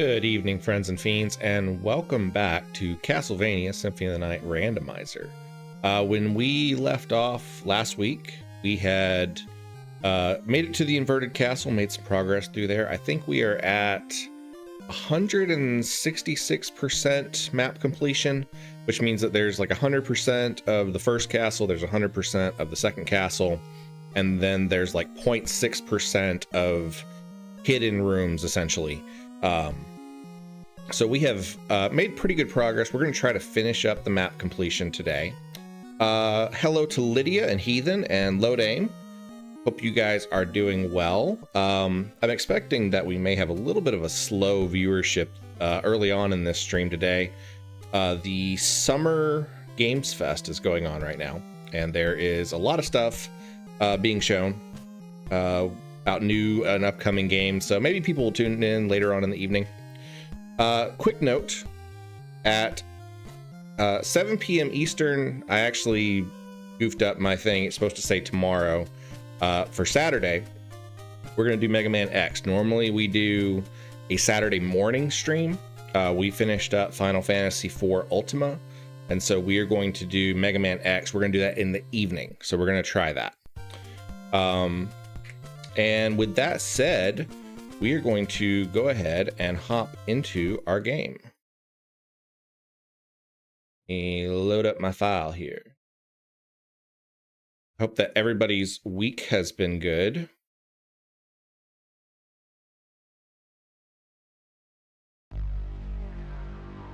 Good evening, friends and fiends, and welcome back to Castlevania Symphony of the Night randomizer. When we left off last week, we had made it to the inverted castle, made some progress through there. I think we are at 166% map completion, which means that there's like 100% of the first castle, there's 100% of the second castle, and then there's like 0.6% of hidden rooms, essentially. So we have made pretty good progress. We're going to try to finish up the map completion today. Hello to Lydia and Heathen and Lodame. Hope you guys are doing well. I'm expecting that we may have a little bit of a slow viewership early on in this stream today. The Summer Games Fest is going on right now, and there is a lot of stuff being shown about new and upcoming games. So maybe people will tune in later on in the evening. Quick note, at 7 p.m. Eastern, I actually goofed up my thing. It's supposed to say tomorrow. For Saturday, we're going to do Mega Man X. Normally we do a Saturday morning stream. We finished up Final Fantasy IV Ultima, and so we are going to do Mega Man X. We're going to do that in the evening, so we're going to try that. And with that said, we are going to go ahead and hop into our game. Let me load up my file here. Hope that everybody's week has been good.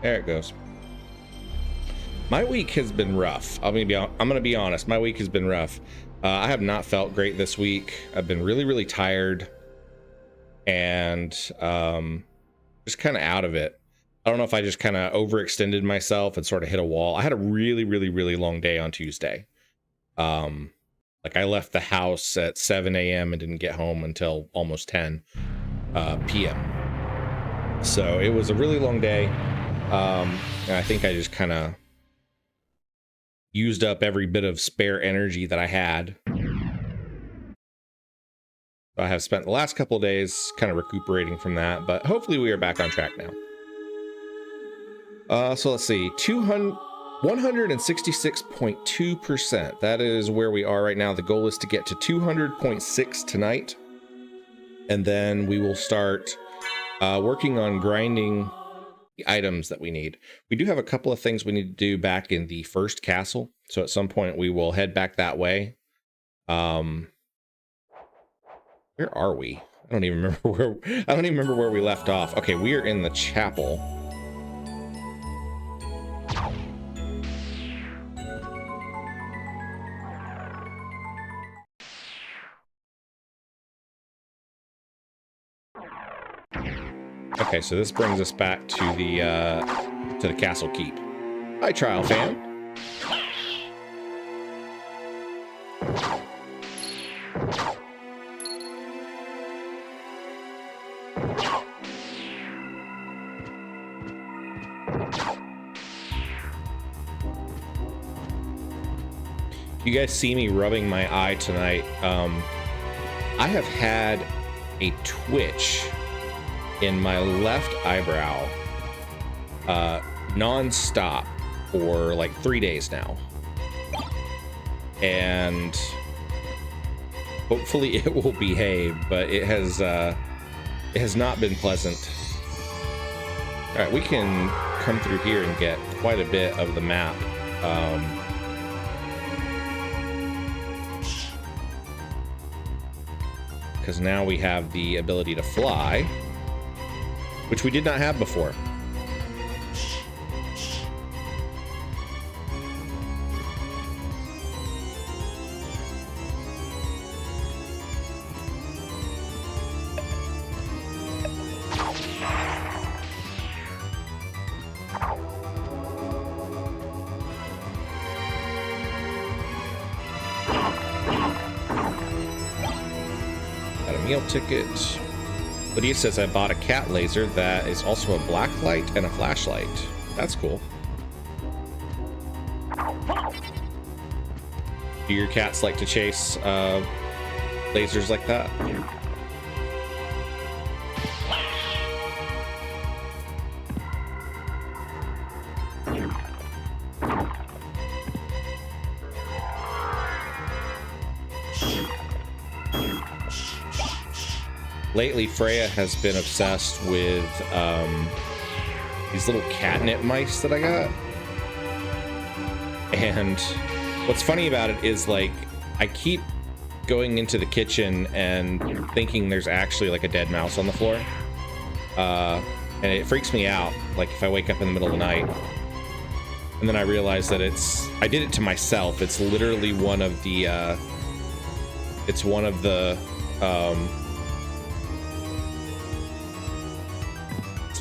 There it goes. My week has been rough. I'm gonna be honest. My week has been rough. I have not felt great this week. I've been really tired, and just kind of out of it. I don't know if I just kind of overextended myself and sort of hit a wall. I had a really long day on Tuesday. Like I left the house at 7 a.m. and didn't get home until almost 10 p.m. So it was a really long day. And I think I just kind of used up every bit of spare energy that I had. I have spent the last couple of days kind of recuperating from that, but hopefully we are back on track now. So let's see, 166.2%. That is where we are right now. The goal is to get to 200.6 tonight, and then we will start working on grinding the items that we need. We do have a couple of things we need to do back in the first castle, so at some point we will head back that way. Where are we? I don't even remember where we left off. Okay, we are in the chapel. Okay, so this brings us back to the castle keep. Hi, Trial Fan. You guys see me rubbing my eye tonight. I have had a twitch in my left eyebrow non-stop for like 3 days now, and hopefully it will behave, but it has not been pleasant. All right, we can come through here and get quite a bit of the map. Because now we have the ability to fly, which we did not have before. Meal ticket. Lydia says I bought a cat laser that is also a black light and a flashlight. That's cool. Do your cats like to chase lasers like that? lately Freya has been obsessed with these little catnip mice that I got. And what's funny about it is, like, I keep going into the kitchen and thinking there's actually like a dead mouse on the floor. And it freaks me out, like if I wake up in the middle of the night. And then I realize that I did it to myself. It's literally one of the, it's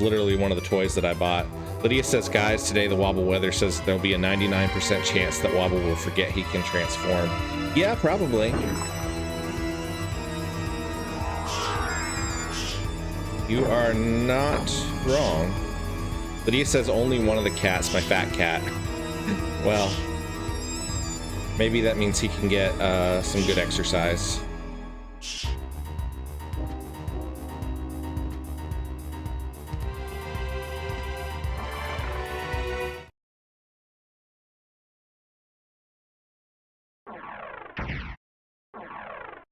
literally one of the toys that I bought. Lydia says, guys, today the Wobble weather says there'll be a 99% chance that Wobble will forget he can transform. Yeah, probably. You are not wrong. Lydia says only one of the cats, my fat cat. Well, maybe that means he can get some good exercise.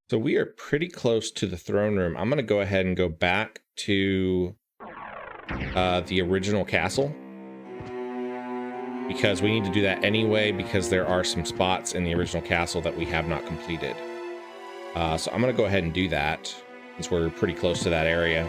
So we are pretty close to the throne room. I'm going to go ahead and go back to the original castle, because we need to do that anyway, because there are some spots in the original castle that we have not completed. So I'm going to go ahead and do that, since we're pretty close to that area.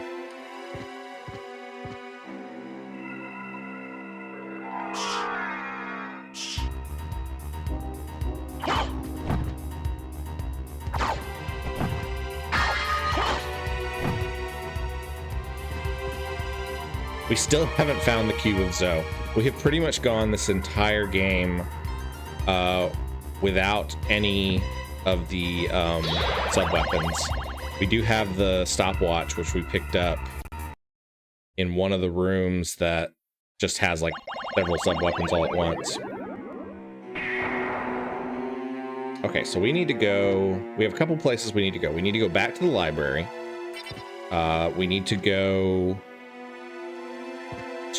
We still haven't found the Cube of Zoe. We have pretty much gone this entire game without any of the sub-weapons. We do have the stopwatch, which we picked up in one of the rooms that just has like several sub-weapons all at once. Okay, so we need to go... We have a couple places we need to go. We need to go back to the library. We need to go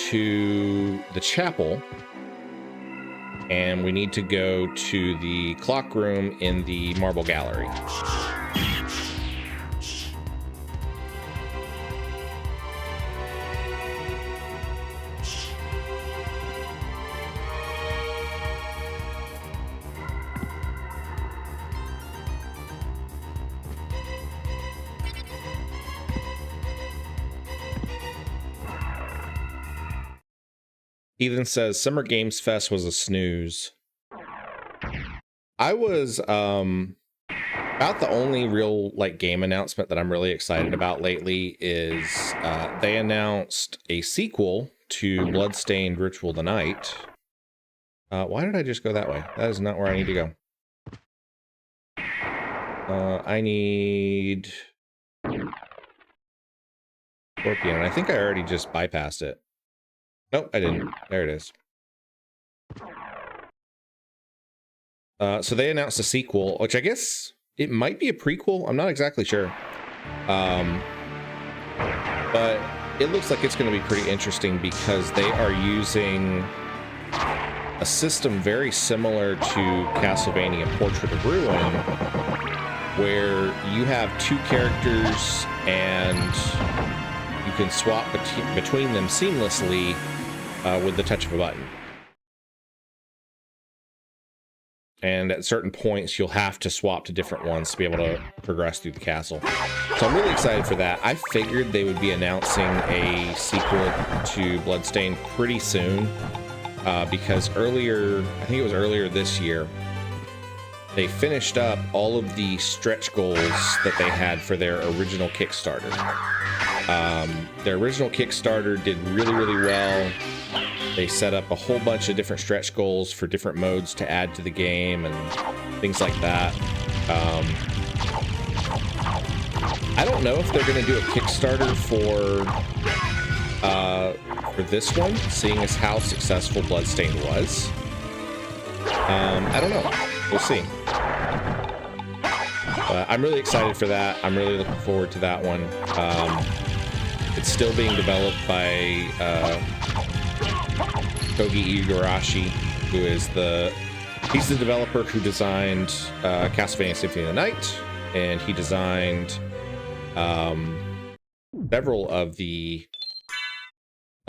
to the chapel, and we need to go to the clock room in the marble gallery. Ethan says Summer Games Fest was a snooze. I was about the only real like game announcement that I'm really excited about lately is they announced a sequel to Bloodstained Ritual of the Night. Why did I just go that way? That is not where I need to go. I need Scorpion. I think I already just bypassed it. Nope, I didn't. There it is. So they announced a sequel, which I guess it might be a prequel. I'm not exactly sure. But it looks like it's going to be pretty interesting because they are using a system very similar to Castlevania Portrait of Ruin, where you have two characters and you can swap between them seamlessly with the touch of a button. And at certain points, you'll have to swap to different ones to be able to progress through the castle. So I'm really excited for that. I figured they would be announcing a sequel to Bloodstained pretty soon, because earlier, I think it was earlier this year, they finished up all of the stretch goals that they had for their original Kickstarter. Their original Kickstarter did really, really well. They set up a whole bunch of different stretch goals for different modes to add to the game and things like that. I don't know if they're going to do a Kickstarter for this one, seeing as how successful Bloodstained was. I don't know. We'll see. I'm really excited for that. I'm really looking forward to that one. It's still being developed by Kogi Igarashi, who is he's the developer who designed Castlevania Symphony of the Night, and he designed several of the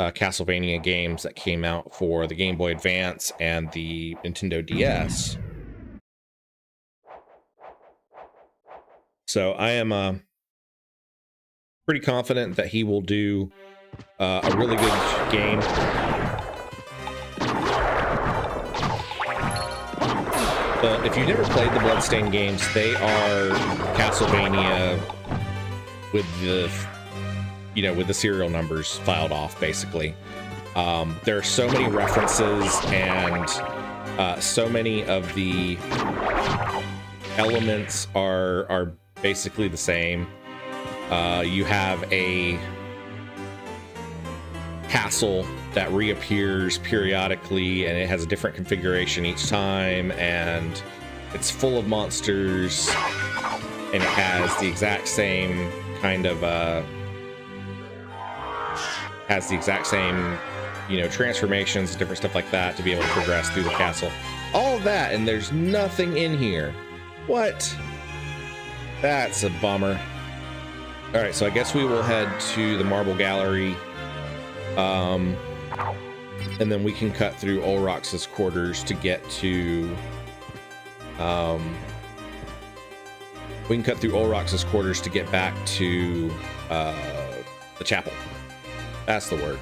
Castlevania games that came out for the Game Boy Advance and the Nintendo DS. So I am pretty confident that he will do a really good game. If you've never played the Bloodstained games, they are Castlevania with the, you know, with the serial numbers filed off, basically. There are so many references, and so many of the elements are basically the same. You have a castle that reappears periodically, and it has a different configuration each time, and it's full of monsters, and it has the exact same kind of you know, transformations, different stuff like that to be able to progress through the castle. All that, and there's nothing in here. What? That's a bummer. All right, so I guess we will head to the Marble Gallery, and then we can cut through Olrox's quarters to get to, back to the chapel. That's the word.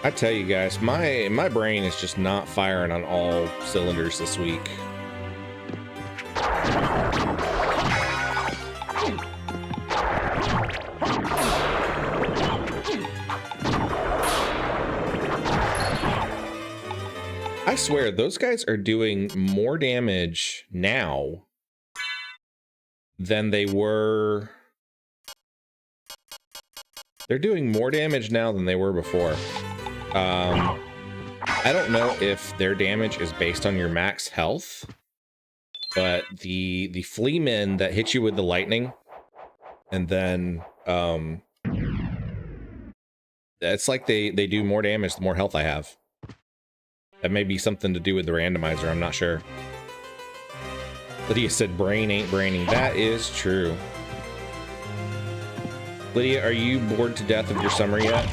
I tell you guys, my brain is just not firing on all cylinders this week. I swear, those guys are doing more damage now than they were. They're doing more damage now than they were before. I don't know if their damage is based on your max health, but the fleamen that hit you with the lightning, and then it's like they do more damage the more health I have. That may be something to do with the randomizer, I'm not sure. Lydia said brain ain't braining. That is true. Lydia, are you bored to death of your summer yet?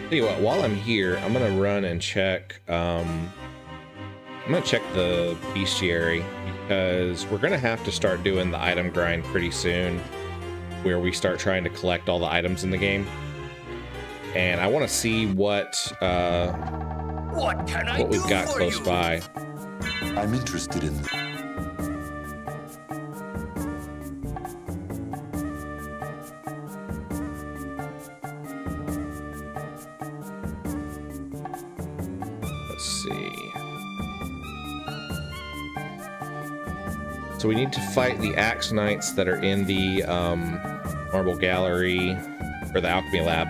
Tell you what, while I'm here, I'm gonna run and check. I'm gonna check the bestiary, because we're gonna have to start doing the item grind pretty soon, where we start trying to collect all the items in the game. And I want to see what we've got close by. I'm interested in. Let's see. So we need to fight the Axe Knights that are in the Marble Gallery, or the Alchemy Lab.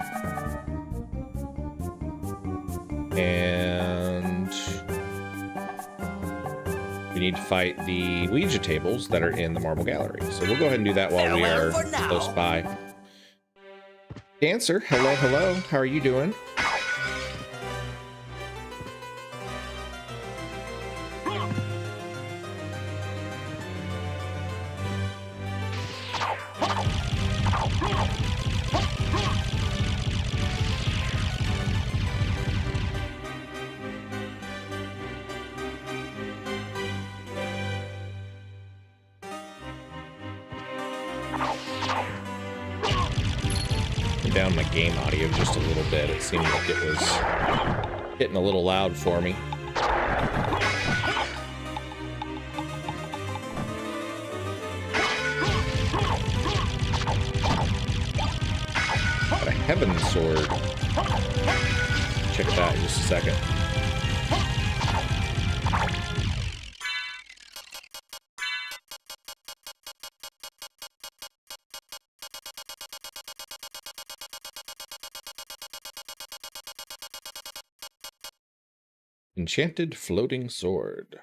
And we need to fight the Ouija tables that are in the Marble Gallery. So we'll go ahead and do that while we are close by. Dancer, hello, hello. How are you doing? Down my game audio just a little bit. It seemed like it was hitting a little loud for me. Got a Heaven Sword. Check that in just a second. Enchanted Floating Sword.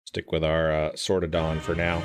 Stick with our Sword of Dawn for now.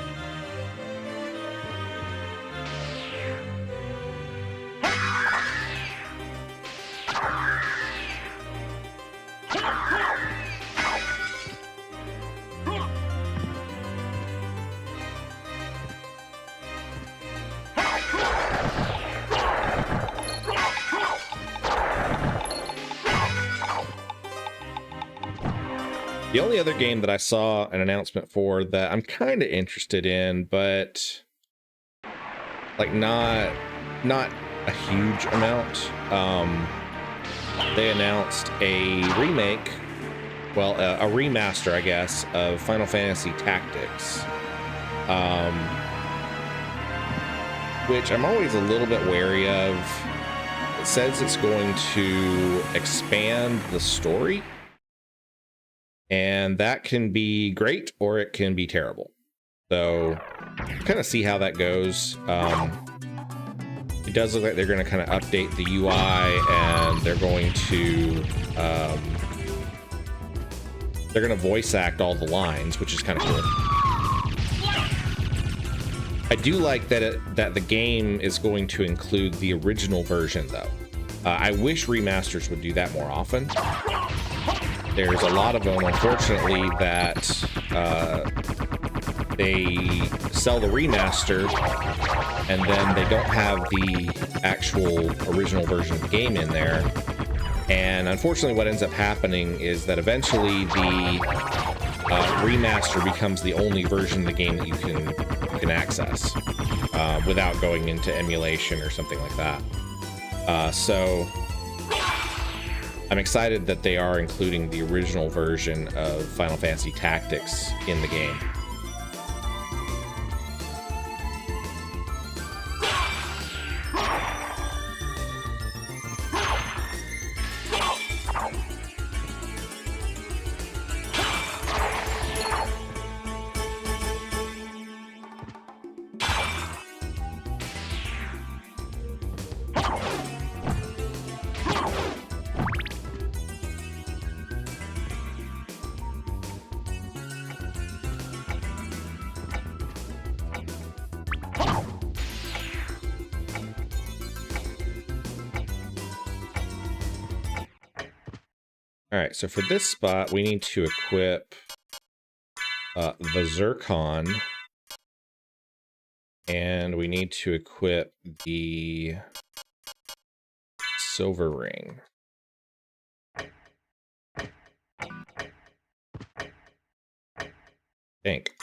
The only other game that I saw an announcement for that I'm kind of interested in, but like not a huge amount. They announced a remake, well, a remaster, I guess, of Final Fantasy Tactics, which I'm always a little bit wary of. It says it's going to expand the story. And that can be great or it can be terrible. So kind of see how that goes. It does look like they're going to kind of update the UI and they're going to voice act all the lines, which is kind of cool. I do like that the game is going to include the original version though. I wish remasters would do that more often. There's a lot of them, unfortunately, that they sell the remaster and then they don't have the actual original version of the game in there. And unfortunately, what ends up happening is that eventually the remaster becomes the only version of the game that you can access without going into emulation or something like that. So I'm excited that they are including the original version of Final Fantasy Tactics in the game. All right, so for this spot, we need to equip the Zircon, and we need to equip the Silver Ring. Think,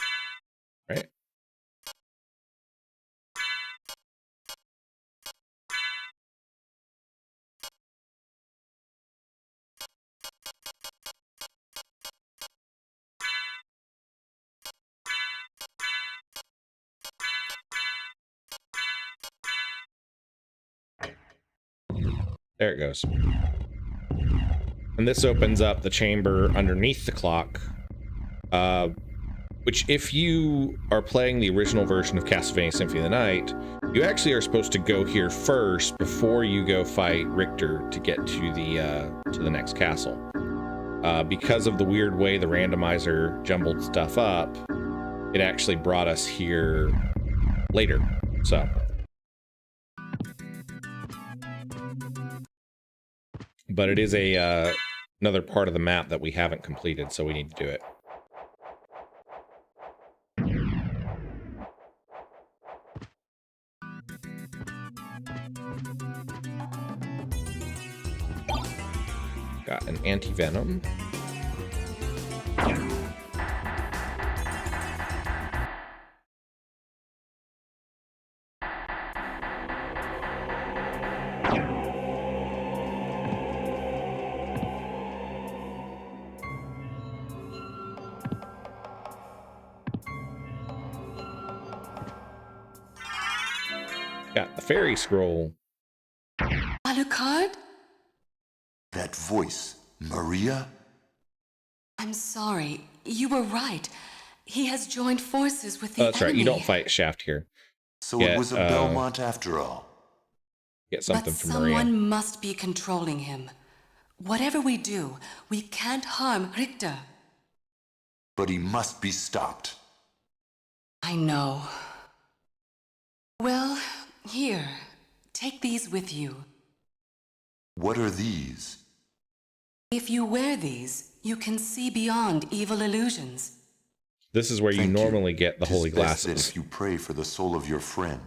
right? There it goes. And this opens up the chamber underneath the clock, which if you are playing the original version of Castlevania Symphony of the Night, you actually are supposed to go here first before you go fight Richter to get to the next castle. Because of the weird way the randomizer jumbled stuff up, it actually brought us here later. So but it is a another part of the map that we haven't completed, so we need to do it. Got an anti-venom. Got the fairy scroll. Alucard? That voice, Maria? I'm sorry. You were right. He has joined forces with the Oh, that's right. You don't fight Shaft here. So it was a Belmont after all. Get something but from Maria. someone must be controlling him. Whatever we do, we can't harm Richter. but he must be stopped. I know. Well, here. Take these with you. What are these? If you wear these, you can see beyond evil illusions. This is where you Thank normally get the 'Tis holy best that glasses. if you pray for the soul of your friend.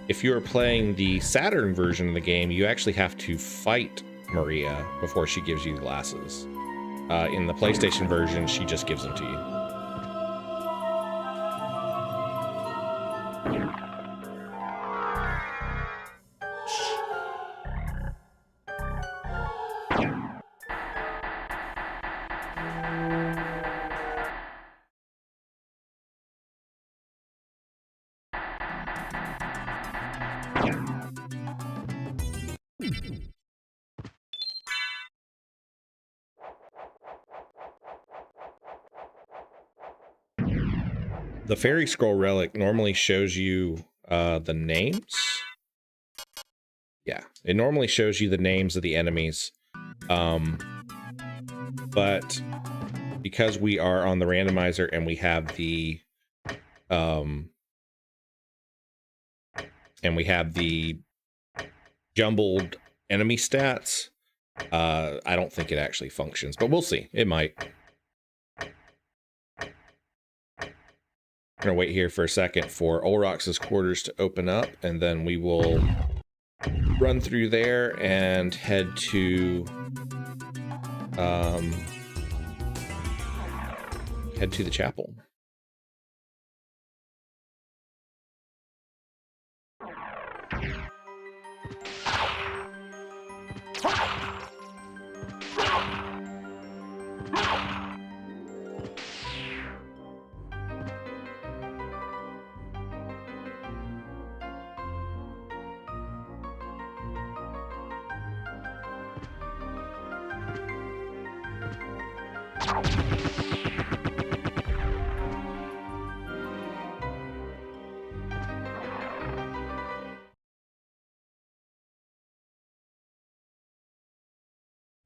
If you're playing the Saturn version of the game, you actually have to fight Maria before she gives you the glasses. In the PlayStation version, she just gives them to you. The Fairy Scroll Relic normally shows you the names. Yeah, it normally shows you the names of the enemies. But because we are on the randomizer and we have the jumbled enemy stats, I don't think it actually functions, but we'll see. It might. I'm gonna wait here for a second for Olrox's quarters to open up, and then we will run through there and head to the chapel.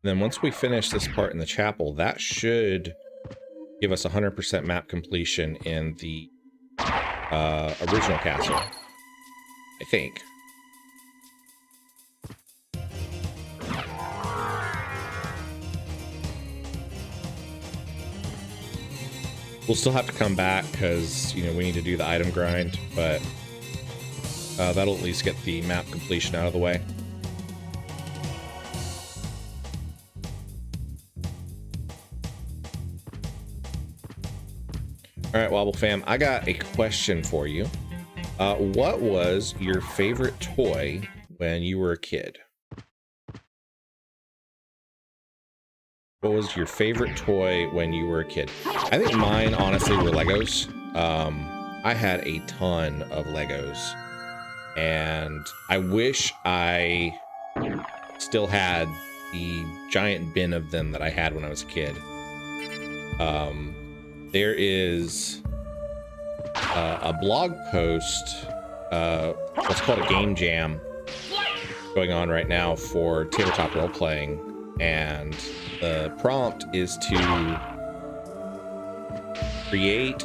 Then once we finish this part in the chapel, that should give us 100% map completion in the original castle, I think. We'll still have to come back because, you know, we need to do the item grind, but that'll at least get the map completion out of the way. All right, Wobble fam, I got a question for you. What was your favorite toy when you were a kid? What was your favorite toy when you were a kid? I think mine, honestly, were Legos. I had a ton of Legos, and I wish I still had the giant bin of them that I had when I was a kid. There is a blog post, what's called a game jam, going on right now for tabletop role playing, and the prompt is to create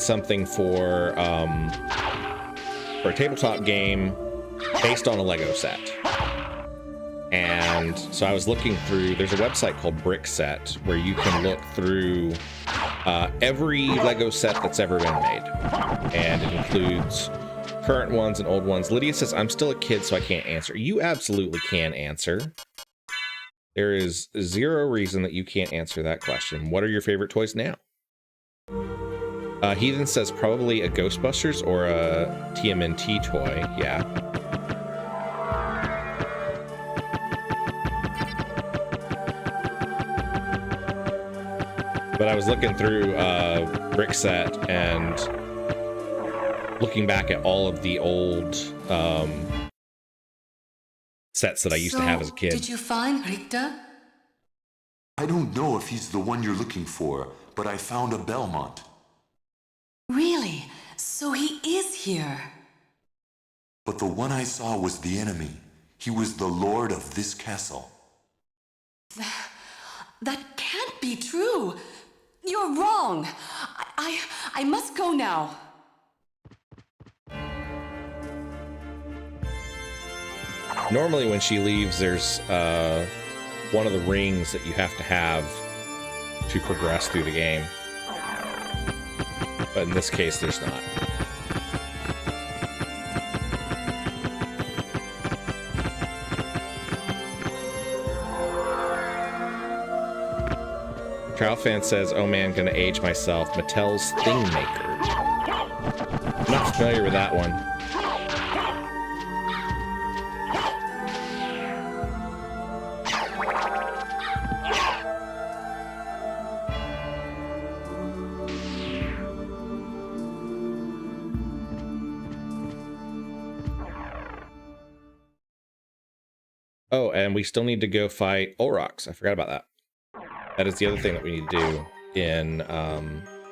something for a tabletop game based on a Lego set. And so I was looking through, there's a website called Brickset where you can look through every Lego set that's ever been made. And it includes current ones and old ones. Lydia says, I'm still a kid, so I can't answer. You absolutely can answer. There is zero reason that you can't answer that question. What are your favorite toys now? Heathen says probably a Ghostbusters or a TMNT toy. Yeah. But I was looking through Brickset and looking back at all of the old sets that I used to have as a kid. Did you find Richter? I don't know if he's the one you're looking for, but I found a Belmont. Really? So he is here. But the one I saw was the enemy. He was the lord of this castle. That can't be true. You're wrong. I must go now. Normally when she leaves, there's one of the rings that you have to progress through the game. But in this case, there's not. Trial Fan says, oh man, gonna age myself. Mattel's Thing Maker. I'm not familiar with that one. Oh, and we still need to go fight Olrox. I forgot about that. That is the other thing that we need to do in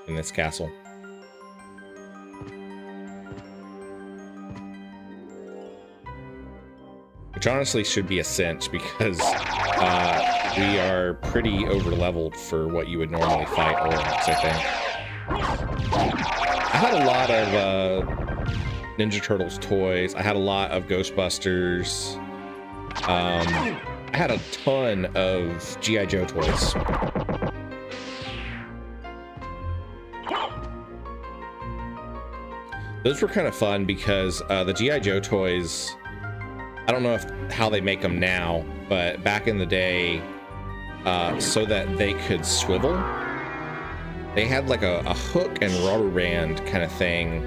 this castle. Which honestly should be a cinch because we are pretty over-leveled for what you would normally fight Olrox, I think. I had a lot of Ninja Turtles toys. I had a lot of Ghostbusters. I had a ton of G.I. Joe toys. Those were kind of fun because the G.I. Joe toys, I don't know how they make them now, but back in the day, so that they could swivel, they had like a hook and rubber band kind of thing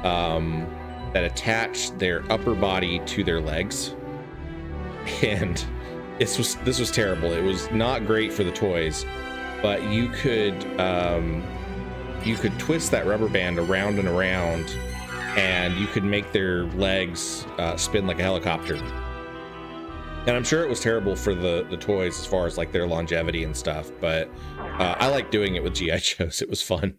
that attached their upper body to their legs. And this was terrible. It was not great for the toys, but you could twist that rubber band around and around, and you could make their legs spin like a helicopter. And I'm sure it was terrible for the toys as far as like their longevity and stuff, but I like doing it with G.I. Joes. It was fun.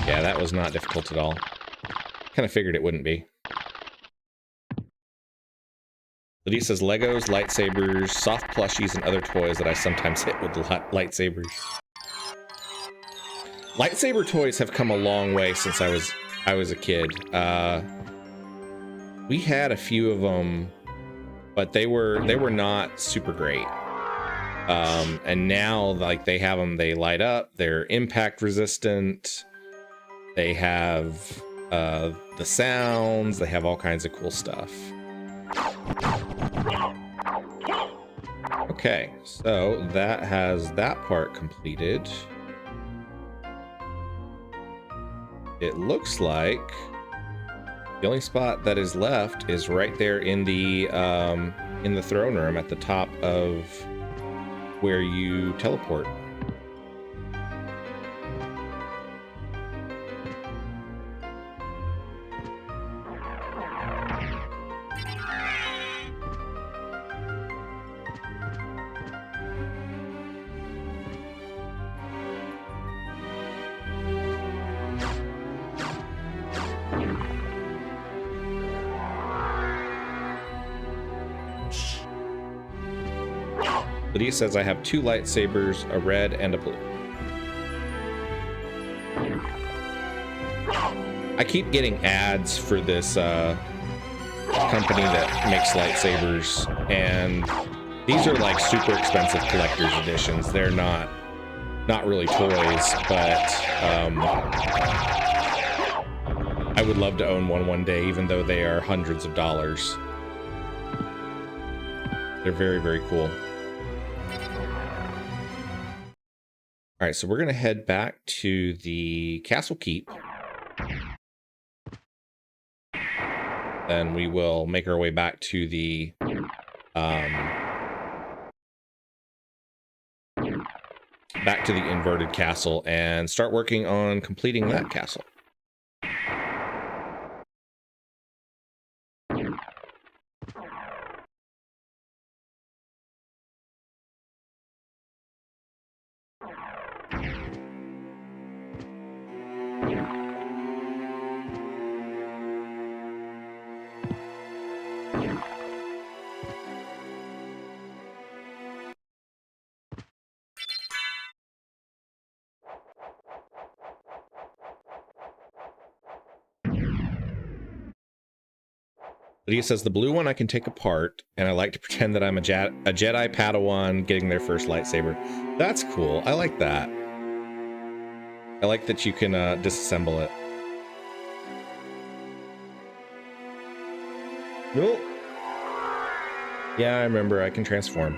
Yeah, that was not difficult at all. Kind of figured it wouldn't be. Lydia says, Legos, lightsabers, soft plushies, and other toys that I sometimes hit with lightsabers. Lightsaber toys have come a long way since I was a kid. We had a few of them, but they were not super great. And now, like, they have them, they light up, they're impact resistant. They have the sounds, they have all kinds of cool stuff. Okay, so that has that part completed. It looks like the only spot that is left is right there in the throne room at the top of where you teleport. Lydia says I have 2 lightsabers, a red and a blue. I keep getting ads for this company that makes lightsabers, and these are like super expensive collector's editions. They're not really toys, but I would love to own one day, even though they are hundreds of dollars. They're very, very cool. All right, so we're going to head back to the Castle Keep. Then we will make our way back to the back to the inverted castle and start working on completing that castle. Lydia says, the blue one I can take apart, and I like to pretend that I'm a Jedi Padawan getting their first lightsaber. That's cool. I like that. I like that you can disassemble it. Nope. Yeah, I remember. I can transform.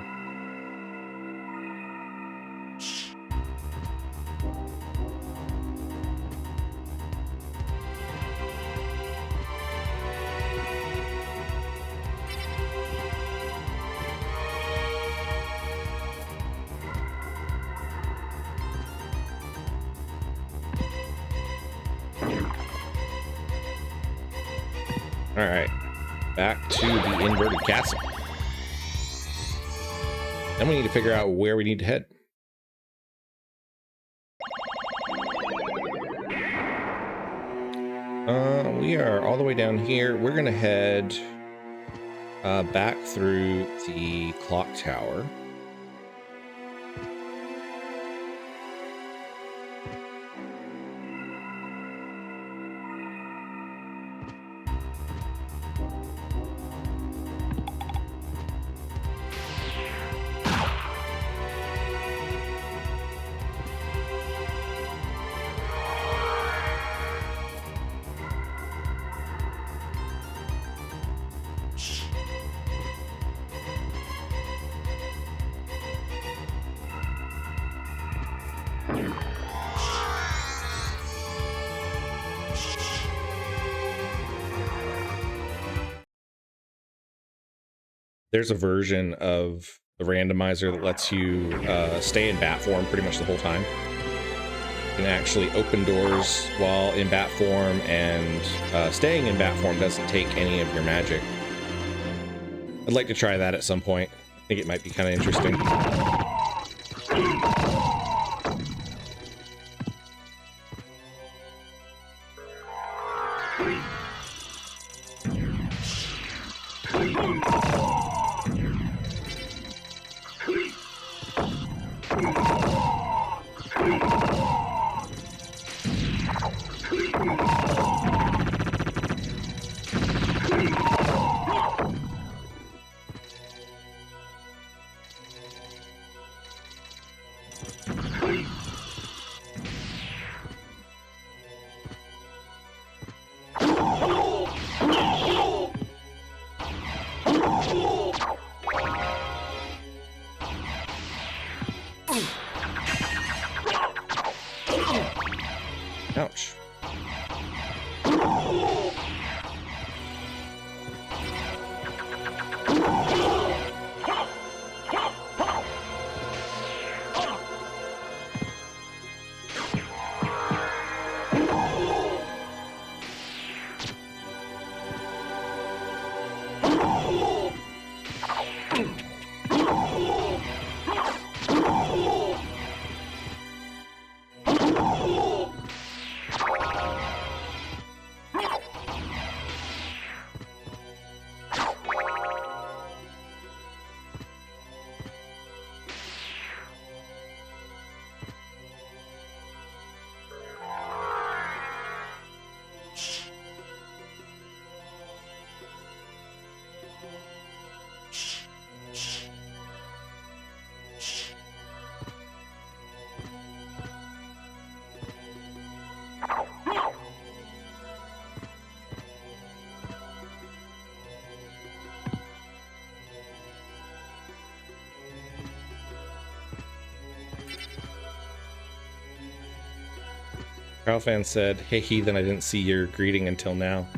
All right, back to the inverted castle. Then we need to figure out where we need to head. We are all the way down here. We're gonna head back through the clock tower. There's a version of the randomizer that lets you stay in bat form pretty much the whole time. You can actually open doors while in bat form, and staying in bat form doesn't take any of your magic. I'd like to try that at some point. I think it might be kind of interesting. Ouch. Carl fan said, "Hey heathen, I didn't see your greeting until now."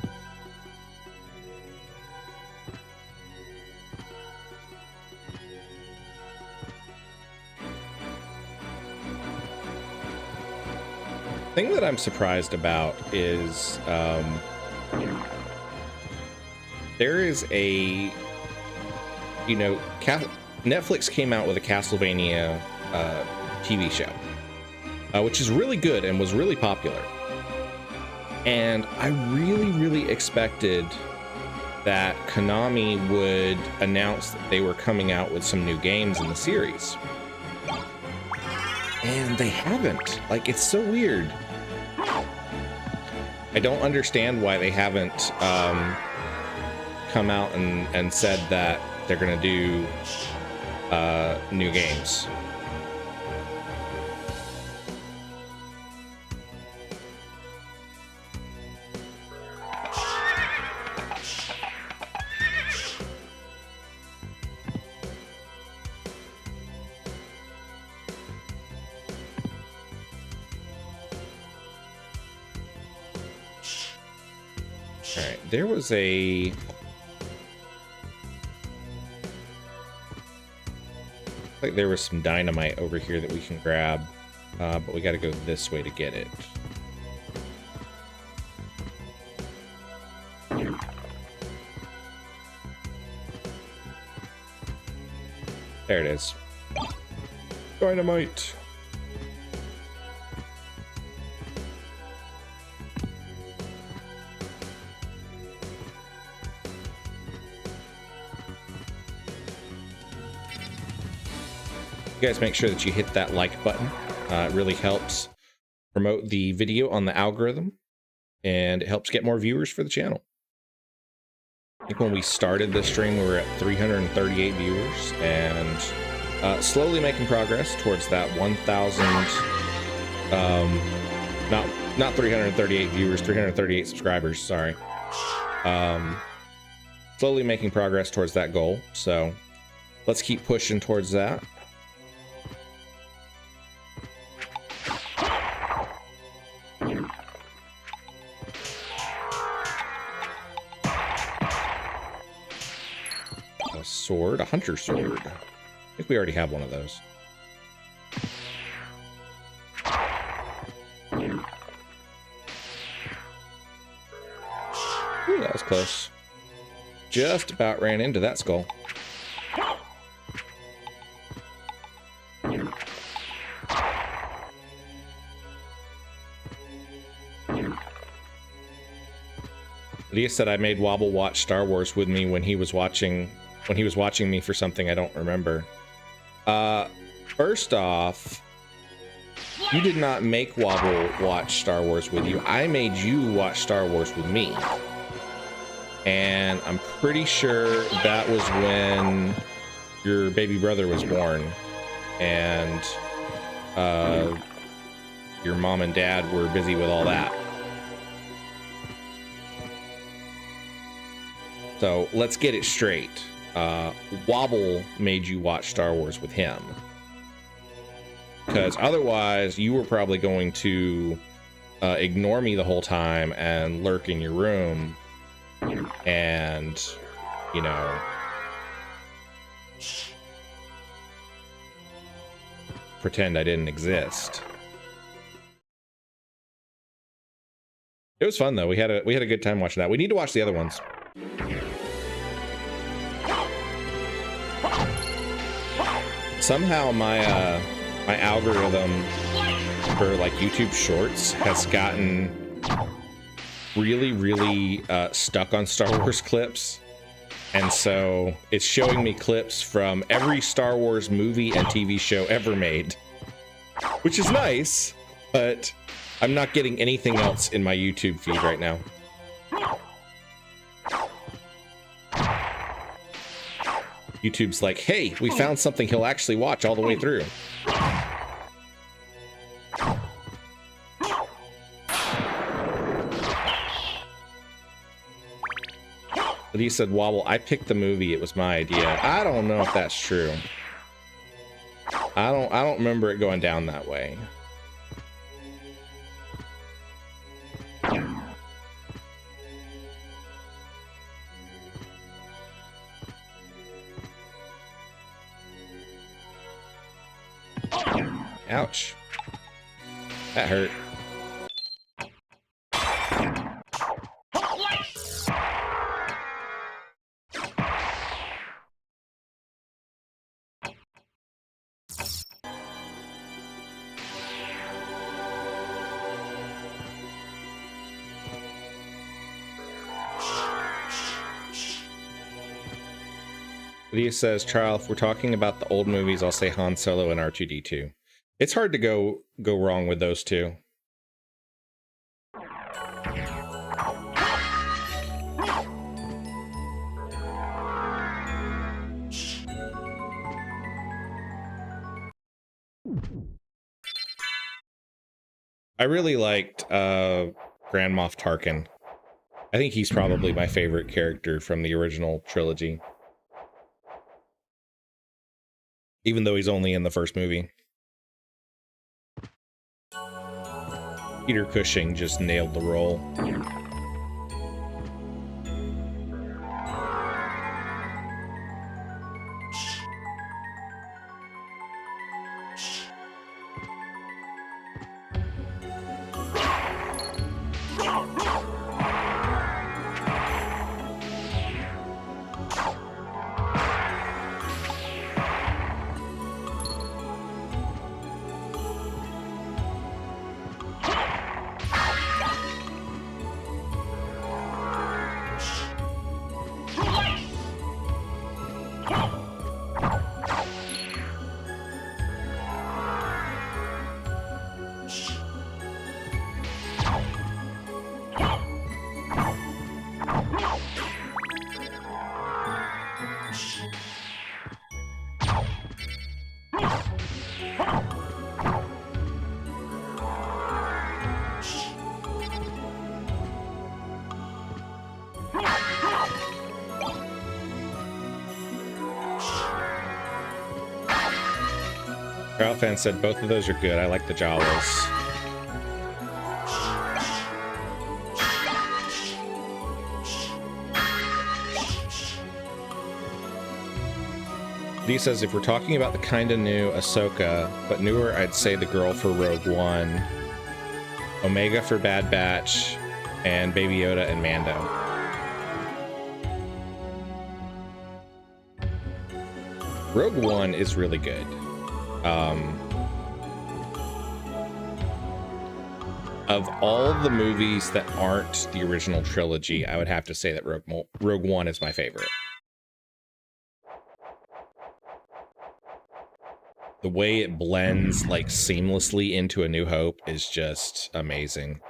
thing that I'm surprised about is there is a, you know, Netflix came out with a Castlevania TV show, which is really good and was really popular. And I really expected that Konami would announce that they were coming out with some new games in the series. And they haven't. Like, it's so weird. I don't understand why they haven't come out and said that they're gonna do new games. All right, there was a like there was some dynamite over here that we can grab, but we got to go this way to get it. There it is. Dynamite. You guys make sure that you hit that like button. It really helps promote the video on the algorithm, and it helps get more viewers for the channel. I think when we started this stream, we were at 338 viewers, and slowly making progress towards that 1,000. Not 338 viewers, 338 subscribers. Sorry. Slowly making progress towards that goal. So let's keep pushing towards that. Sword, a hunter sword. I think we already have one of those. Ooh, that was close. Just about ran into that skull. Leah said I made Wobble watch Star Wars with me when he was watching me for something I don't remember. First off, you did not make Wobble watch Star Wars with you. I made you watch Star Wars with me. And I'm pretty sure that was when your baby brother was born. And your mom and dad were busy with all that. So let's get it straight. Wobble made you watch Star Wars with him, because otherwise you were probably going to ignore me the whole time and lurk in your room and, you know, pretend I didn't exist. It was fun though. We had a good time watching that. We need to watch the other ones. Somehow my algorithm for like YouTube Shorts has gotten really stuck on Star Wars clips, and so it's showing me clips from every Star Wars movie and TV show ever made, which is nice, but I'm not getting anything else in my YouTube feed right now. YouTube's like, hey, we found something he'll actually watch all the way through. But he said, Wobble, I picked the movie, it was my idea. I don't know if that's true. I don't remember it going down that way. Ouch. That hurt. Lydia says, Charles, if we're talking about the old movies, I'll say Han Solo and R2-D2. It's hard to go wrong with those two. I really liked Grand Moff Tarkin. I think he's probably my favorite character from the original trilogy. Even though he's only in the first movie. Peter Cushing just nailed the role. Fan said both of those are good. I like the Jawas. Lee says if we're talking about the kind of new Ahsoka, but newer, I'd say the girl for Rogue One, Omega for Bad Batch, and Baby Yoda and Mando. Rogue One is really good. Of all the movies that aren't the original trilogy, I would have to say that Rogue One is my favorite. The way it blends like seamlessly into A New Hope is just amazing.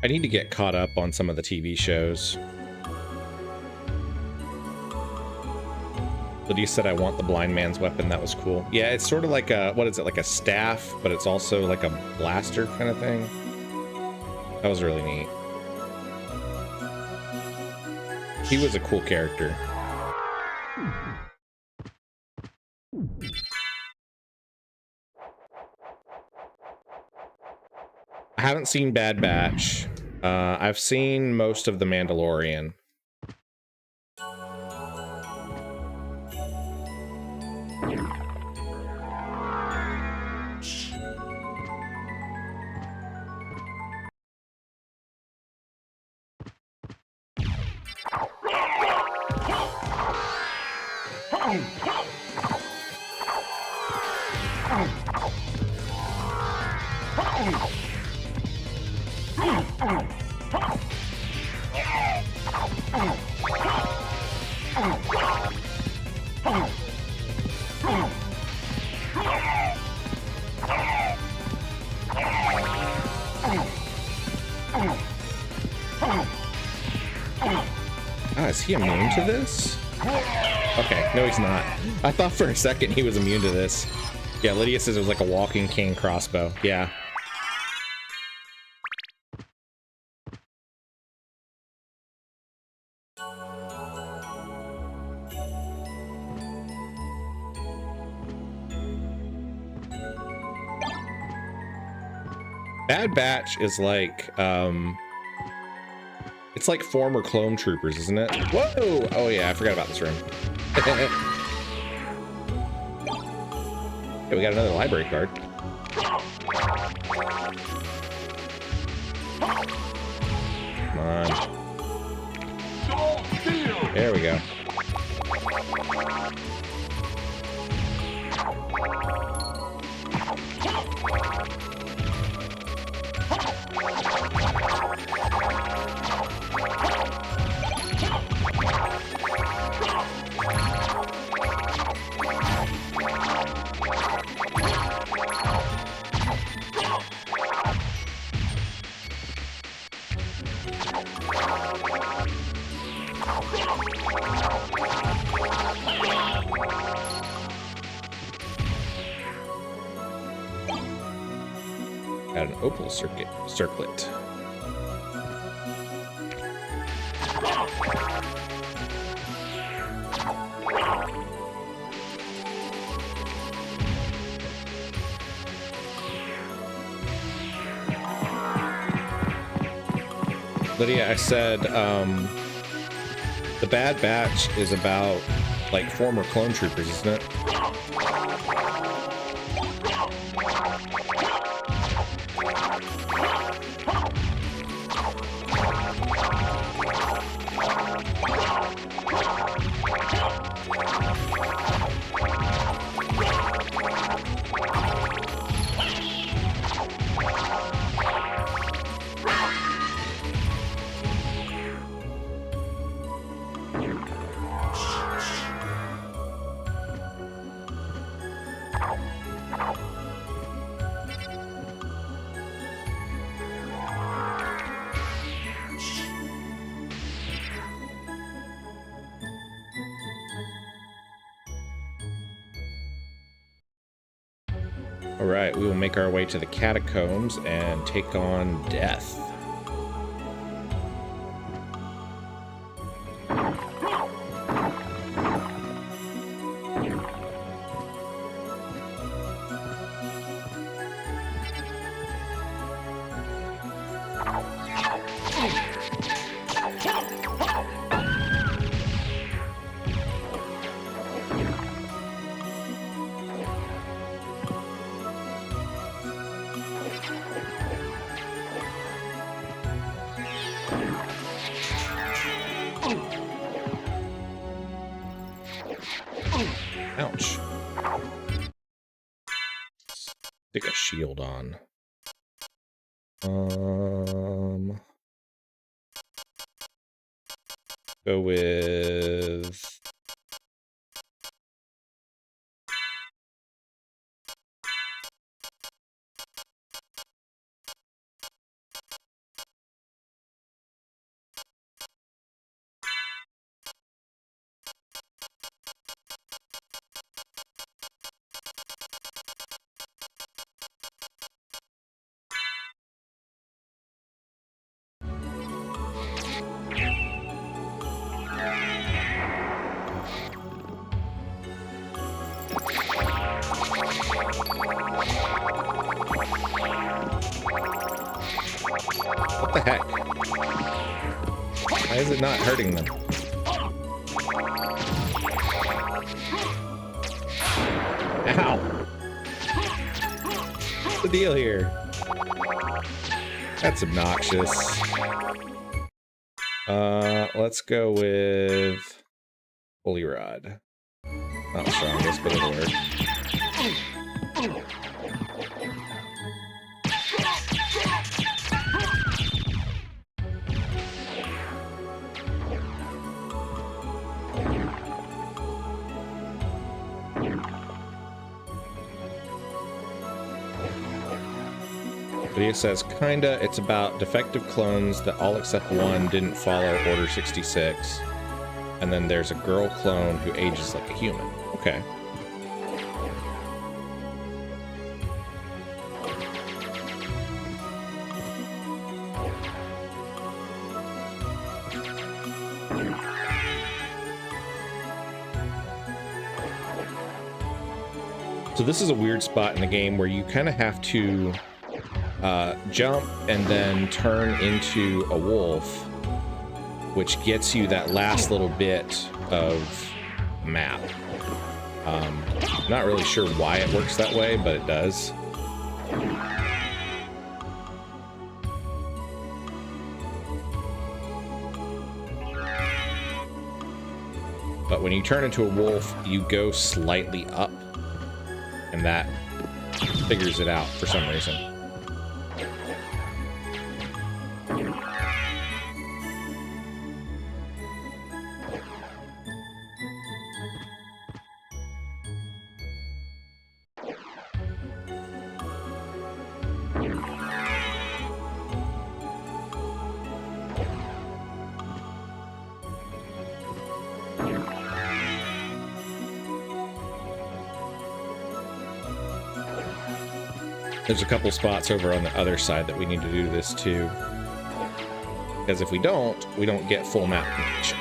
I need to get caught up on some of the TV shows. Lydia said I want the blind man's weapon. That was cool. Yeah, it's sort of like a, what is it, like a staff, but it's also like a blaster kind of thing. That was really neat. He was a cool character. I haven't seen Bad Batch. I've seen most of The Mandalorian. Is he immune to this? Okay, no he's not. I thought for a second he was immune to this. Yeah, Lydia says it was like a walking cane crossbow. Yeah. Bad Batch is like, it's like former clone troopers, isn't it? Whoa! Oh yeah, I forgot about this room. Yeah, we got another library card. Come on. There we go. Got an opal circlet. Lydia, I said, the Bad Batch is about like former clone troopers, isn't it? All right, we will make our way to the catacombs and take on Death. Ouch. Stick a shield on. Go with... What the heck? Why is it not hurting them? Ow! What's the deal here? That's obnoxious. Let's go with Holy Rod. Not the strongest, but it'll work. Video says, kinda, it's about defective clones that all except one didn't follow Order 66. And then there's a girl clone who ages like a human. Okay. So this is a weird spot in the game where you kind of have to jump and then turn into a wolf, which gets you that last little bit of map. Not really sure why it works that way, but it does. But when you turn into a wolf, you go slightly up, and that figures it out for some reason. There's a couple spots over on the other side that we need to do this too. Because if we don't get full map completion.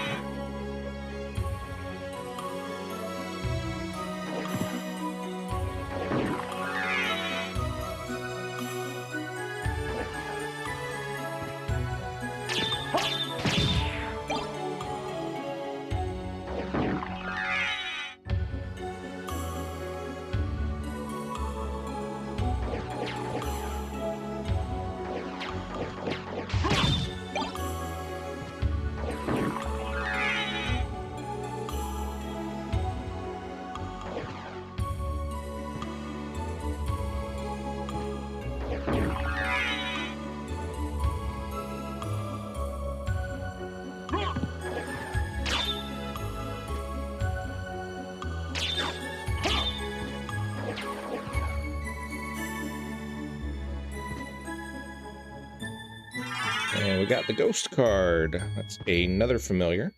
And we got the ghost card. That's another familiar.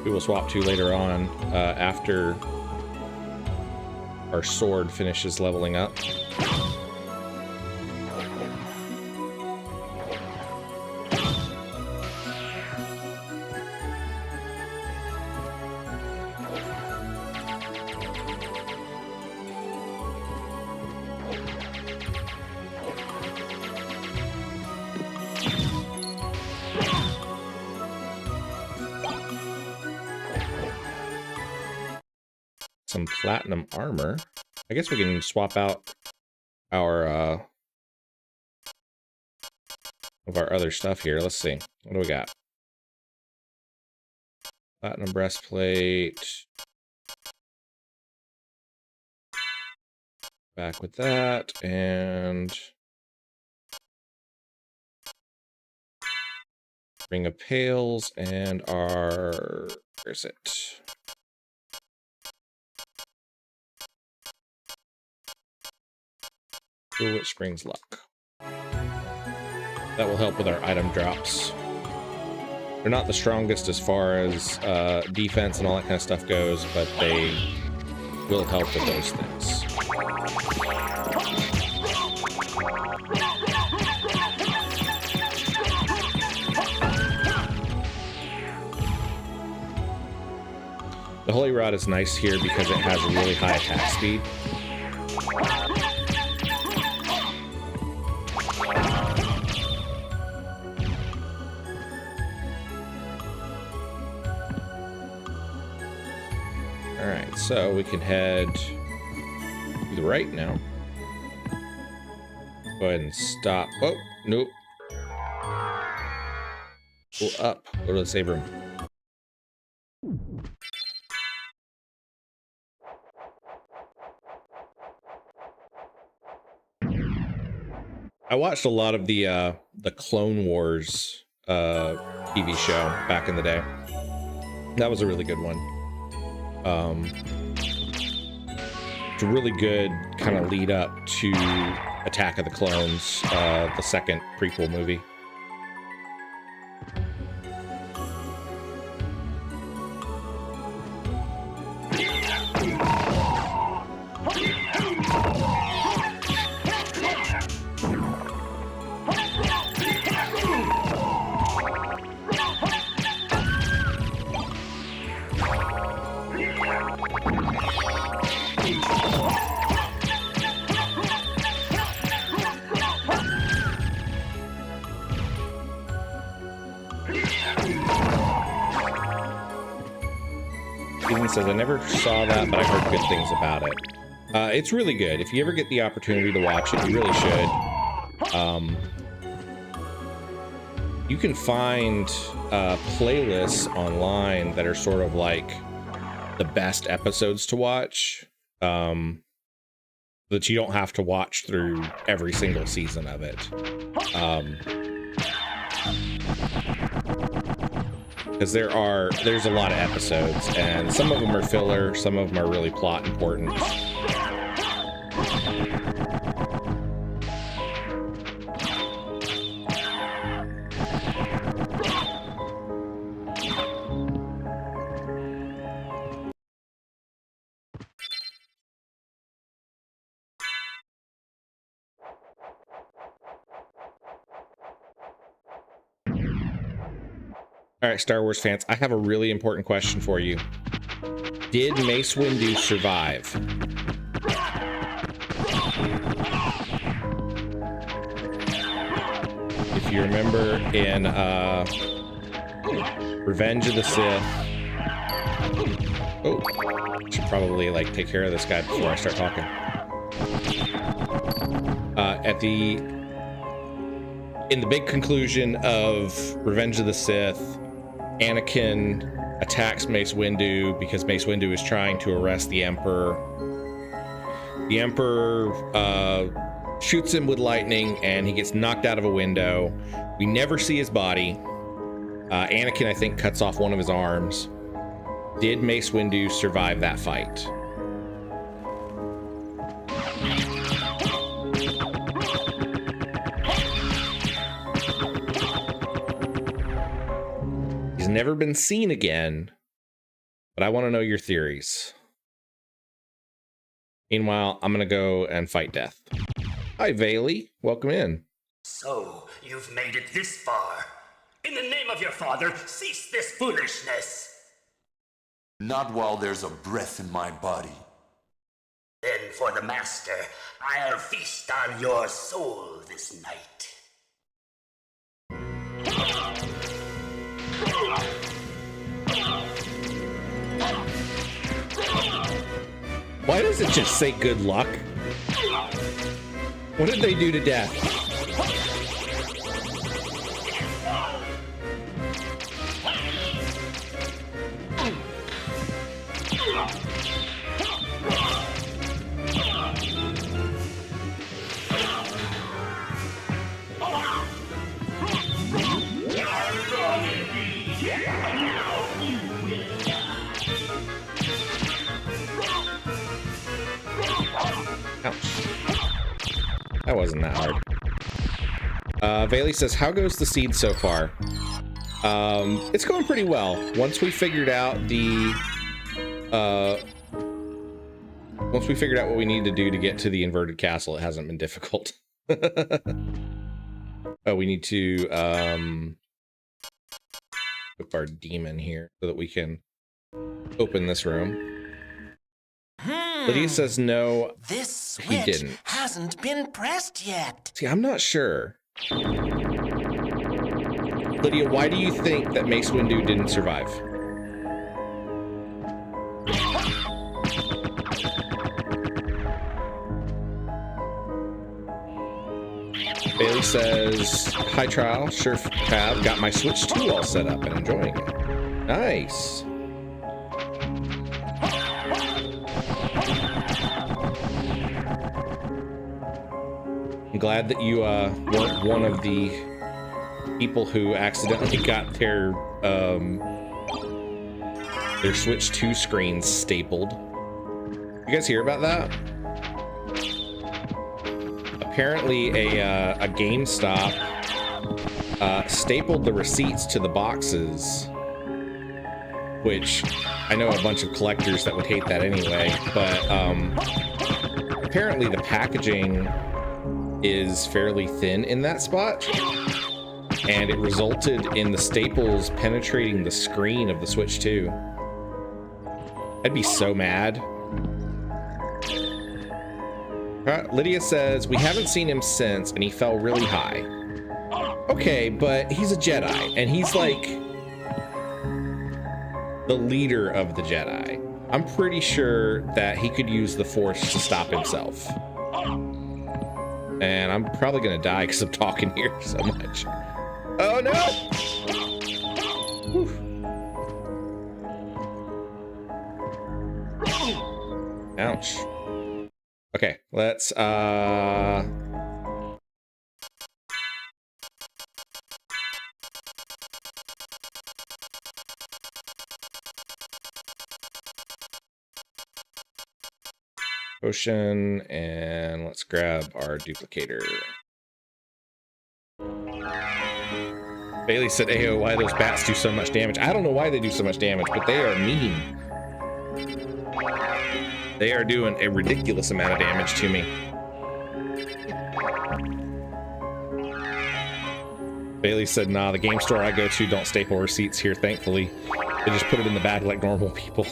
We will swap to later on after our sword finishes leveling up. Some platinum armor. I guess we can swap out our of our other stuff here. Let's see. What do we got? Platinum breastplate. Back with that, and Ring of Pails, and our, where's it? Ooh, which brings luck. That will help with our item drops. They're not the strongest as far as defense and all that kind of stuff goes, but they will help with those things. The Holy Rod is nice here because it has a really high attack speed. Alright, so we can head to the right now. Go ahead and stop. Oh, nope. Go up. Go to the save room. I watched a lot of the Clone Wars TV show back in the day. That was a really good one. It's a really good kind of lead up to Attack of the Clones, the second prequel movie. Ken says, I never saw that, but I heard good things about it. It's really good. If you ever get the opportunity to watch it, you really should. You can find playlists online that are sort of like the best episodes to watch, that you don't have to watch through every single season of it. Because there's a lot of episodes, and some of them are filler, some of them are really plot important. All right, Star Wars fans, I have a really important question for you. Did Mace Windu survive? If you remember in Revenge of the Sith... Oh, I should probably like take care of this guy before I start talking. In the big conclusion of Revenge of the Sith, Anakin attacks Mace Windu because Mace Windu is trying to arrest the Emperor. The Emperor shoots him with lightning and he gets knocked out of a window. We never see his body. Anakin, I think, cuts off one of his arms. Did Mace Windu survive that fight? Never been seen again, but I want to know your theories. Meanwhile, I'm gonna go and fight death. Hi, Bailey. Welcome in. So, you've made it this far. In the name of your father, cease this foolishness. Not while there's a breath in my body. Then for the Master, I'll feast on your soul this night. Why does it just say good luck? What did they do to death? That wasn't that hard. Bailey says, how goes the seed so far? It's going pretty well. Once we figured out what we need to do to get to the inverted castle, it hasn't been difficult. Oh, we need to put our demon here so that we can open this room. Lydia says no, this switch he didn't. Hasn't been pressed yet. See, I'm not sure. Lydia, why do you think that Mace Windu didn't survive? Bailey says, hi, Trial. Sure have. Got my Switch 2 all set up and enjoying it. Nice. I'm glad that you weren't one of the people who accidentally got their Switch 2 screens stapled. You guys hear about that? Apparently a GameStop stapled the receipts to the boxes, which I know a bunch of collectors that would hate that anyway, but apparently the packaging is fairly thin in that spot, and it resulted in the staples penetrating the screen of the Switch 2. I'd be so mad. Lydia says, we haven't seen him since, and he fell really high. Okay, but he's a Jedi, and he's like the leader of the Jedi. I'm pretty sure that he could use the Force to stop himself. And I'm probably gonna die because I'm talking here so much. Oh no! Whew. Ouch. Okay, let's potion, and let's grab our duplicator. Bailey said, "Ayo, why those bats do so much damage?" I don't know why they do so much damage, but they are mean. They are doing a ridiculous amount of damage to me. Bailey said, "Nah, the game store I go to don't staple receipts here, thankfully. They just put it in the bag like normal people."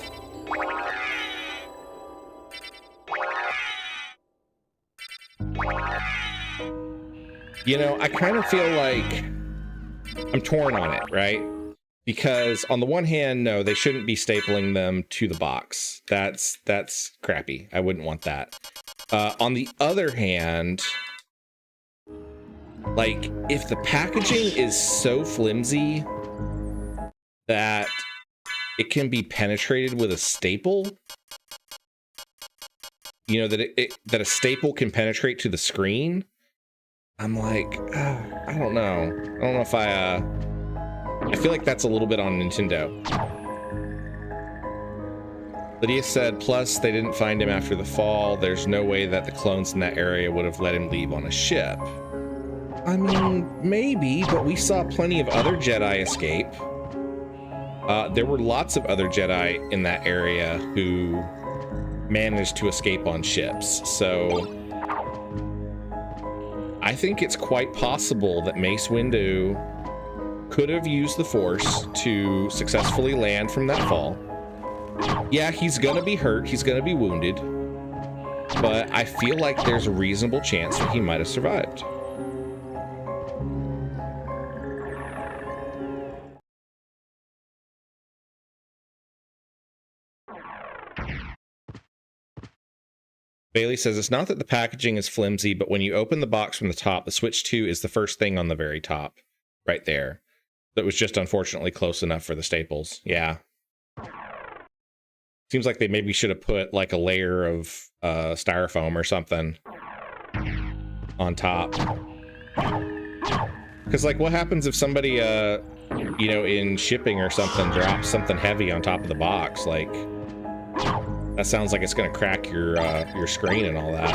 You know, I kind of feel like I'm torn on it, right? Because on the one hand, no, they shouldn't be stapling them to the box. That's crappy. I wouldn't want that. On the other hand, like, if the packaging is so flimsy that it can be penetrated with a staple, you know, that a staple can penetrate to the screen, I'm like, I don't know. I don't know if I feel like that's a little bit on Nintendo. Lydia said, plus they didn't find him after the fall. There's no way that the clones in that area would have let him leave on a ship. I mean, maybe, but we saw plenty of other Jedi escape. There were lots of other Jedi in that area who managed to escape on ships, so I think it's quite possible that Mace Windu could have used the Force to successfully land from that fall. Yeah, he's gonna be hurt, he's gonna be wounded, but I feel like there's a reasonable chance that he might have survived. Bailey says, it's not that the packaging is flimsy, but when you open the box from the top, the Switch 2 is the first thing on the very top, right there. That was just unfortunately close enough for the staples. Yeah. Seems like they maybe should have put like a layer of styrofoam or something on top. Because like, what happens if somebody, you know, in shipping or something drops something heavy on top of the box? Like, that sounds like it's gonna crack your screen and all that.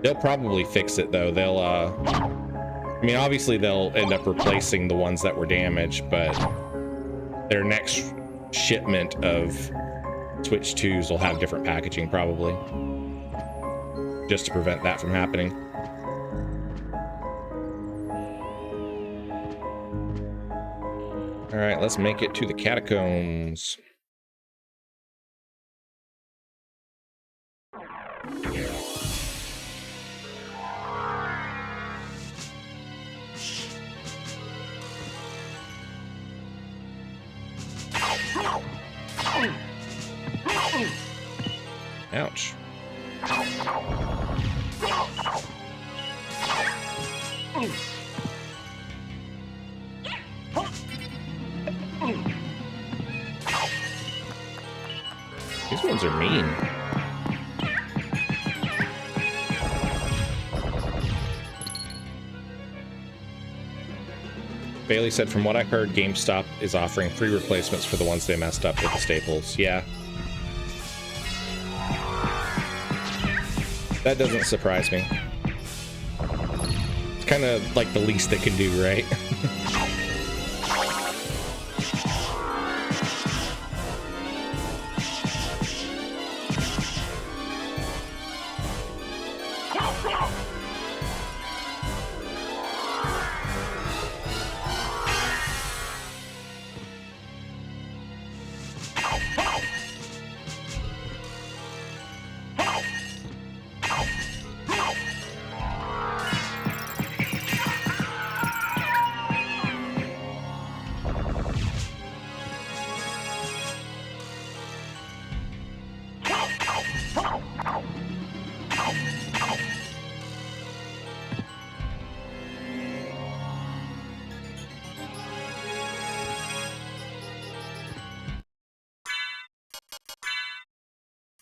They'll probably fix it though. They'll, I mean, obviously they'll end up replacing the ones that were damaged, but their next shipment of Switch 2s will have different packaging probably, just to prevent that from happening. All right, let's make it to the catacombs. Ouch. These ones are mean. Bailey said, from what I heard, GameStop is offering free replacements for the ones they messed up with the staples. Yeah. That doesn't surprise me. It's kind of like the least they can do, right?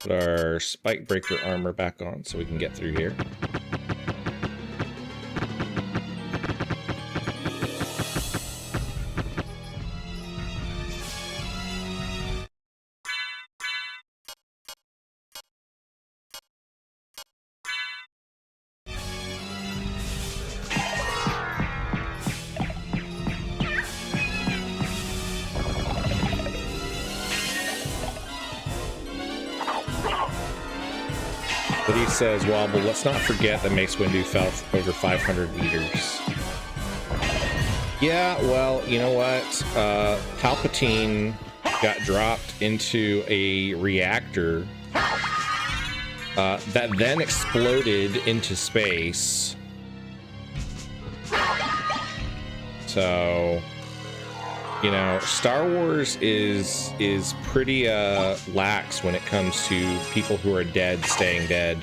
Put our spike breaker armor back on so we can get through here. But he says, Wobble, let's not forget that Mace Windu fell over 500 meters. Yeah, well, you know what? Palpatine got dropped into a reactor that then exploded into space. So, you know, Star Wars is pretty lax when it comes to people who are dead staying dead.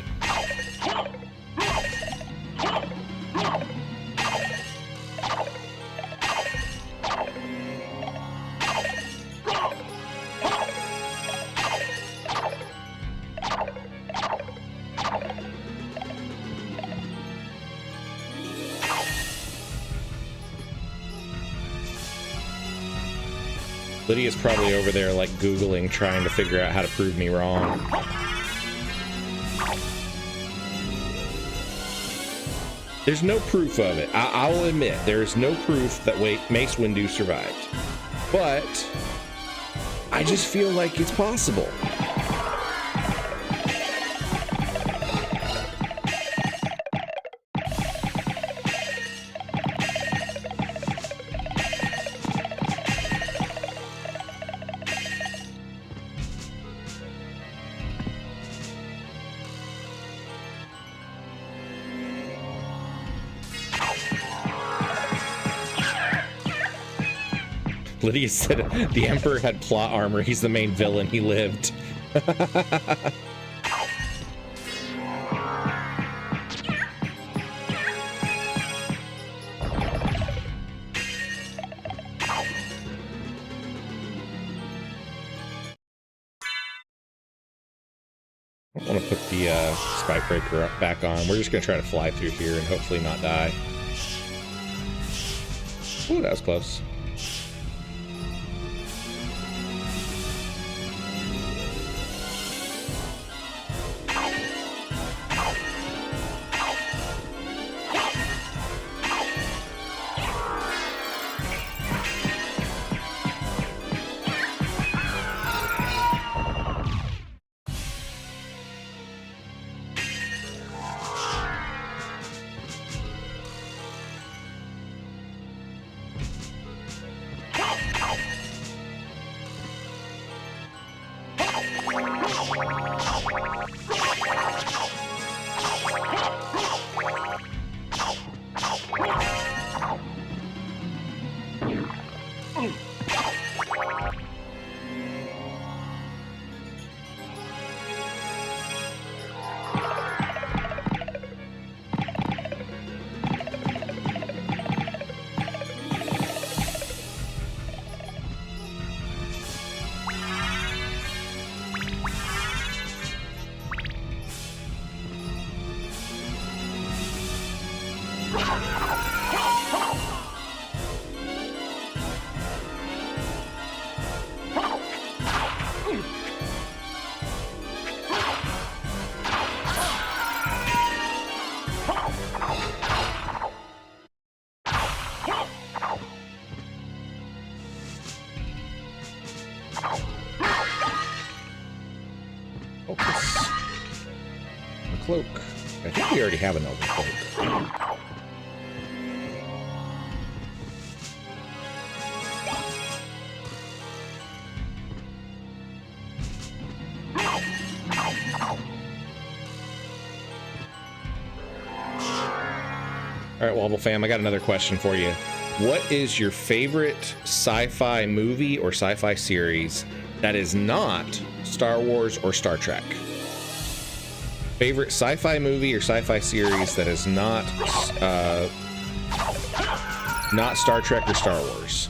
Lydia's probably over there, like, Googling, trying to figure out how to prove me wrong. There's no proof of it. I'll admit, there's no proof that Mace Windu survived. But I just feel like it's possible. Lydia said the Emperor had plot armor. He's the main villain. He lived. I want to put the spike breaker back on. We're just going to try to fly through here and hopefully not die. Ooh, that was close. Cloak. I think we already have an open cloak. All right, Wobble fam, I got another question for you. What is your favorite sci-fi movie or sci-fi series that is not Star Wars or Star Trek? Favorite sci-fi movie or sci-fi series that is not Star Trek or Star Wars.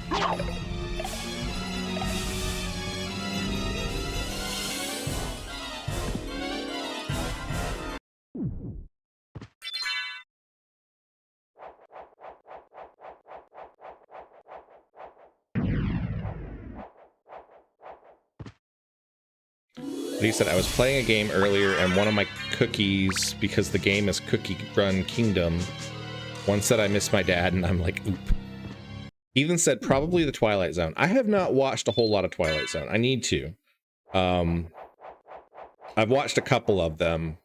He said, I was playing a game earlier and one of my cookies, because the game is Cookie Run Kingdom, one said I missed my dad, and I'm like, oop. Ethan said probably the Twilight Zone. I have not watched a whole lot of Twilight Zone. I need to. I've watched a couple of them,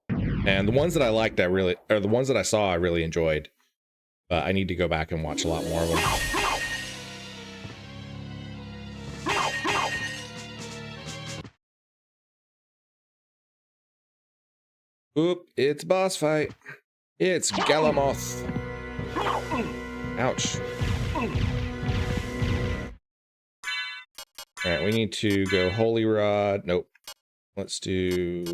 and the ones that I liked, or the ones that I saw, I really enjoyed. But I need to go back and watch a lot more of them. Oop, it's boss fight. It's Galamoth. Ouch. Alright, we need to go Holy Rod. Nope. Let's do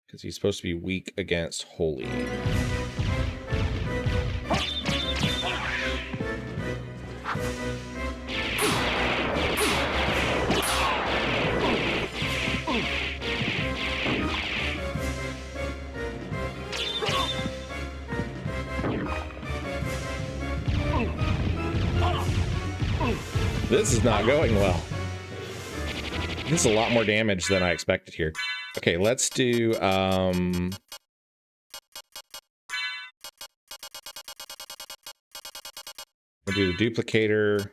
because he's supposed to be weak against Holy. This is not going well. This is a lot more damage than I expected here. Okay, let's do we'll do the duplicator.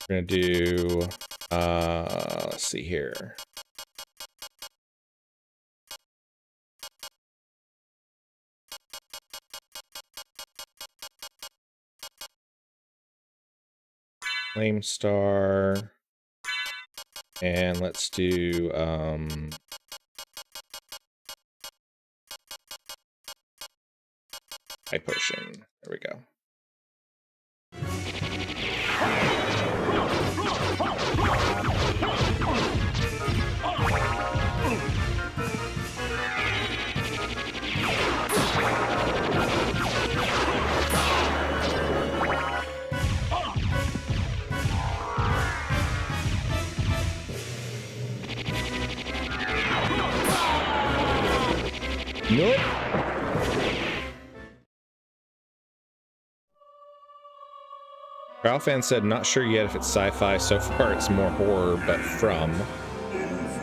We're gonna do let's see here. Flame Star. And let's do High Potion. There we go. Nope. Crowfan said, not sure yet if it's sci-fi. So far, it's more horror, but from.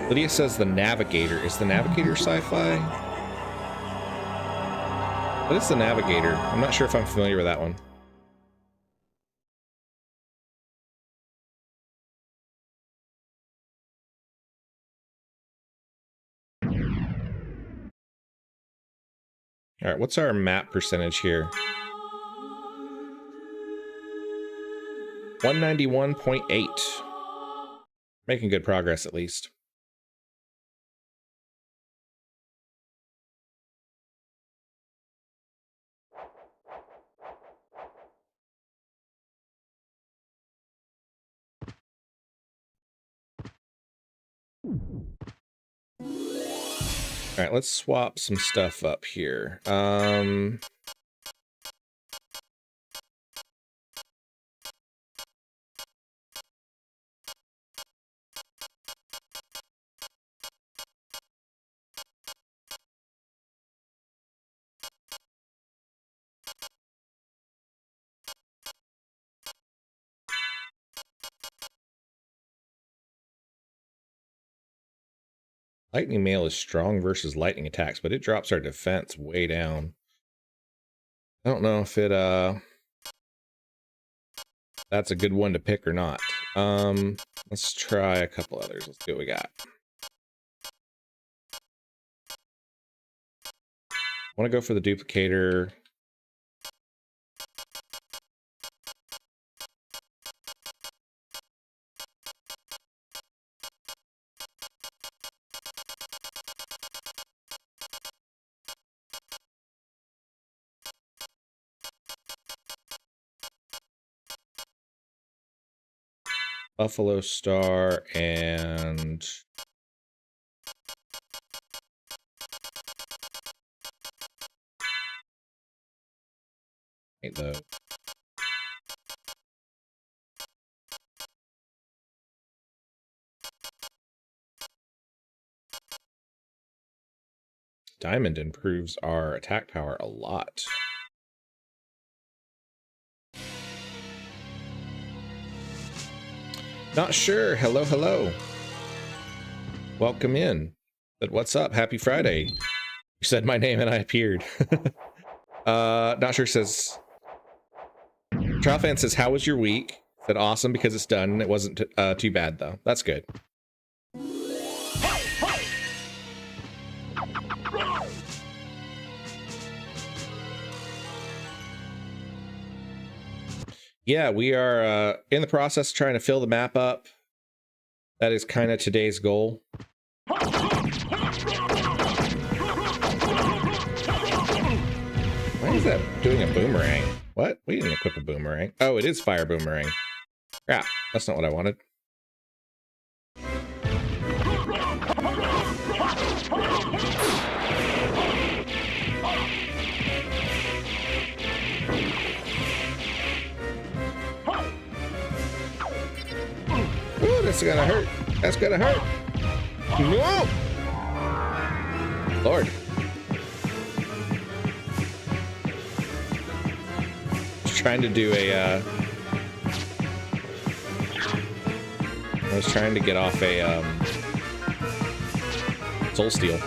Lydia says the Navigator. Is the Navigator sci-fi? What is the Navigator? I'm not sure if I'm familiar with that one. All right, what's our map percentage here? 191.8. Making good progress, at least. All right, let's swap some stuff up here. Lightning Mail is strong versus lightning attacks, but it drops our defense way down. I don't know if it that's a good one to pick or not. Let's try a couple others. Let's see what we got. I want to go for the duplicator. Buffalo Star and the Diamond improves our attack power a lot. Not sure. Hello, hello. Welcome in. But what's up? Happy Friday. You said my name and I appeared. Not sure says. Trial fan says, how was your week? Said awesome because it's done. It wasn't too bad though. That's good. Yeah, we are in the process of trying to fill the map up. That is kind of today's goal. Why is that doing a boomerang? What? We didn't equip a boomerang. Oh, it is fire boomerang. Crap, that's not what I wanted. Ooh, that's gonna hurt. That's gonna hurt. No! Lord. Trying to do a I was trying to get off a soul steal.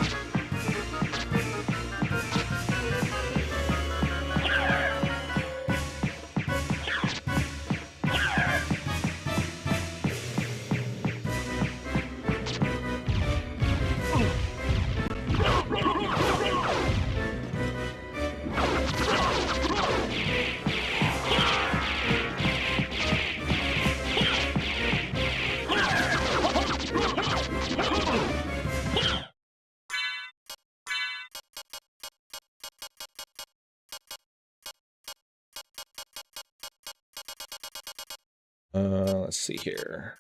Let's see here.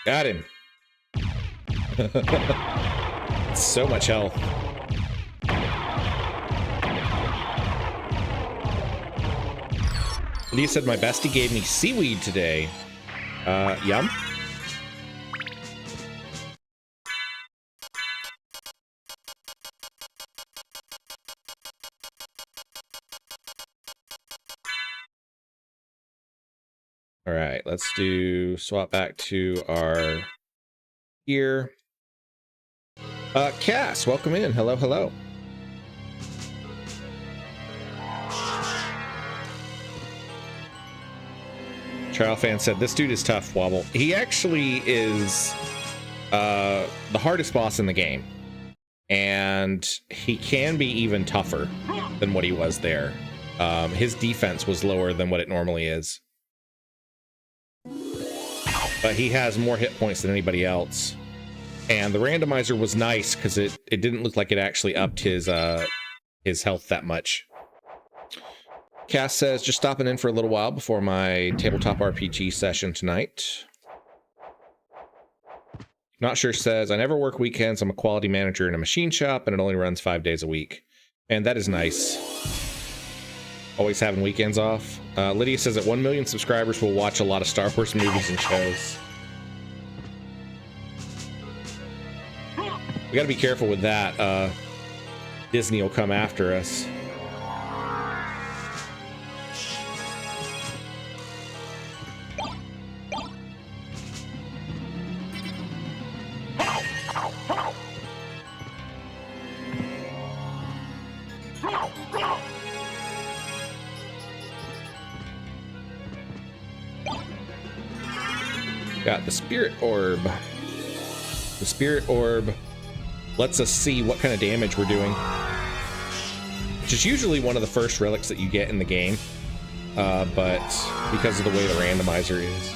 Got him. So much health. Lee said my bestie gave me seaweed today. Yum. All right, let's do swap back to our here. Cass, welcome in. Hello, hello. Trial fan said this dude is tough, Wobble. He actually is the hardest boss in the game, and he can be even tougher than what he was there. His defense was lower than what it normally is. but he has more hit points than anybody else. And the randomizer was nice because it didn't look like it actually upped his health that much. Cass says, just stopping in for a little while before my tabletop RPG session tonight. Not Sure says, I never work weekends. I'm a quality manager in a machine shop, and it only runs 5 days a week. And that is nice. Always having weekends off. Lydia says that 1 million subscribers will watch a lot of Star Wars movies and shows. We gotta be careful with that. Disney will come after us. Got the Spirit Orb. The Spirit Orb lets us see what kind of damage we're doing, which is usually one of the first relics that you get in the game, but because of the way the randomizer is,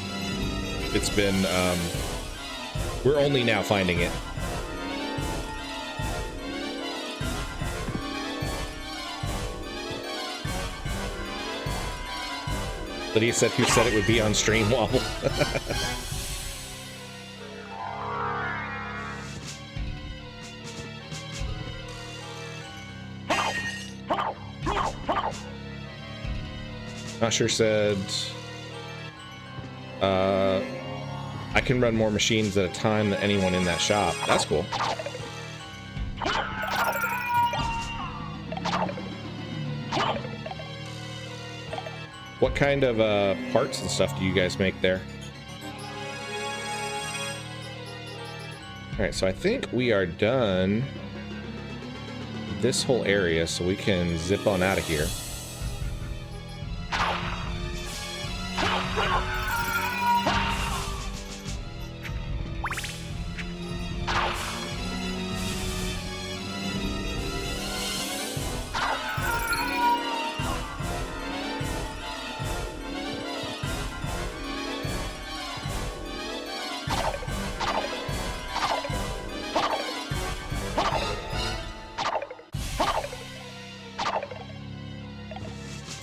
it's been, we're only now finding it. Lydia said, who said it would be on stream, Wobble? Not Sure said, I can run more machines at a time than anyone in that shop. That's cool. What kind of parts and stuff do you guys make there? All right, so I think we are done this whole area, so we can zip on out of here.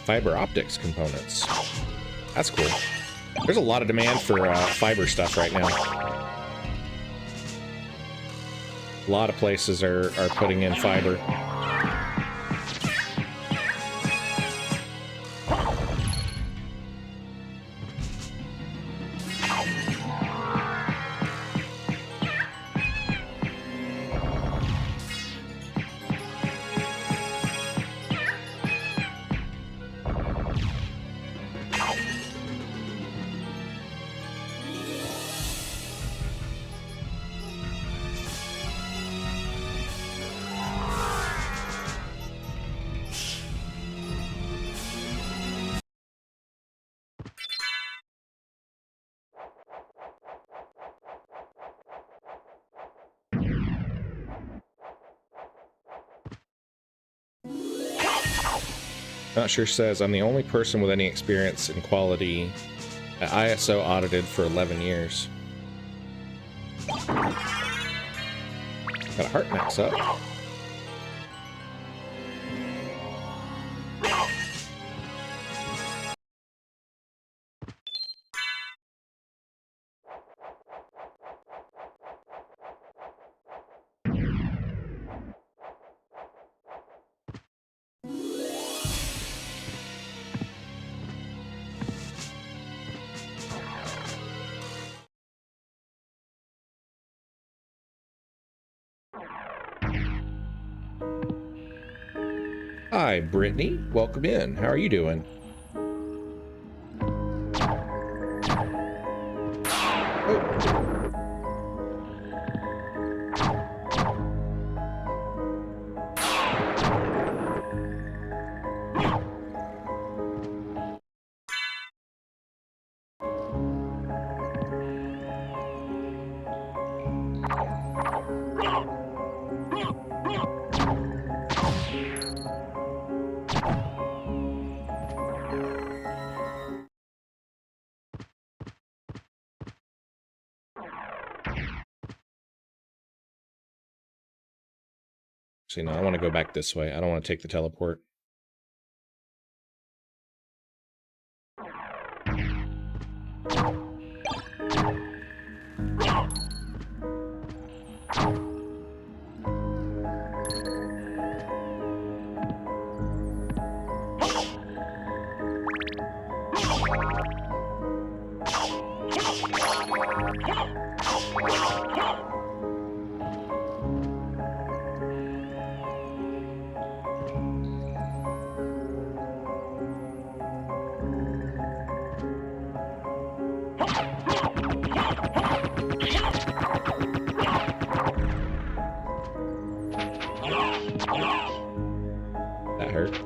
Fiber optics components. That's cool. There's a lot of demand for fiber stuff right now. A lot of places are putting in fiber. Not Sure says, I'm the only person with any experience in quality at ISO audited for 11 years. Got a heart max up. Hi, Brittany. Welcome in. How are you doing? See, no, I want to go back this way. I don't want to take the teleport. That hurt.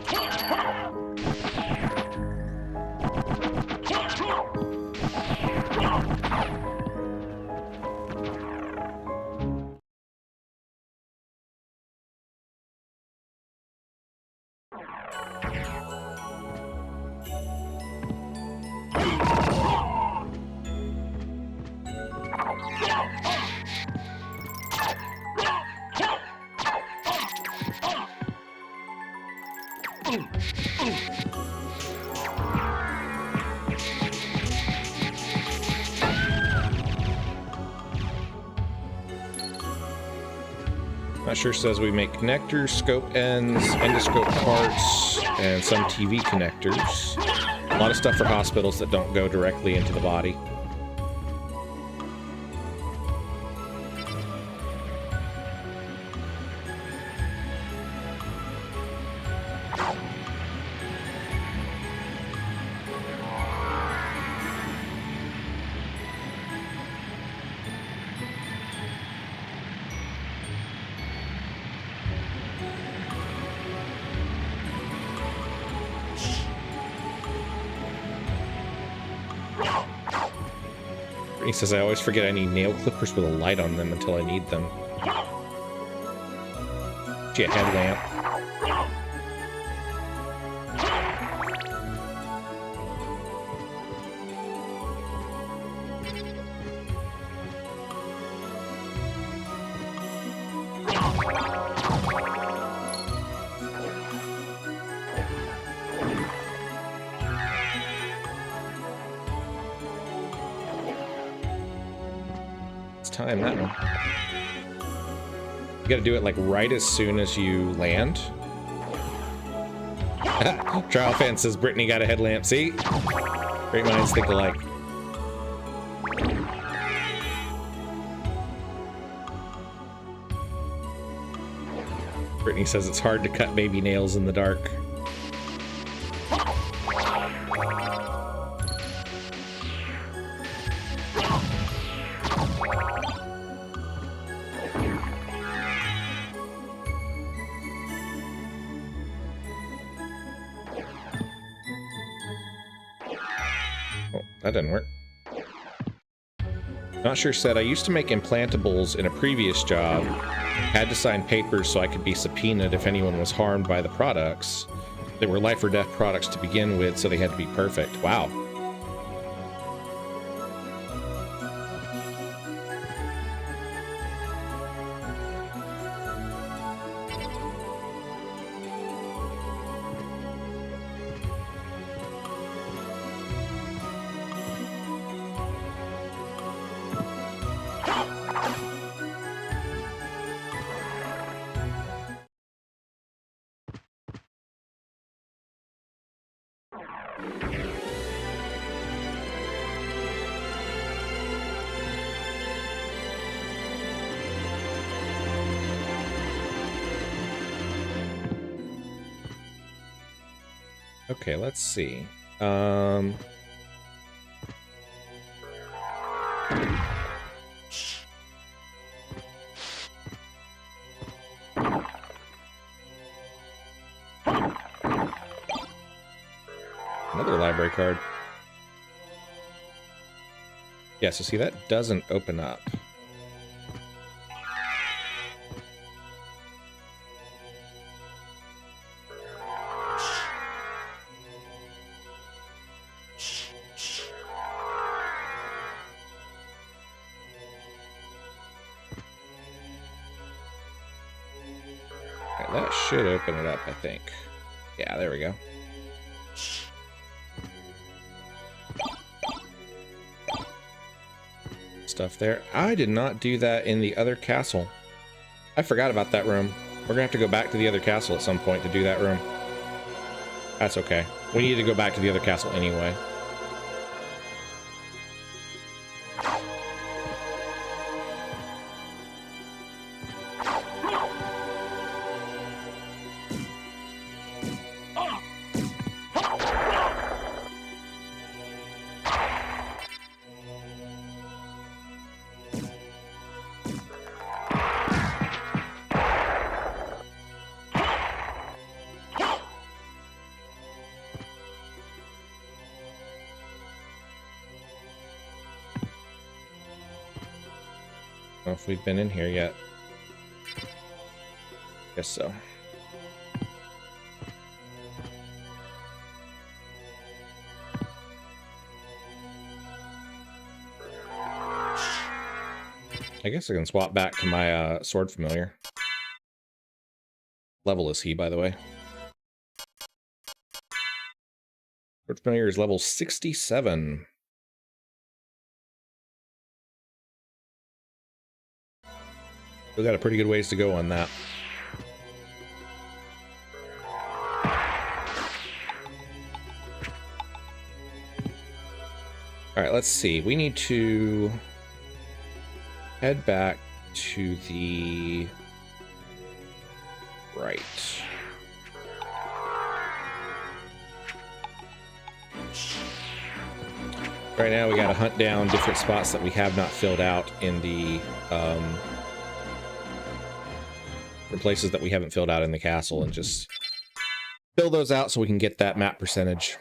Not sure says we make connectors, scope ends, endoscope parts, and some TV connectors. A lot of stuff for hospitals that don't go directly into the body. He says, I always forget I need nail clippers with a light on them until I need them. Gee, a headlamp. Time that one. You gotta do it like right as soon as you land. Trial fan says Brittany got a headlamp. See? Great minds think alike. Brittany says it's hard to cut baby nails in the dark. That didn't work. Not sure said, I used to make implantables in a previous job. Had to sign papers so I could be subpoenaed if anyone was harmed by the products. They were life or death products to begin with, so they had to be perfect. Wow. Okay, let's see. Another library card. Yeah, so see, that doesn't open up. That should open it up, I think. Yeah, there we go. Stuff there. I did not do that in the other castle. I forgot about that room. We're gonna have to go back to the other castle at some point to do that room. That's okay. We need to go back to the other castle anyway. I don't know if we've been in here yet. Guess so. I guess I can swap back to my sword familiar. Level is he, by the way? Sword familiar is level 67. We got a pretty good ways to go on that. All right, let's see. We need to head back to the right. Right now we got to hunt down different spots that we have not filled out in the places that we haven't filled out in the castle, and just fill those out so we can get that map percentage.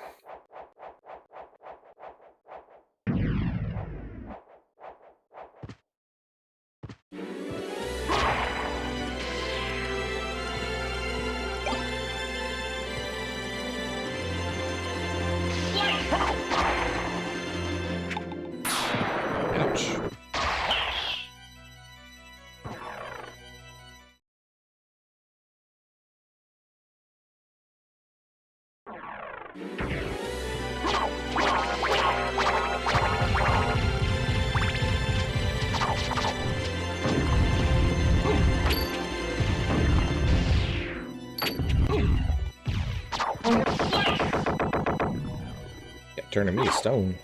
Ouch. Yeah, turning me to stone.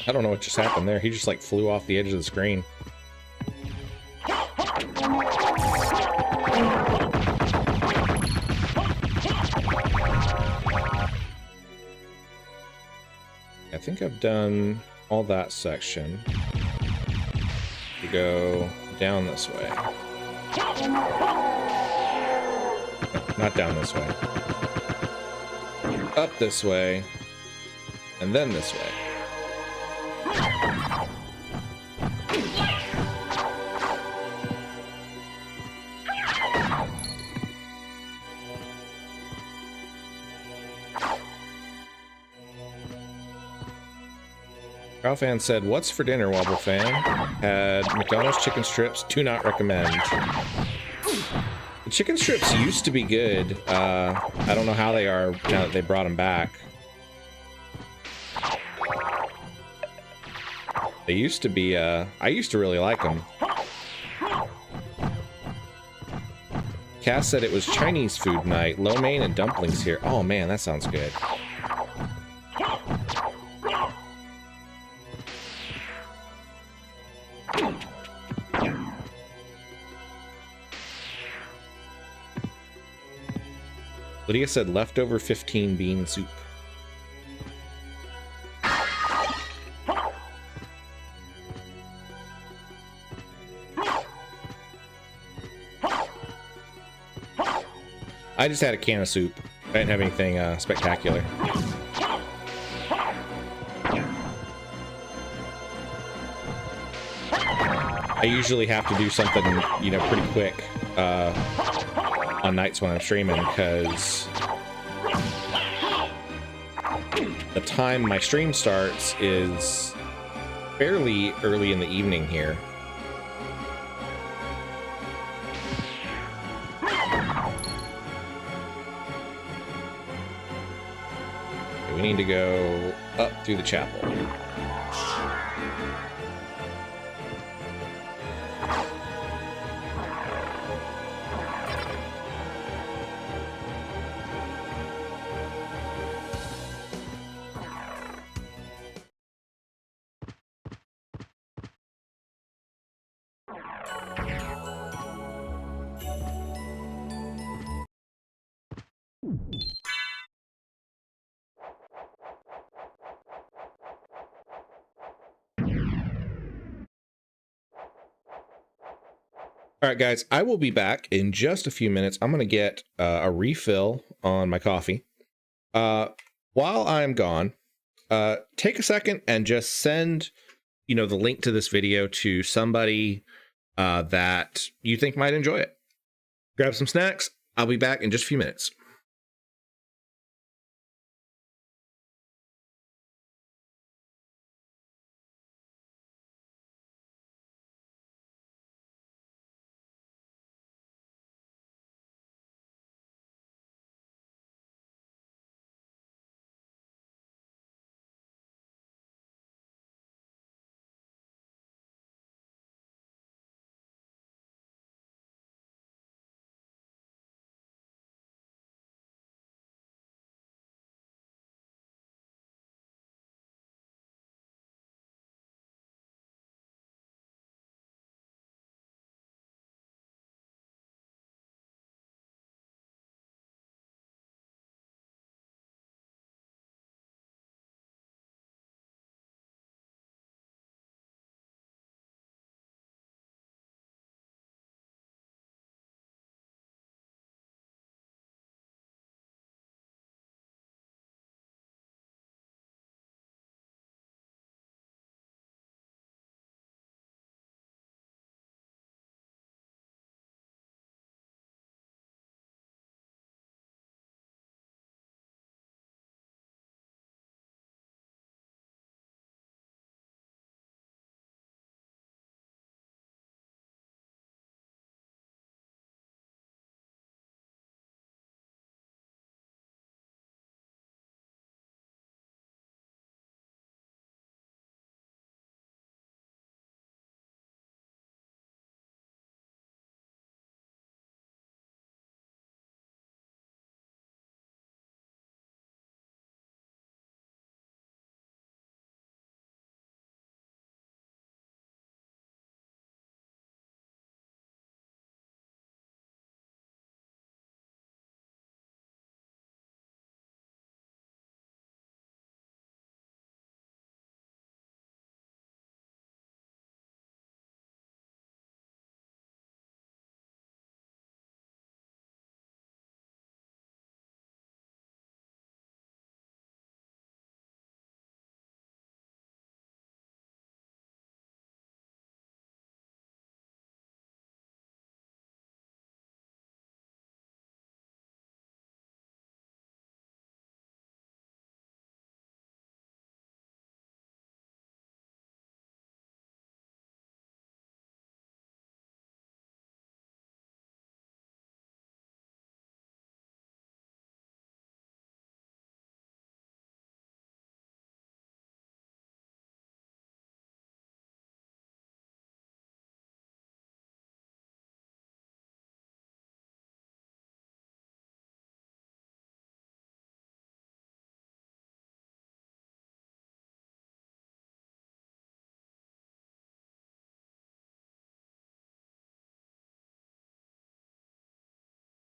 I don't know what just happened there. He just like flew off the edge of the screen. I think I've done all that section. We go down this way. Not down this way. Up this way. And then this way. Carl fan said, "What's for dinner, Wobble fan? Had McDonald's chicken strips. Do not recommend." The chicken strips used to be good. I don't know how they are now that they brought them back. They used to be. I used to really like them. Cass said it was Chinese food night. Lo mein and dumplings here. Oh man, that sounds good. Lydia said leftover 15 bean soup. I just had a can of soup. I didn't have anything spectacular. I usually have to do something, you know, pretty quick on nights when I'm streaming, because the time my stream starts is fairly early in the evening here. Okay, we need to go up through the chapel. All right, guys, I will be back in just a few minutes. I'm going to get a refill on my coffee. While I'm gone, take a second and just send, you know, the link to this video to somebody that you think might enjoy it. Grab some snacks. I'll be back in just a few minutes.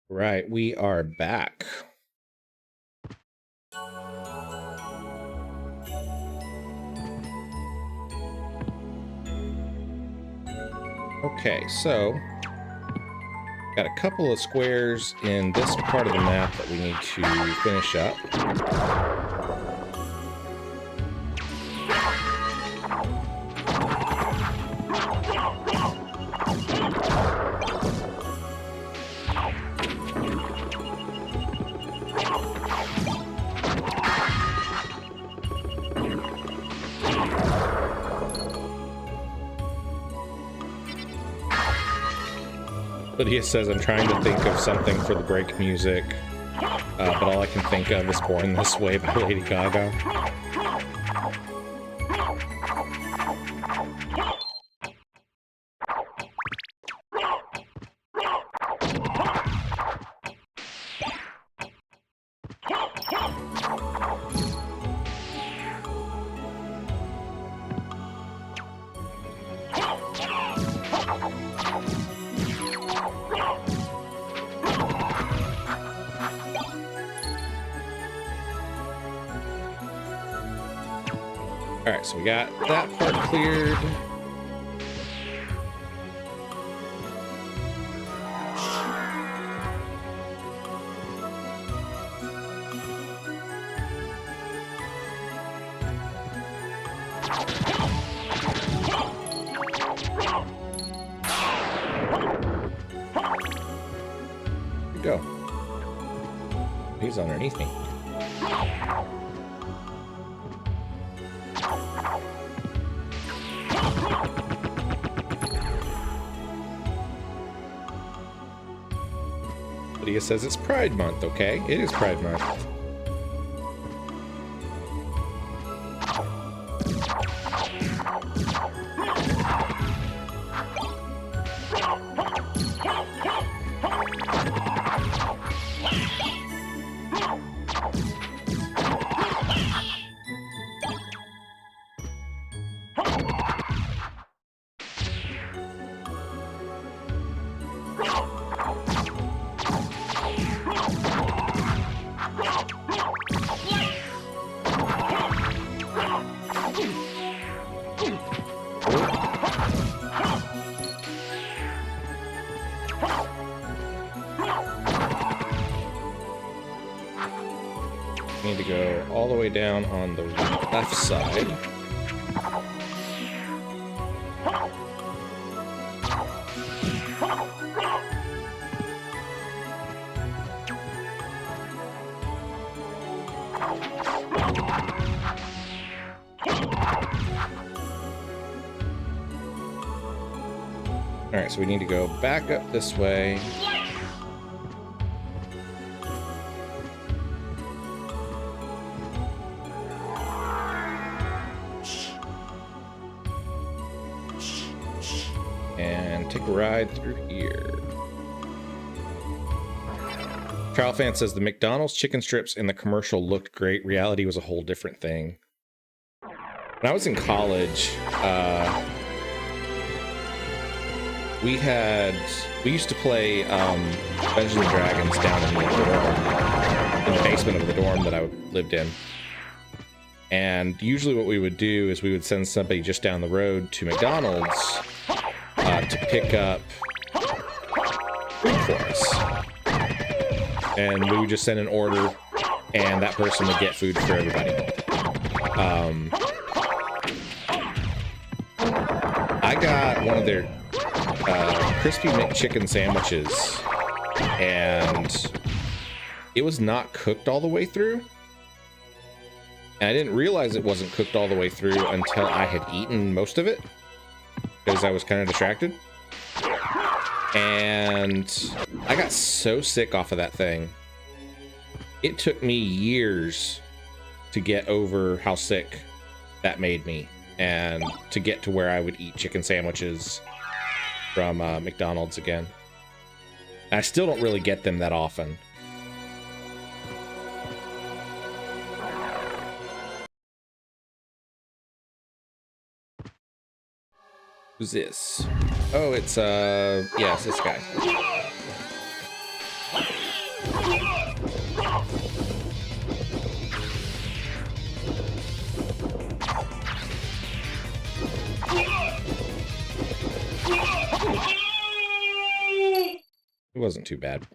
Right, we are back. Okay, so Got a couple of squares in this part of the map that we need to finish up. Lydia says, I'm trying to think of something for the break music, but all I can think of is Born This Way by Lady Gaga. Alright, so we got that part cleared. Here we go. He's underneath me. Lydia says it's Pride Month, okay? It is Pride Month. Need to go all the way down on the left side. All right, so we need to go back up this way. And take a ride through here. Trial Fan says the McDonald's chicken strips in the commercial looked great. Reality was a whole different thing. When I was in college, we used to play Dungeons and Dragons down in the dorm, in the basement of the dorm that I lived in. And usually what we would do is we would send somebody just down the road to McDonald's to pick up food for us. And we would just send an order, and that person would get food for everybody. I got one of their crispy McChicken sandwiches, and it was not cooked all the way through. And I didn't realize it wasn't cooked all the way through until I had eaten most of it, because I was kind of distracted. And I got so sick off of that thing. It took me years to get over how sick that made me, and to get to where I would eat chicken sandwiches from McDonald's again. I still don't really get them that often. Who's this? Oh, it's yeah, it's this guy. Who was wasn't too bad.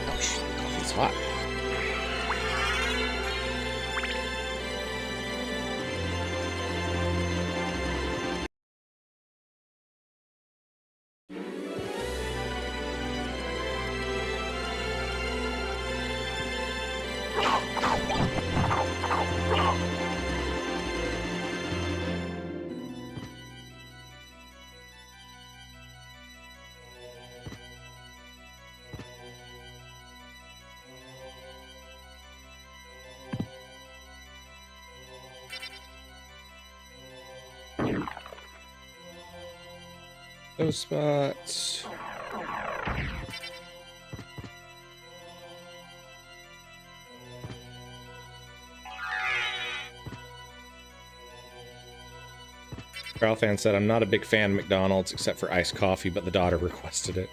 Ouch, coffee's hot. Those spots. Carl fan said, I'm not a big fan of McDonald's except for iced coffee, but the daughter requested it.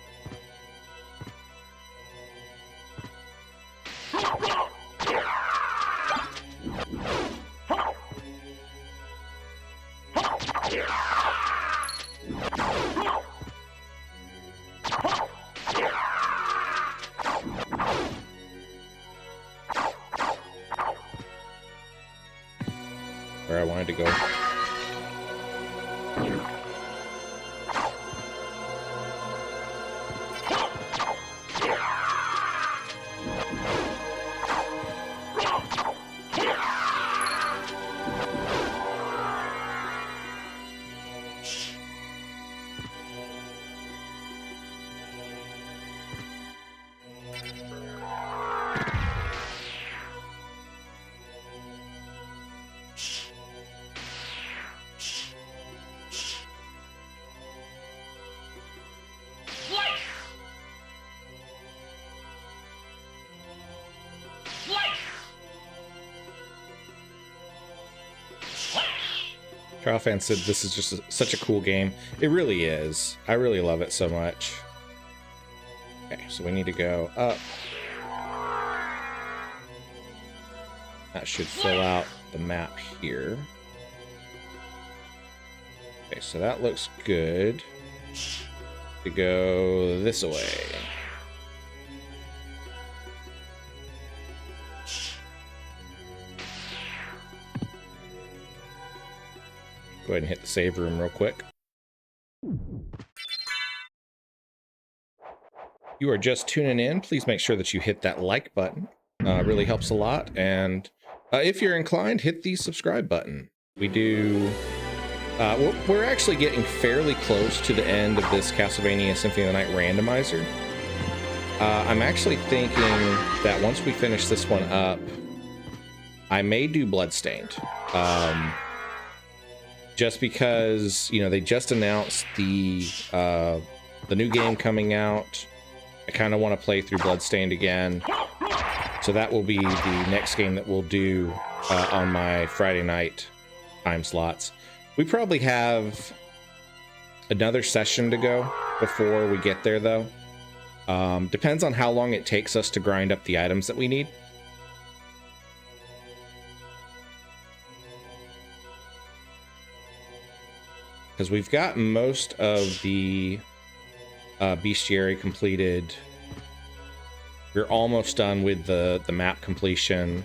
Where I wanted to go. Trial fan said this is just such a cool game. It really is. I really love it so much. Okay, so we need to go up. That should fill out the map here. Okay, so that looks good. To go this way. Go ahead and hit the save room real quick. You are just tuning in, please make sure that you hit that like button. It really helps a lot. And if you're inclined, hit the subscribe button. We do... we're actually getting fairly close to the end of this Castlevania Symphony of the Night randomizer. I'm actually thinking that once we finish this one up, I may do Bloodstained. Just because, you know, they just announced the new game coming out. I kind of want to play through Bloodstained again. So that will be the next game that we'll do on my Friday night time slots. We probably have another session to go before we get there, though. Depends on how long it takes us to grind up the items that we need. Because we've got most of the bestiary completed. We're almost done with the map completion.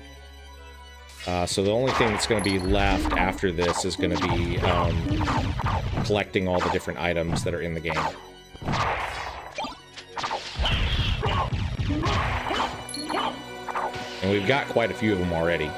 So the only thing that's going to be left after this is going to be collecting all the different items that are in the game. And we've got quite a few of them already.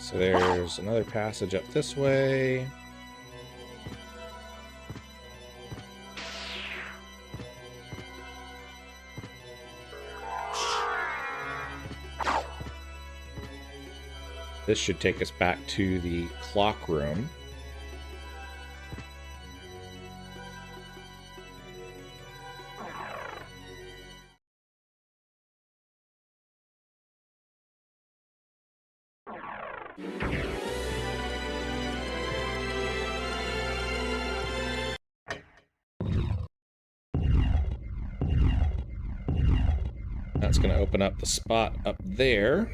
So there's another passage up this way. This should take us back to the clock room. That's going to open up the spot up there.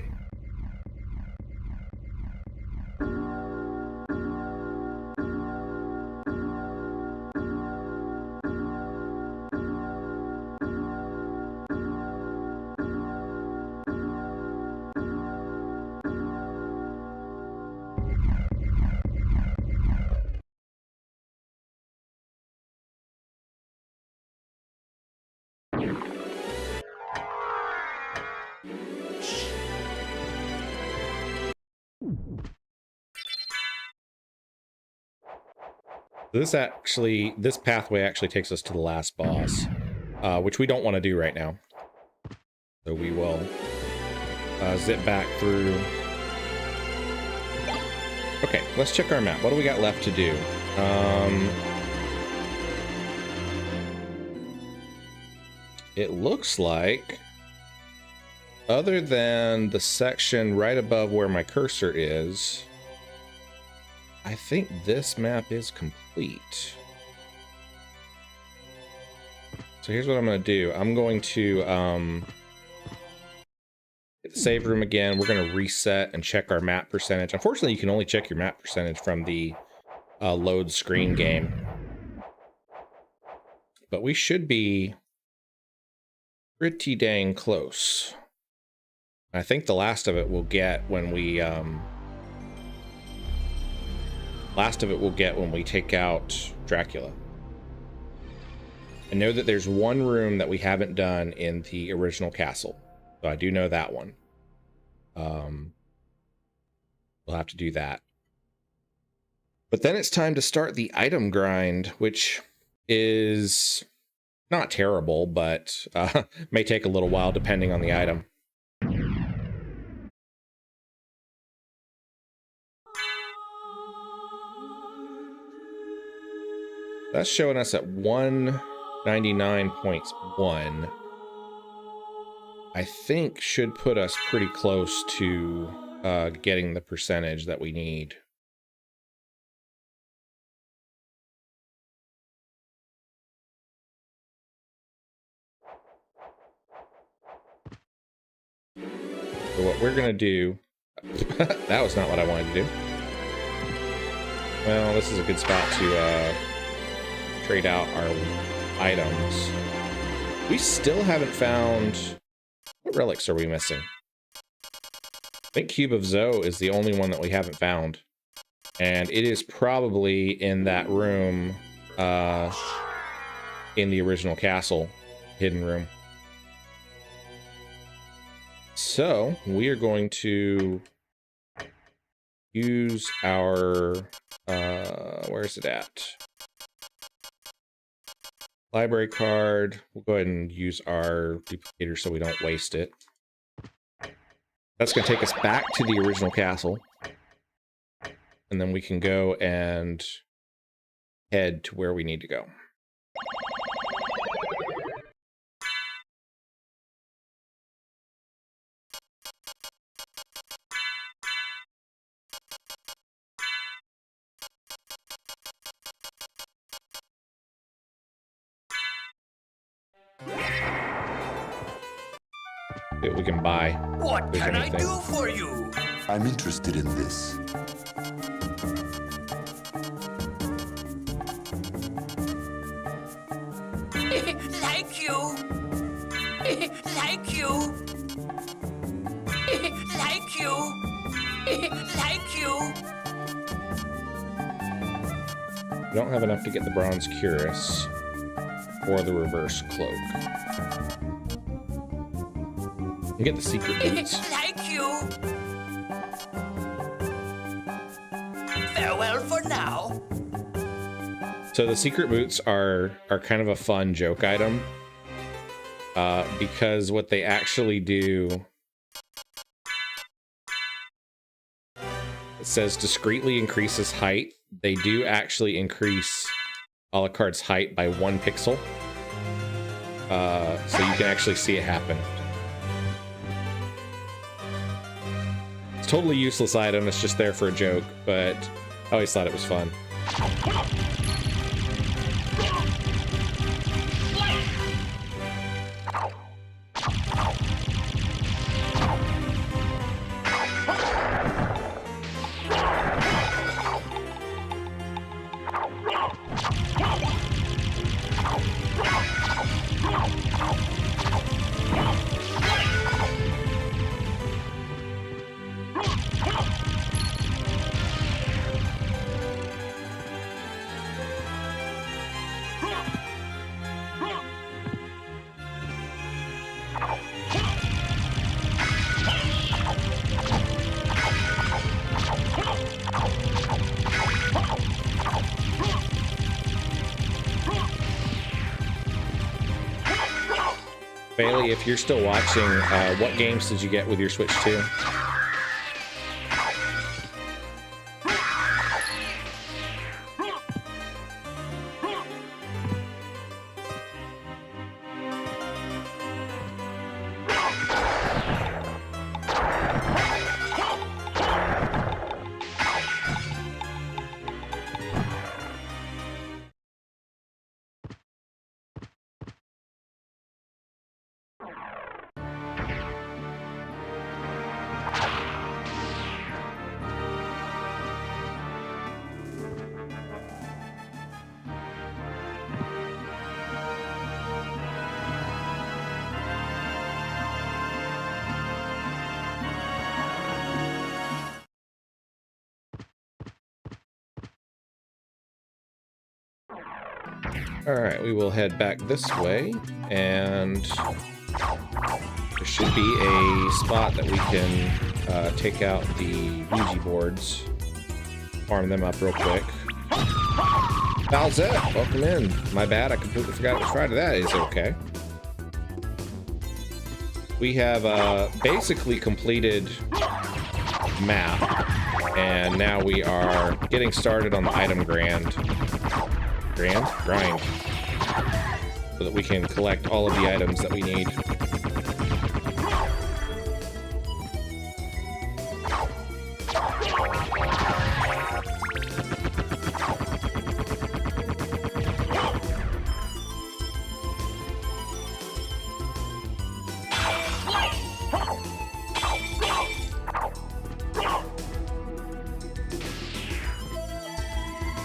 This pathway actually takes us to the last boss, which we don't want to do right now. So we will zip back through. Okay, let's check our map. What do we got left to do? It looks like, other than the section right above where my cursor is, I think this map is complete. So here's what I'm going to do. I'm going to hit the save room again. We're going to reset and check our map percentage. Unfortunately, you can only check your map percentage from the load screen game. But we should be pretty dang close. I think the last of it we'll get when we take out Dracula. I know that there's one room that we haven't done in the original castle, so I do know that one. We'll have to do that. But then it's time to start the item grind, which is not terrible, but may take a little while depending on the item. That's showing us at 199.1. I think should put us pretty close to getting the percentage that we need. So what we're gonna do, that was not what I wanted to do. Well, this is a good spot to trade out our items. We still haven't found, what relics are we missing? I think Cube of Zoe is the only one that we haven't found. And it is probably in that room, in the original castle, hidden room. So we are going to use our, where is it at? Library card. We'll go ahead and use our duplicator so we don't waste it. That's going to take us back to the original castle. And then we can go and head to where we need to go. See what we can buy. What can I do for you? I'm interested in this. Like you. Like you. Like you. Like you. We don't have enough to get the bronze cuirass or the reverse cloak. We get the secret boots. Like you. Farewell for now. So the secret boots are kind of a fun joke item, because what they actually do, it says discreetly increases height. They do actually increase Alucard's height by 1 pixel, so you can actually see it happen. It's a totally useless item. It's just there for a joke, but I always thought it was fun. Bailey, if you're still watching, what games did you get with your Switch 2? Alright, we will head back this way, and there should be a spot that we can take out the Ouija boards, farm them up real quick. Balzette, welcome in. My bad, I completely forgot it was Friday. That is okay. We have basically completed map, and now we are getting started on the item grind, so that we can collect all of the items that we need.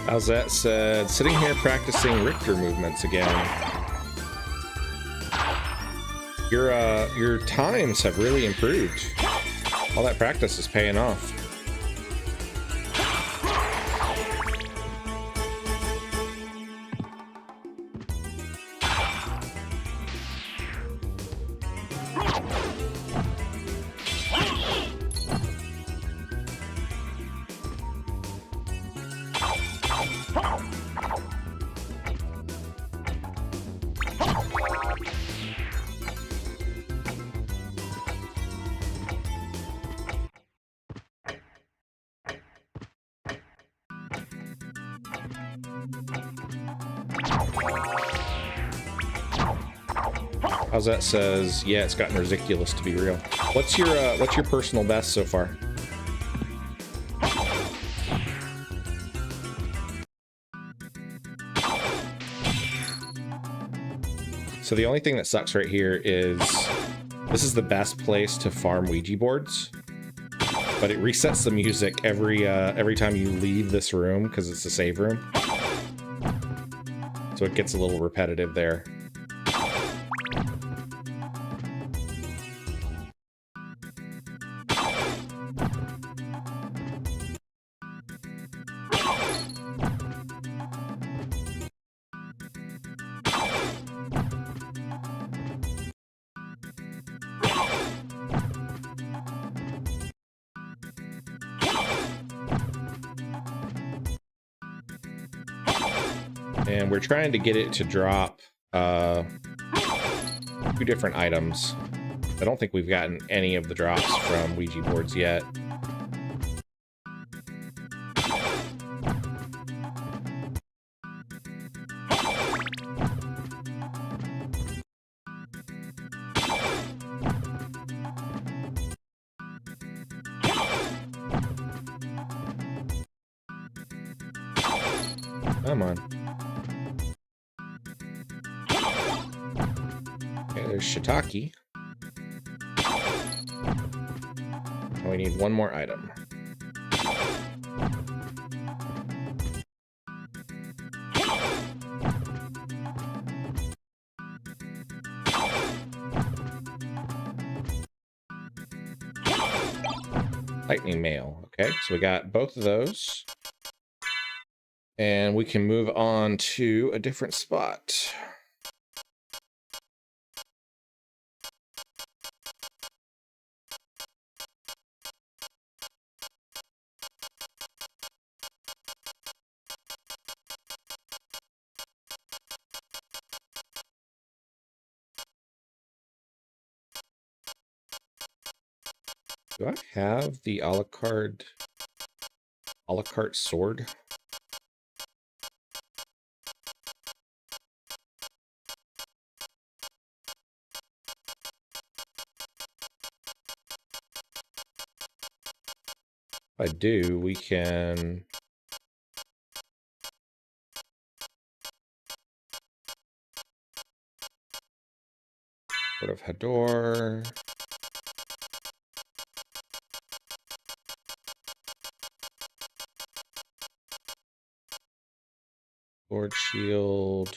Alzette said, sitting here practicing Richter movements again. Your times have really improved. All that practice is paying off. That says, yeah, it's gotten ridiculous to be real. What's your personal best so far? So the only thing that sucks right here is this is the best place to farm Ouija boards, but it resets the music every time you leave this room because it's a save room. So it gets a little repetitive there. And we're trying to get it to drop 2 different items. I don't think we've gotten any of the drops from Ouija boards yet. Come on. Okay, there's shiitake. And we need 1 more item. Lightning mail. Okay, so we got both of those. And we can move on to a different spot. Do I have the Alucard sword? If I do, we can Sword of Hador. Sword shield.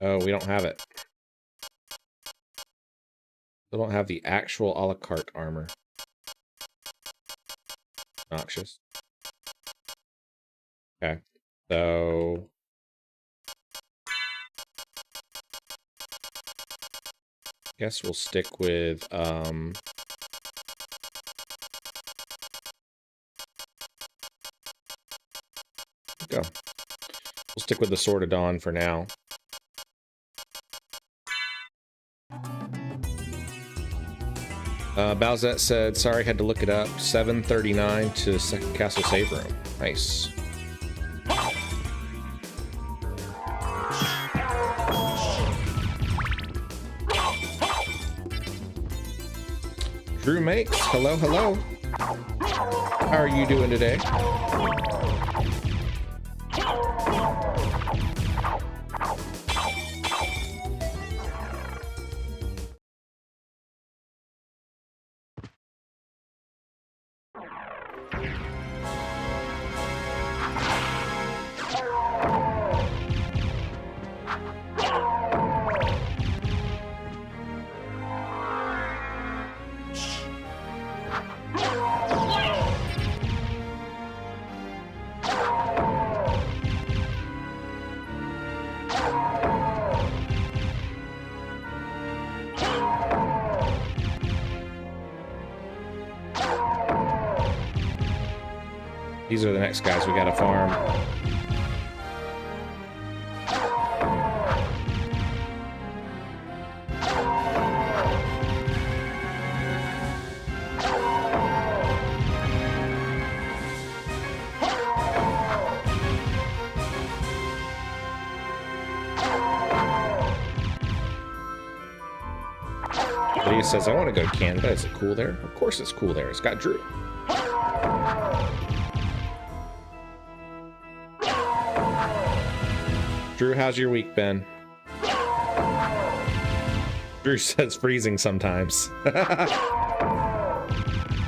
Oh, we don't have it. We don't have the actual Alucard armor. Noxious. Okay, so guess we'll stick with go. We'll stick with the Sword of Dawn for now. Bowsette said, sorry, had to look it up. 739 to second castle save room. Nice. Drew Makes, hello, hello. How are you doing today? These are the next guys we gotta farm. Lydia says, I want to go to Canada. Is it cool there? Of course it's cool there. It's got Drew. Drew, how's your week been? Drew says freezing sometimes. I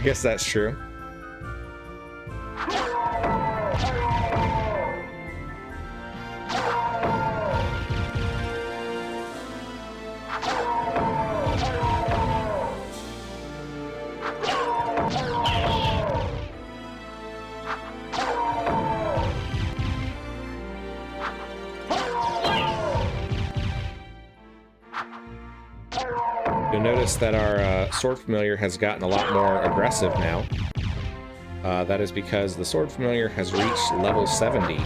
guess that's true. You'll notice that our sword familiar has gotten a lot more aggressive now. That is because the sword familiar has reached level 70,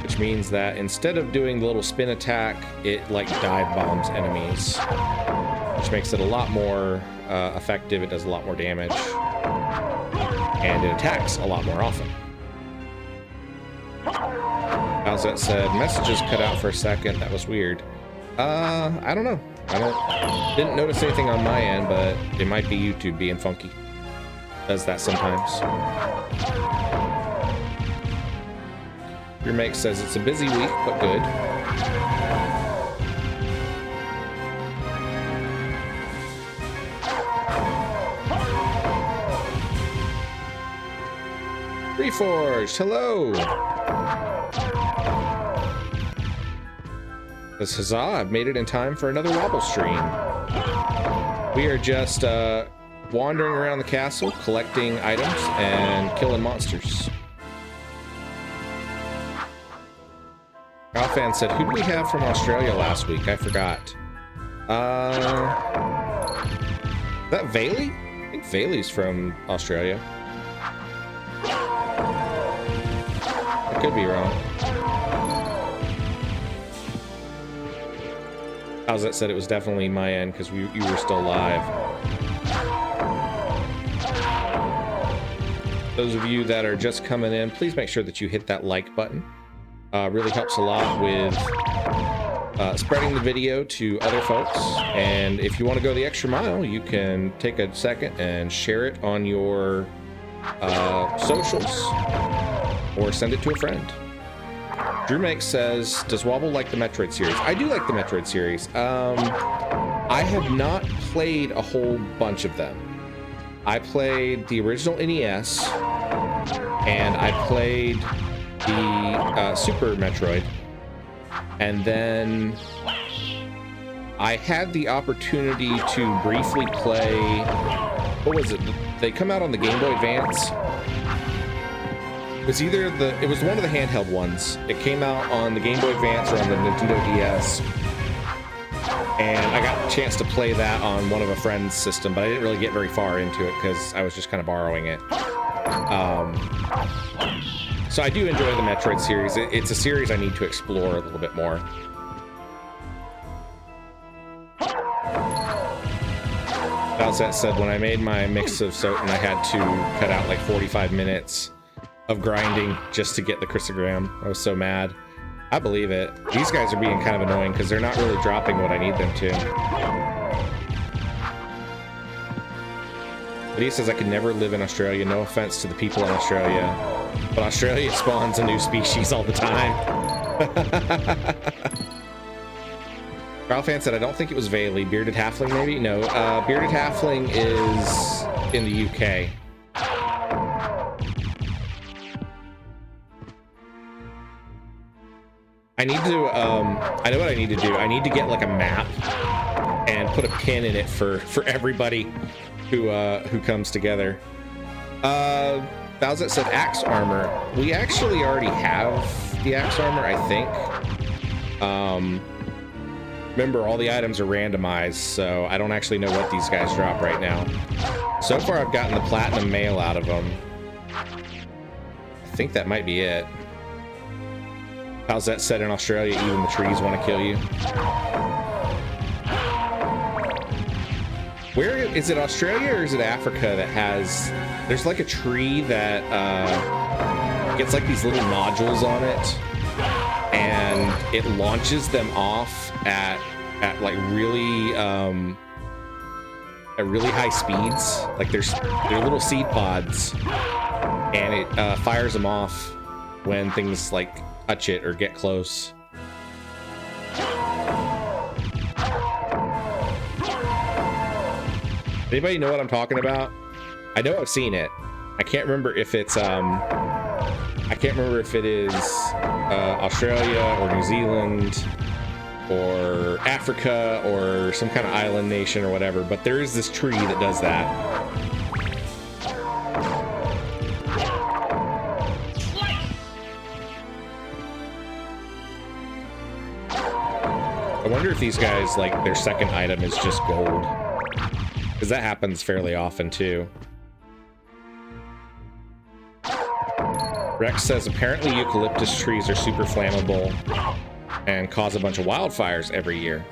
which means that instead of doing the little spin attack, it like dive bombs enemies, which makes it a lot more effective. It does a lot more damage, and it attacks a lot more often. As that said, messages cut out for a second. That was weird. I don't know. Didn't notice anything on my end, but it might be YouTube being funky. Does that sometimes. Your mate says it's a busy week, but good. Reforged, hello. Says, huzzah, I've made it in time for another Wobble stream. We are just wandering around the castle, collecting items and killing monsters. Alfan said, who did we have from Australia last week? I forgot. Is that Vaylee? I think Vaylee's from Australia. I could be wrong. How's that said it was definitely my end because you were still live. Those of you that are just coming in, please make sure that you hit that like button. Really helps a lot with spreading the video to other folks. And if you want to go the extra mile, you can take a second and share it on your socials or send it to a friend. Drewmake says, does Wobble like the Metroid series? I do like the Metroid series. I have not played a whole bunch of them. I played the original NES, and I played the Super Metroid, and then I had the opportunity to briefly play, what was it? They come out on the Game Boy Advance. It was it was one of the handheld ones. It came out on the Game Boy Advance or on the Nintendo DS. And I got a chance to play that on one of a friend's system, but I didn't really get very far into it because I was just kind of borrowing it. So I do enjoy the Metroid series. It's a series I need to explore a little bit more. That said, when I made my mix of SotN, I had to cut out like 45 minutes of grinding just to get the Chrysogram. I was so mad. I believe it. These guys are being kind of annoying because they're not really dropping what I need them to. But he says I could never live in Australia. No offense to the people in Australia, but Australia spawns a new species all the time. Ralphan said, I don't think it was Vaylee. Bearded Halfling, maybe? No, Bearded Halfling is in the UK. I need to, I know what I need to do. I need to get like a map and put a pin in it for everybody who comes together. Bowsette said axe armor. We actually already have the axe armor, I think. Remember, all the items are randomized, so I don't actually know what these guys drop right now. So far, I've gotten the platinum mail out of them. I think that might be it. How's that said in Australia? Even the trees want to kill you. Where is it? Australia or is it Africa that has? There's like a tree that gets like these little nodules on it, and it launches them off at like really at really high speeds. Like they're little seed pods, and it fires them off when things like touch it or get close. Anybody know what I'm talking about? I know I've seen it. I can't remember if it's I can't remember if it is Australia or New Zealand or Africa or some kind of island nation or whatever, but there is this tree that does that. I wonder if these guys, like, their second item is just gold. Because that happens fairly often, too. Rex says, apparently eucalyptus trees are super flammable and cause a bunch of wildfires every year.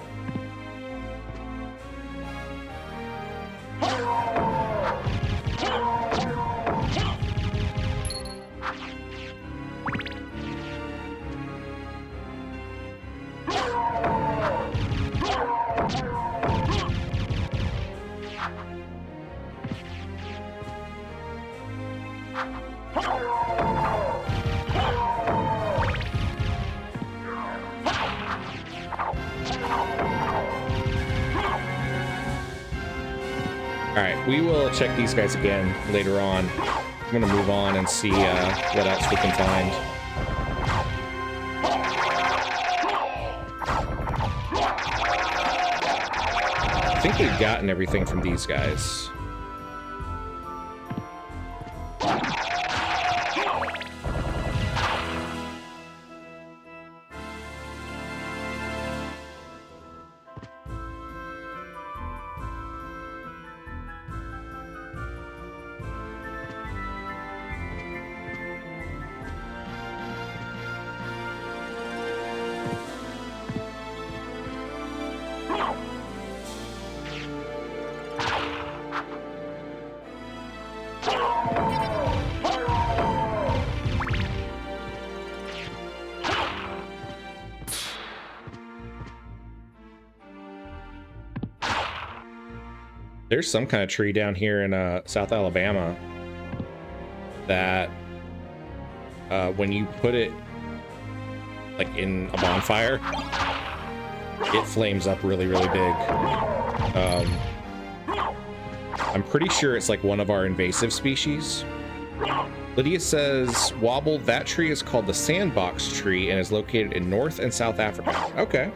We will check these guys again later on. I'm going to move on and see what else we can find. I think we've gotten everything from these guys. There's some kind of tree down here in South Alabama that when you put it like in a bonfire, it flames up really, really big. I'm pretty sure it's like one of our invasive species. Lydia says, Wobble, that tree is called the sandbox tree and is located in North and South Africa. Okay.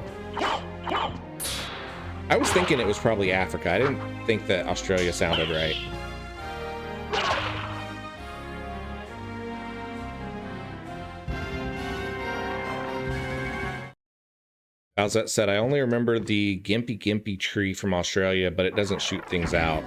I was thinking it was probably Africa. I didn't think that Australia sounded right. As that said, I only remember the Gimpy tree from Australia, but it doesn't shoot things out.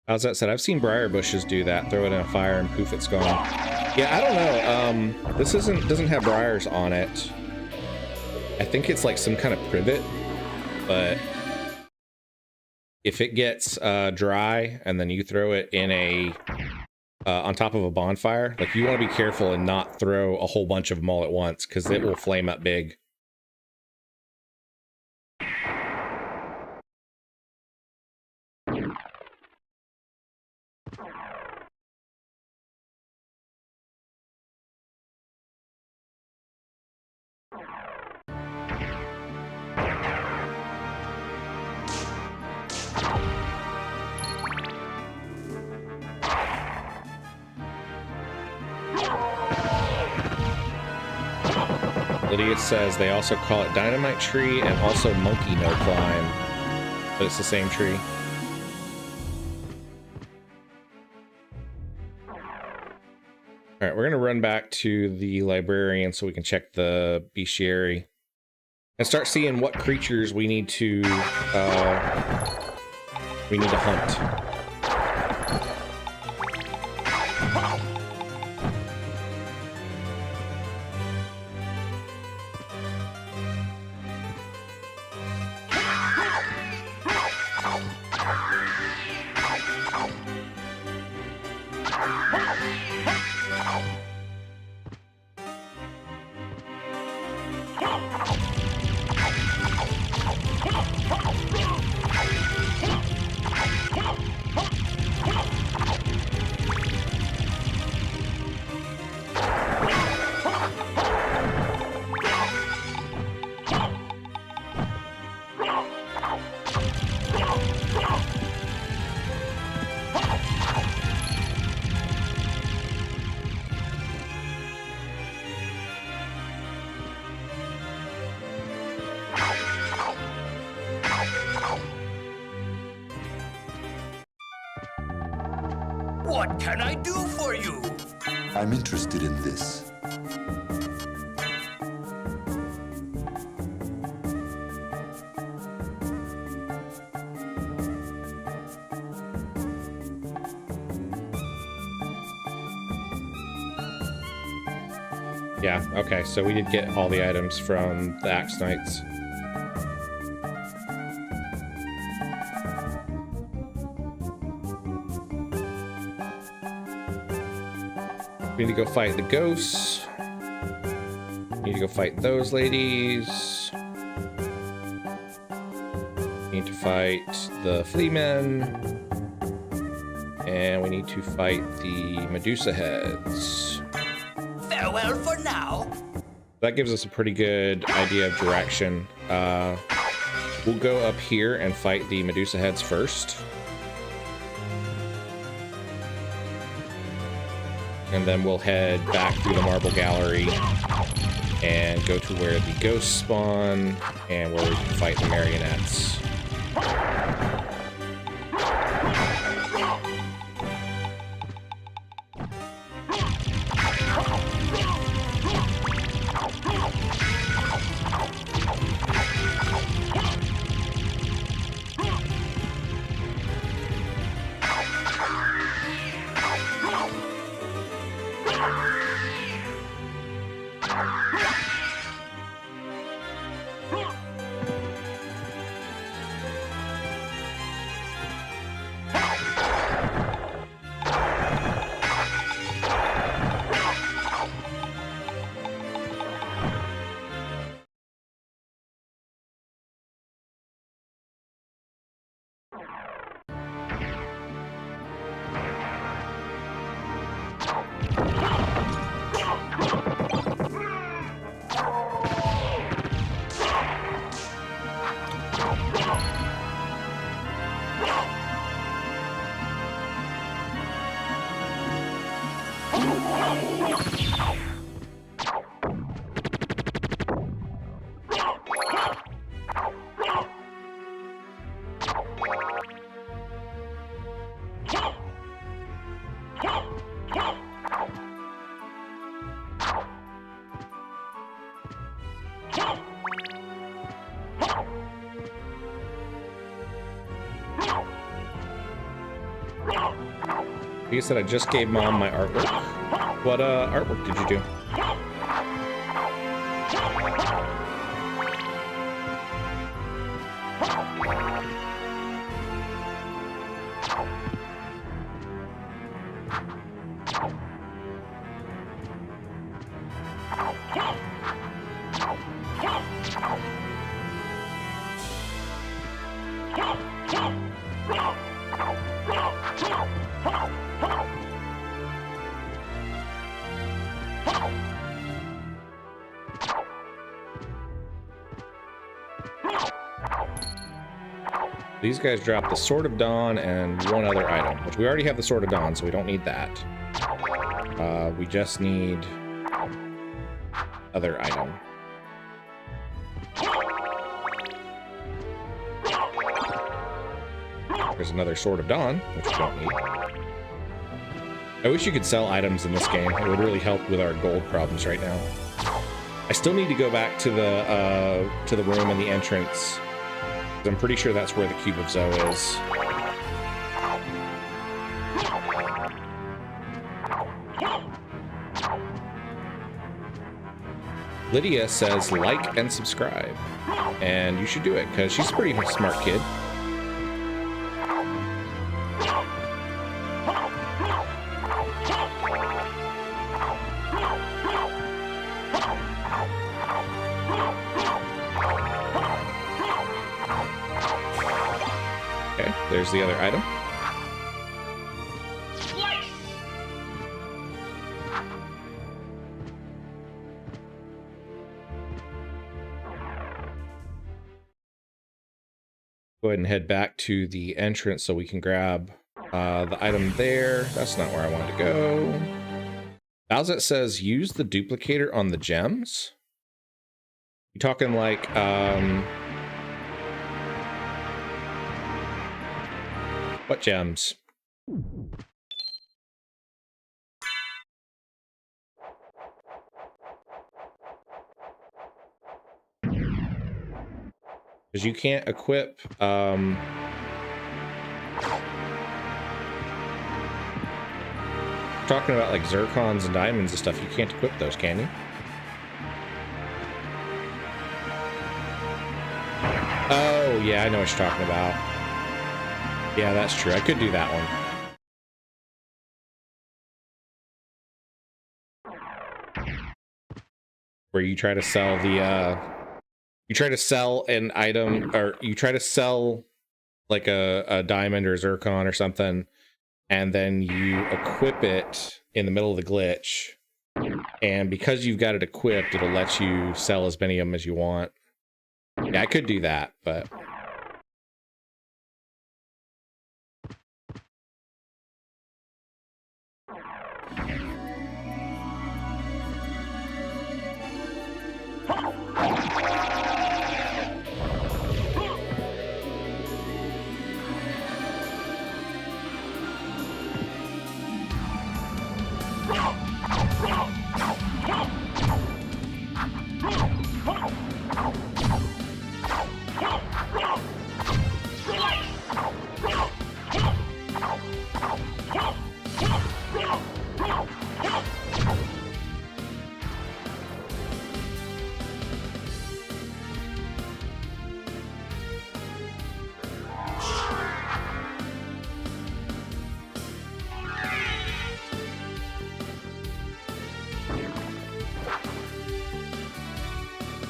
As that said, I've seen briar bushes do that. Throw it in a fire and poof, it's gone. Yeah, I don't know. This doesn't have briars on it. I think it's like some kind of privet, but if it gets dry and then you throw it in a on top of a bonfire, like you want to be careful and not throw a whole bunch of them all at once because it will flame up big. Lydia says they also call it dynamite tree and also monkey no climb, but it's the same tree. All right, we're gonna run back to the librarian so we can check the bestiary and start seeing what creatures we need to hunt. What can I do for you? I'm interested in this. Yeah, okay, so we did get all the items from the Axe Knights. We need to go fight the ghosts. Need to go fight those ladies. Need to fight the flea men. And we need to fight the Medusa heads. Farewell for now. That gives us a pretty good idea of direction. We'll go up here and fight the Medusa heads first. And then we'll head back through the Marble Gallery and go to where the ghosts spawn and where we can fight the marionettes. Like I said, I just gave Mom my artwork. What artwork did you do? These guys drop the Sword of Dawn and one other item, which we already have the Sword of Dawn, so we don't need that. We just need other item. There's another Sword of Dawn, which we don't need. I wish you could sell items in this game. It would really help with our gold problems right now. I still need to go back to the room in the entrance. I'm pretty sure that's where the Cube of Zoe is. Lydia says like and subscribe. And you should do it, because she's a pretty smart kid. There's the other item. Go ahead and head back to the entrance so we can grab the item there. That's not where I wanted to go. Bowsette says use the duplicator on the gems. You talking like what gems? Because you can't equip talking about like zircons and diamonds and stuff, you can't equip those, can you? Oh yeah, I know what you're talking about. Yeah, that's true. I could do that one. Where you try to sell the you try to sell an item, or you try to sell like a diamond or a zircon or something, and then you equip it in the middle of the glitch, and because you've got it equipped, it'll let you sell as many of them as you want. Yeah, I could do that, but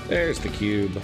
there's the cube.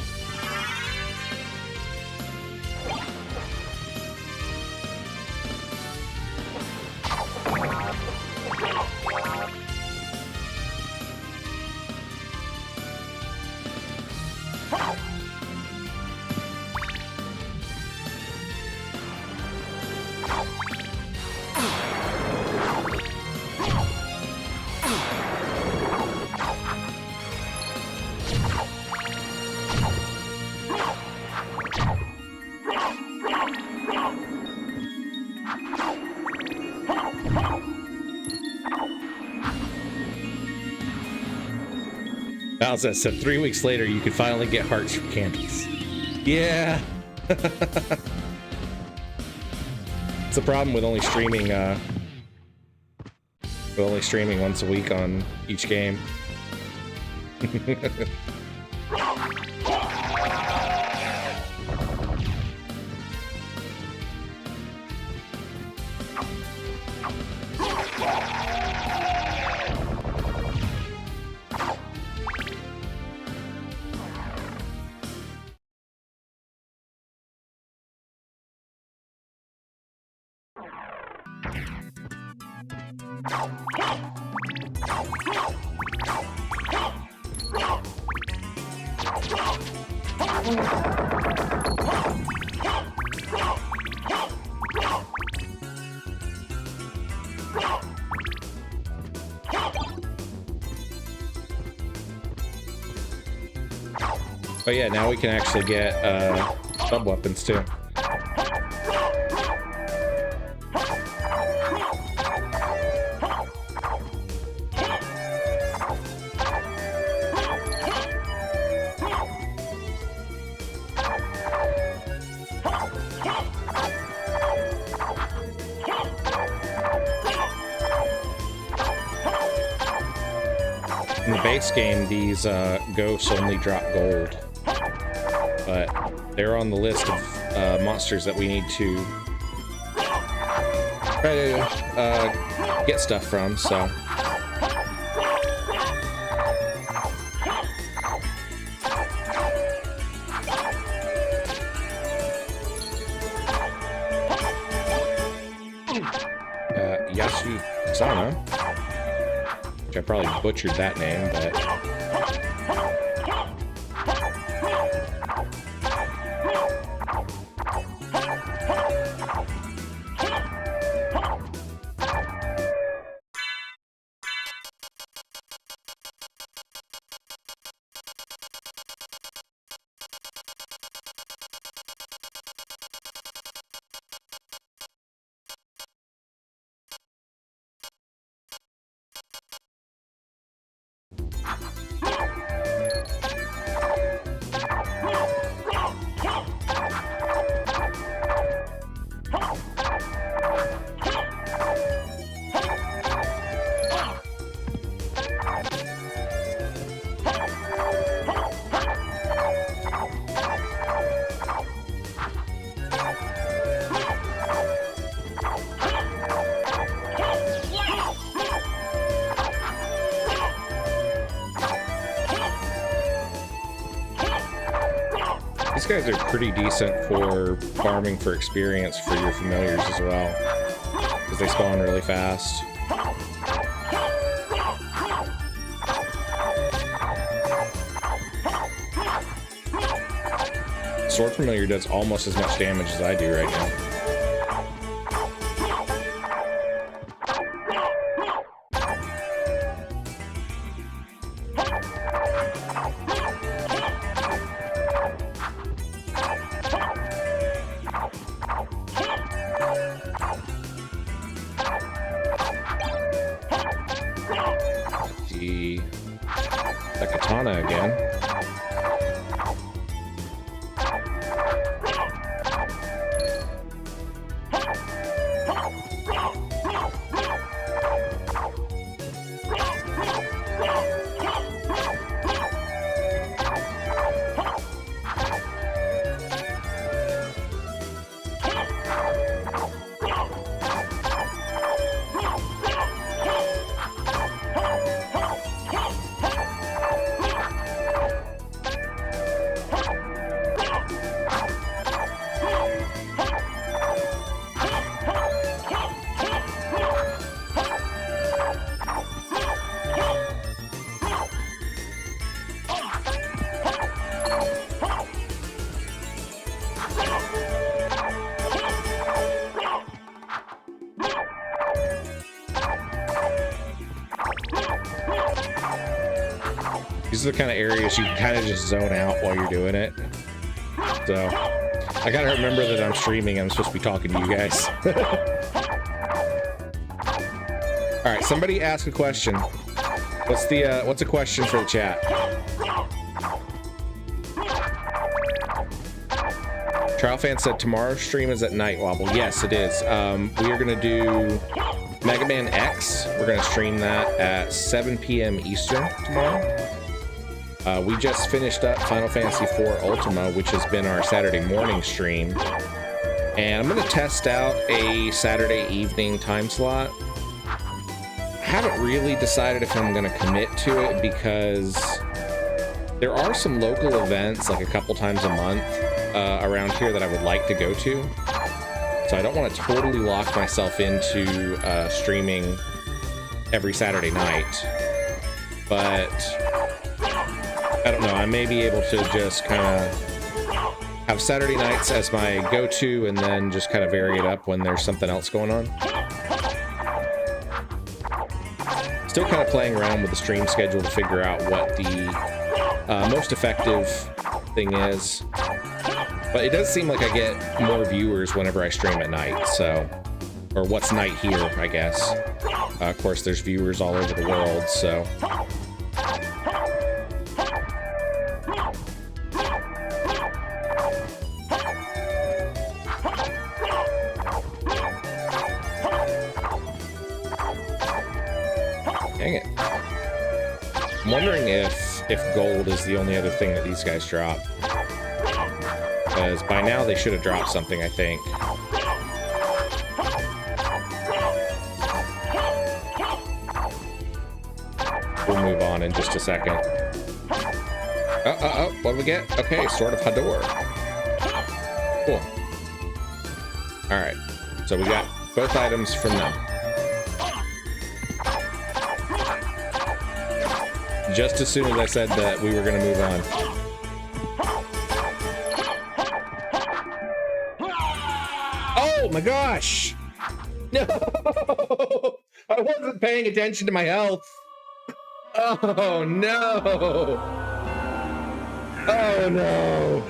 Bowser said 3 weeks later you could finally get hearts from candles. Yeah. It's the problem with only streaming once a week on each game. Oh yeah, now we can actually get sub weapons too. In the base game, these ghosts only drop gold, but they're on the list of monsters that we need to try to get stuff from, so. Yasu-sana, which I probably butchered that name, but. These guys are pretty decent for farming for experience for your familiars as well, because they spawn really fast. Sword familiar does almost as much damage as I do right now. The katana again. These are the kind of areas you can kind of just zone out while you're doing it. So, I gotta remember that I'm streaming. I'm supposed to be talking to you guys. All right, somebody ask a question. What's a question for the chat? Trial Fan said tomorrow's stream is at night, Wobble. Yes, it is. We are gonna do Mega Man X. We're gonna stream that at 7 p.m. Eastern tomorrow. We just finished up Final Fantasy IV Ultima, which has been our Saturday morning stream. And I'm going to test out a Saturday evening time slot. I haven't really decided if I'm going to commit to it because there are some local events, like a couple times a month around here that I would like to go to. So I don't want to totally lock myself into streaming every Saturday night. But I don't know, I may be able to just kind of have Saturday nights as my go-to and then just kind of vary it up when there's something else going on. Still kind of playing around with the stream schedule to figure out what the most effective thing is. But it does seem like I get more viewers whenever I stream at night, so... Or what's night here, I guess. Of course, there's viewers all over the world, so... Dang it. I'm wondering if gold is the only other thing that these guys drop. Because by now they should have dropped something, I think. We'll move on in just a second. What do we get? Okay, Sword of Hador. Cool. Alright, so we got both items from them. Just as soon as I said that we were going to move on. Oh my gosh! No! I wasn't paying attention to my health. Oh no! Oh no!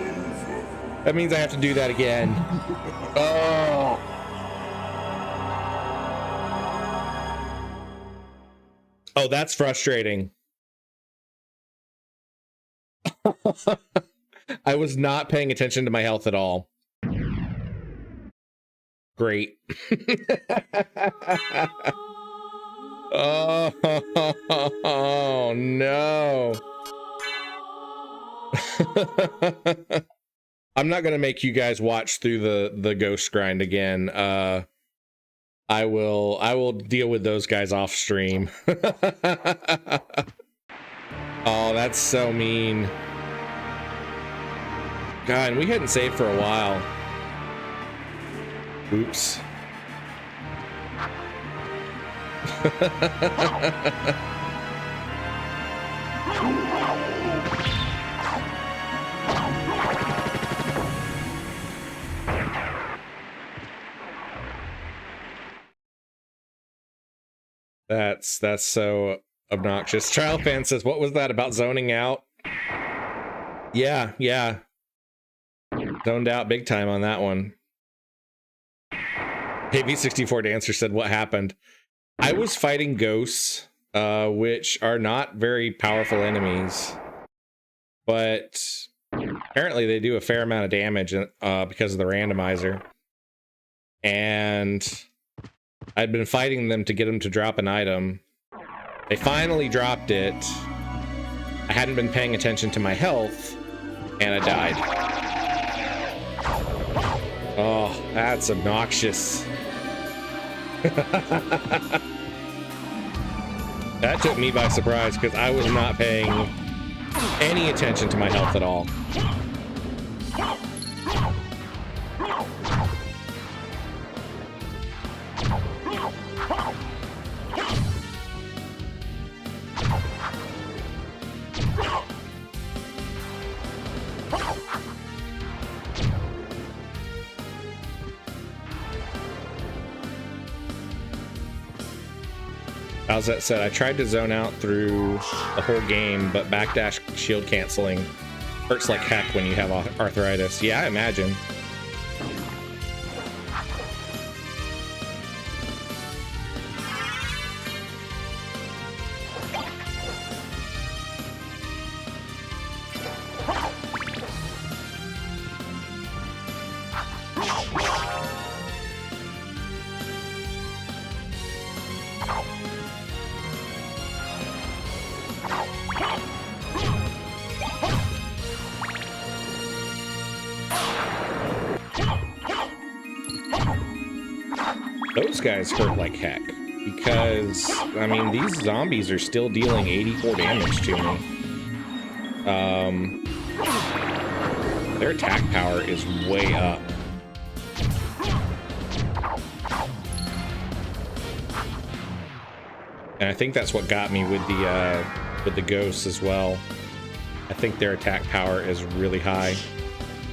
That means I have to do that again. Oh! Oh, that's frustrating. I was not paying attention to my health at all. Great. Oh no. I'm not gonna make you guys watch through the ghost grind again. I will deal with those guys off stream. Oh, that's so mean. God, and we hadn't saved for a while. Oops. That's so obnoxious. Trial Fan says, what was that about zoning out? Yeah. Zoned out big time on that one. Hey, V64 Dancer said, what happened? I was fighting ghosts, which are not very powerful enemies, but apparently they do a fair amount of damage because of the randomizer. And I'd been fighting them to get them to drop an item. They finally dropped it. I hadn't been paying attention to my health, and I died. Oh, that's obnoxious. That took me by surprise because I was not paying any attention to my health at all. How's that said? I tried to zone out through the whole game, but backdash shield canceling hurts like heck when you have arthritis. Yeah, I imagine. Those guys hurt like heck because, I mean, these zombies are still dealing 84 damage to me. Their attack power is way up. And I think that's what got me with the ghosts as well. I think their attack power is really high.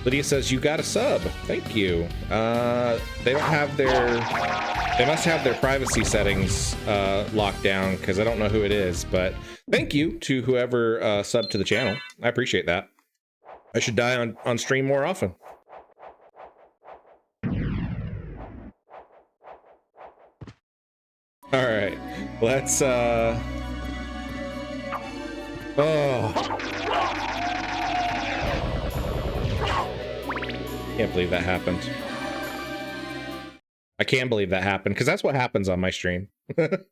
Lydia says, you got a sub. Thank you. They don't have they must have their privacy settings locked down because I don't know who it is, but thank you to whoever subbed to the channel. I appreciate that. I should die on stream more often. All right, let's Can't believe that happened. I can believe that happened because that's what happens on my stream. I'm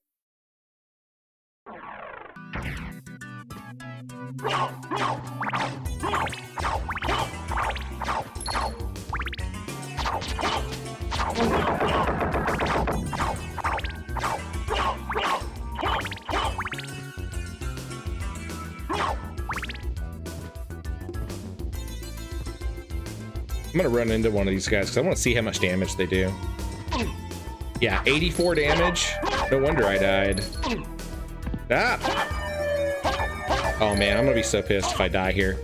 gonna run into one of these guys because I want to see how much damage they do. Yeah, 84 damage. No wonder I died. Ah! Oh man, I'm gonna be so pissed if I die here.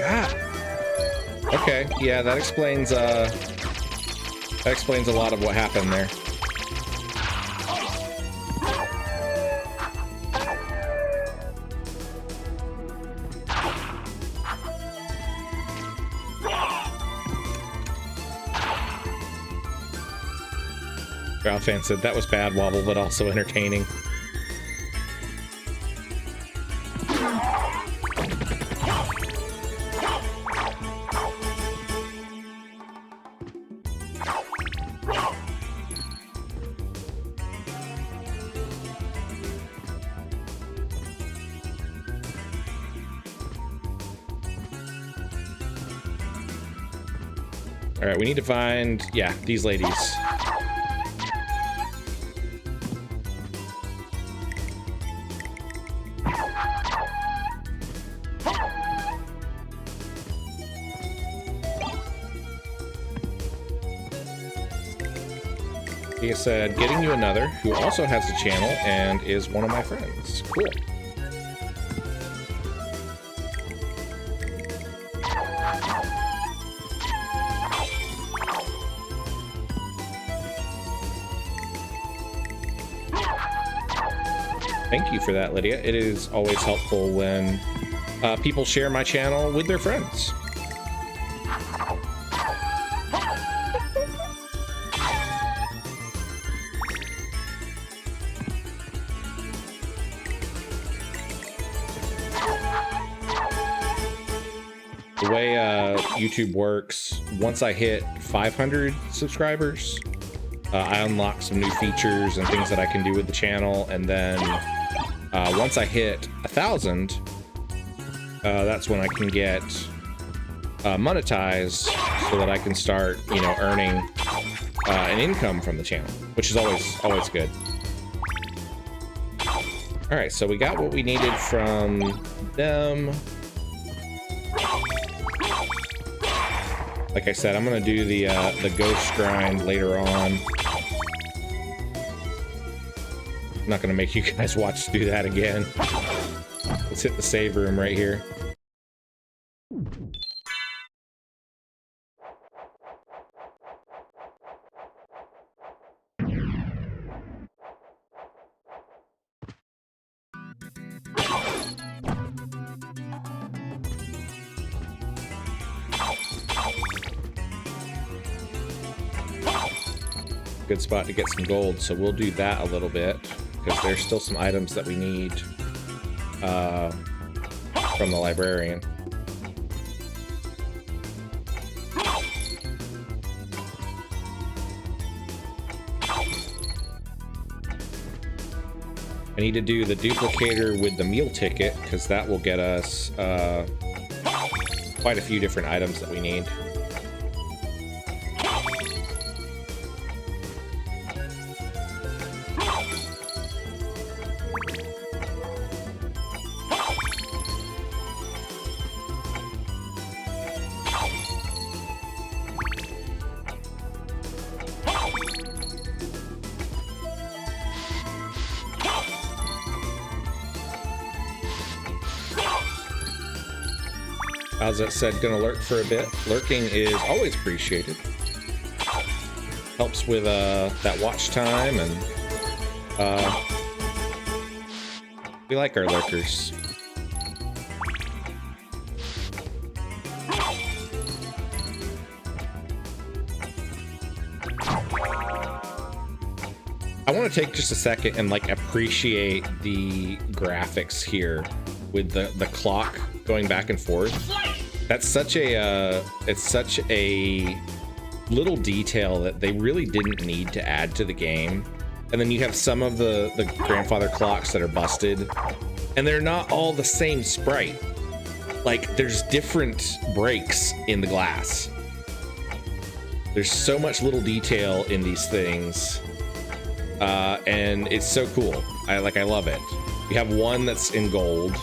Ah! Okay, yeah, that explains a lot of what happened there. Fan said that was bad, Wobble, but also entertaining. All right, we need to find, yeah, these ladies. He said, getting you another who also has a channel and is one of my friends. Cool. Thank you for that, Lydia. It is always helpful when people share my channel with their friends. The way YouTube works, once I hit 500 subscribers, I unlock some new features and things that I can do with the channel, and then once I hit 1,000, that's when I can get monetized, so that I can start, earning an income from the channel, which is always good. All right, so we got what we needed from them. Like I said, I'm gonna do the ghost grind later on. I'm not gonna make you guys watch do that again. Let's hit the save room right here. Good spot to get some gold, so we'll do that a little bit, because there's still some items that we need from the librarian. I need to do the duplicator with the meal ticket, because that will get us quite a few different items that we need. As it said, gonna lurk for a bit. Lurking is always appreciated. Helps with that watch time, and we like our lurkers. I want to take just a second and appreciate the graphics here with the clock going back and forth. That's such a it's such a little detail that they really didn't need to add to the game. And then you have some of the grandfather clocks that are busted, and they're not all the same sprite. There's different breaks in the glass. There's so much little detail in these things, and it's so cool. I love it. We have one that's in gold.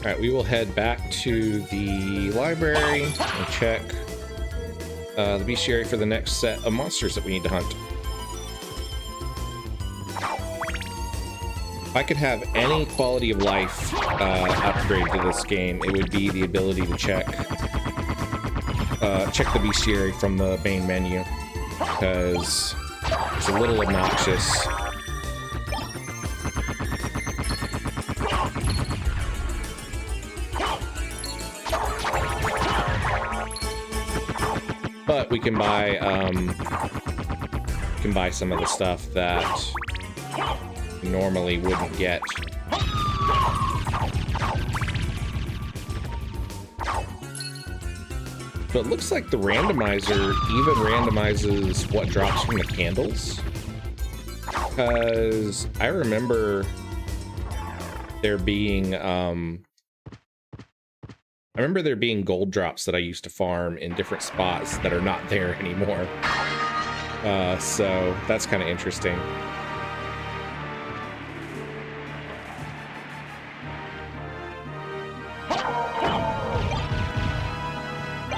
Alright, we will head back to the library and check the bestiary for the next set of monsters that we need to hunt. If I could have any quality of life upgrade to this game, it would be the ability to check the bestiary from the main menu, because it's a little obnoxious. But we can buy some of the stuff that you normally wouldn't get. So it looks like the randomizer even randomizes what drops from the candles. Because I remember there being gold drops that I used to farm in different spots that are not there anymore. So that's kind of interesting.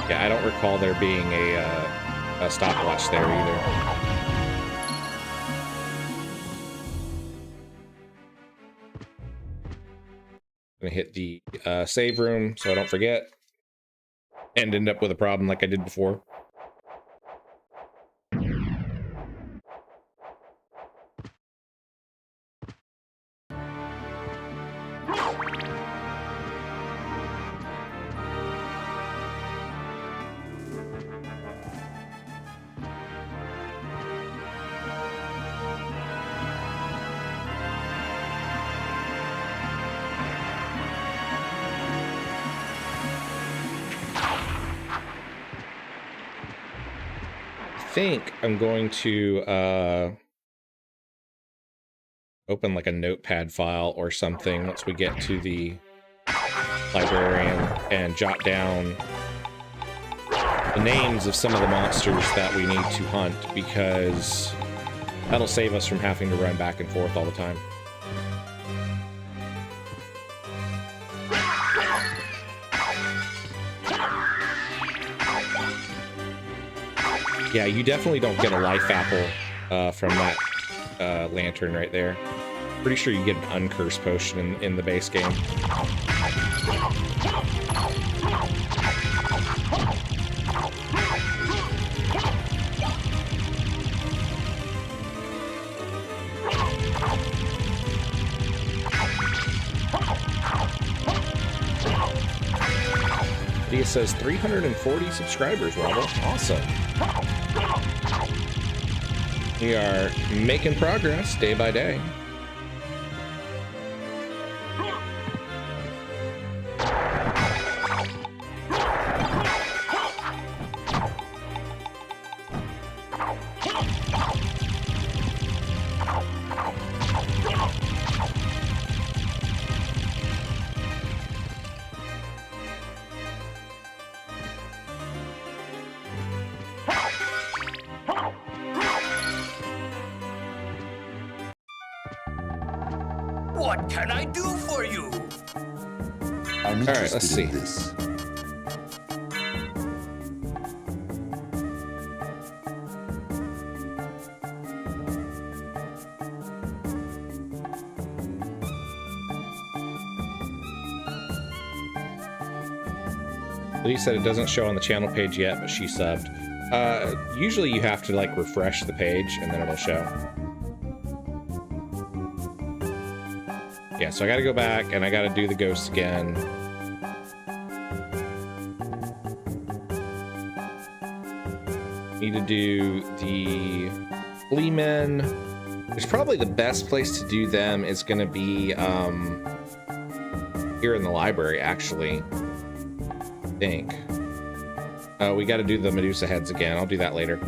Yeah, I don't recall there being a stopwatch there either. Gonna hit the save room so I don't forget and end up with a problem like I did before. I think I'm going to open like a notepad file or something once we get to the librarian and jot down the names of some of the monsters that we need to hunt, because that'll save us from having to run back and forth all the time. Yeah, you definitely don't get a life apple from that lantern right there. Pretty sure you get an uncursed potion in the base game. It says 340 subscribers, Wobble. Awesome. We are making progress day by day. What can I do for you? I'm All right, interested let's see. in this. Lee said it doesn't show on the channel page yet, but she subbed. Usually you have to like refresh the page and then it'll show. Yeah, so I gotta go back and I gotta do the ghosts again. Need to do the flea men. There's probably the best place to do them is gonna be here in the library, actually. I think. We gotta do the Medusa heads again. I'll do that later.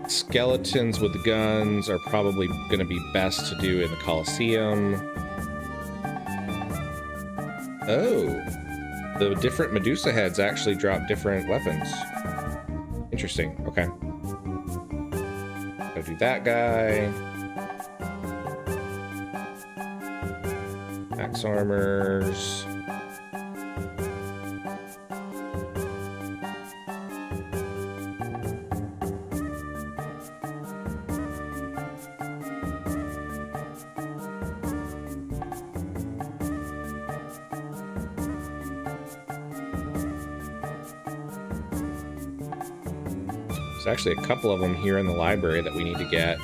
Skeletons with the guns are probably going to be best to do in the Colosseum. Oh, the different Medusa heads actually drop different weapons. Interesting. Okay. Gotta do that guy. Axe armors. There's actually a couple of them here in the library that we need to get.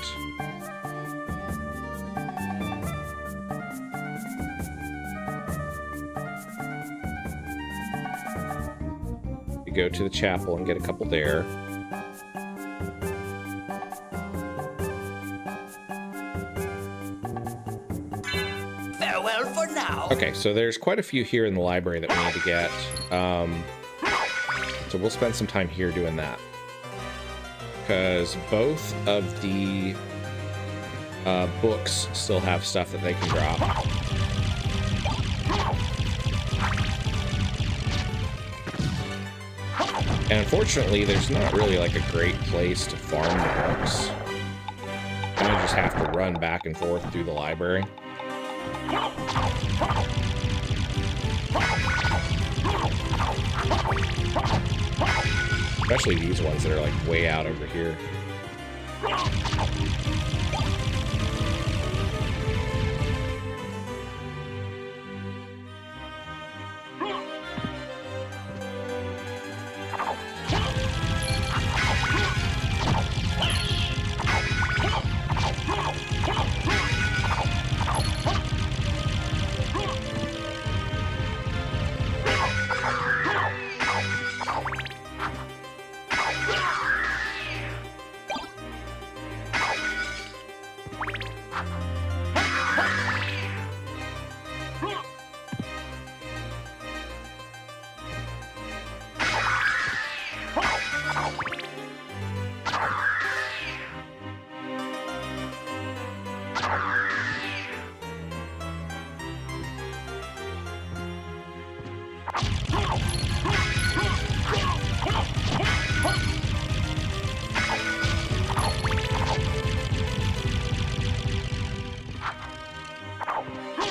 We go to the chapel and get a couple there. Farewell for now. Okay, so there's quite a few here in the library that we need to get. So we'll spend some time here doing that. Because both of the books still have stuff that they can drop. And unfortunately, there's not really like a great place to farm the books. Kind of just have to run back and forth through the library. Especially these ones that are like way out over here.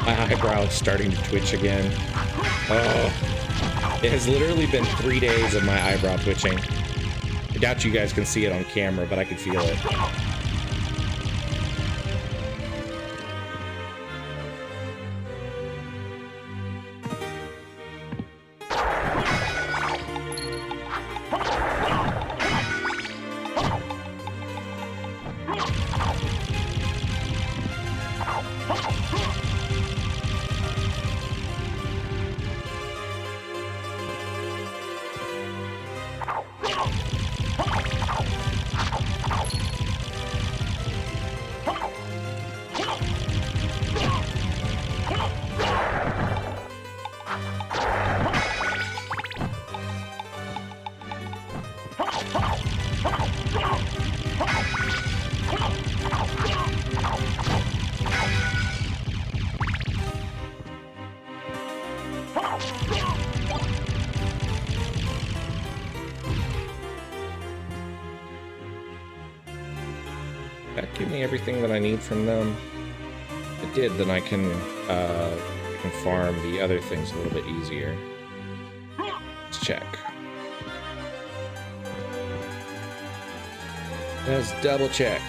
My eyebrow is starting to twitch again. Oh, it has literally been 3 days of my eyebrow twitching. I doubt you guys can see it on camera, but I could feel it. That give me everything that I need from them. It did, then I can farm the other things a little bit easier. Let's check. Let's double check.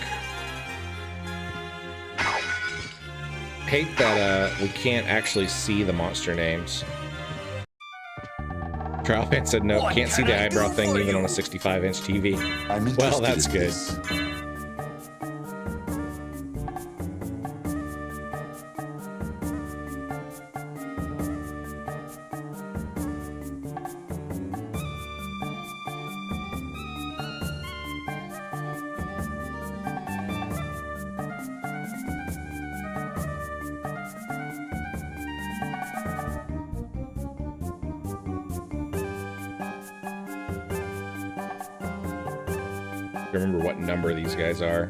Hate that we can't actually see the monster names. Trialfan said no, can't see the eyebrow thing even on a 65-inch TV. Well, that's good. Remember what number these guys are.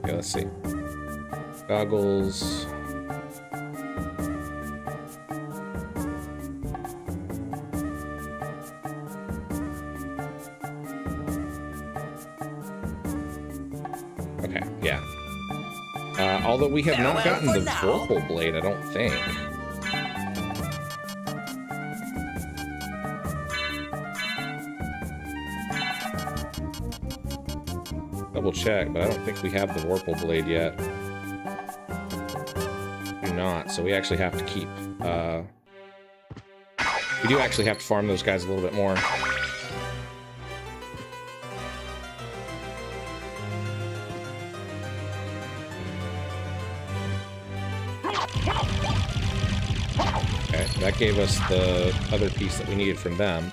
Okay, let's see. Goggles. Okay, yeah. Although we have not gotten the Vorpal blade, I don't think. Double check, but I don't think we have the Vorpal blade yet. Do not, so we actually have to keep, we do actually have to farm those guys a little bit more. Okay, that gave us the other piece that we needed from them.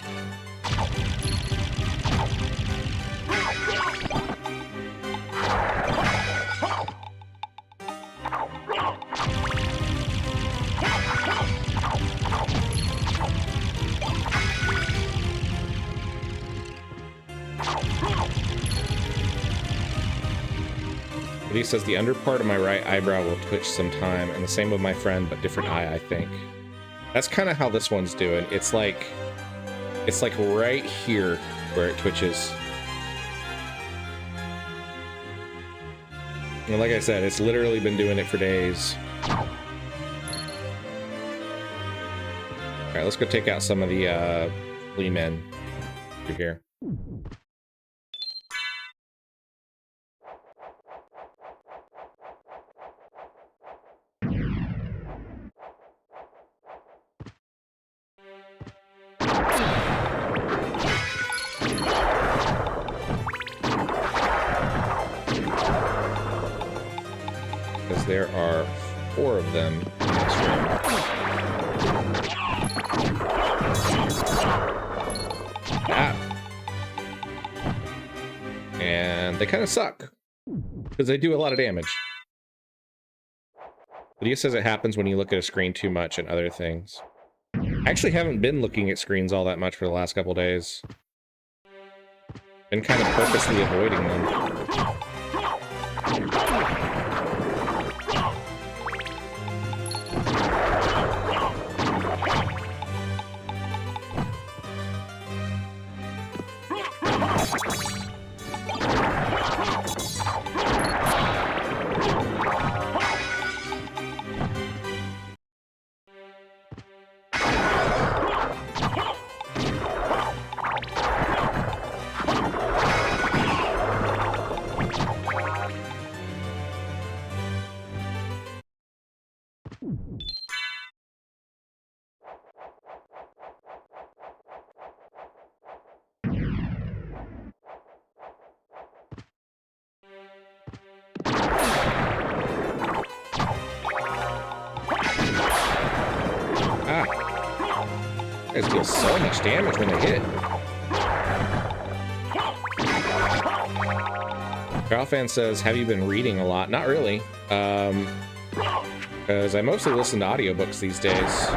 But he says the under part of my right eyebrow will twitch sometime, and the same with my friend, but different eye, I think. That's kind of how this one's doing. It's like right here where it twitches. And like I said, it's literally been doing it for days. All right, let's go take out some of the flea men through here. Because there are 4 of them in this room. And they kind of suck because they do a lot of damage. Lydia says it happens when you look at a screen too much and other things. I actually haven't been looking at screens all that much for the last couple days. Been kind of purposely avoiding them. Guys deal so much damage when they hit. Fan says, have you been reading a lot? Not really. Because I mostly listen to audiobooks these days.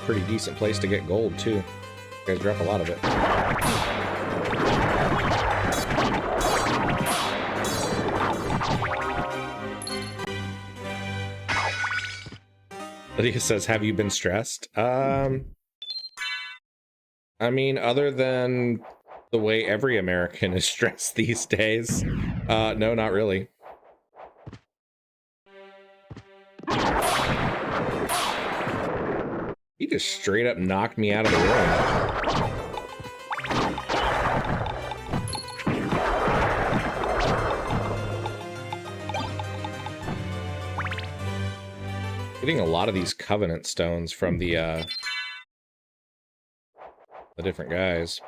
Pretty decent place to get gold too. You guys drop a lot of it. Lydia says, have you been stressed? I mean, other than the way every American is stressed these days, no, not really. He just straight up knocked me out of the room. Getting a lot of these Covenant stones from the different guys.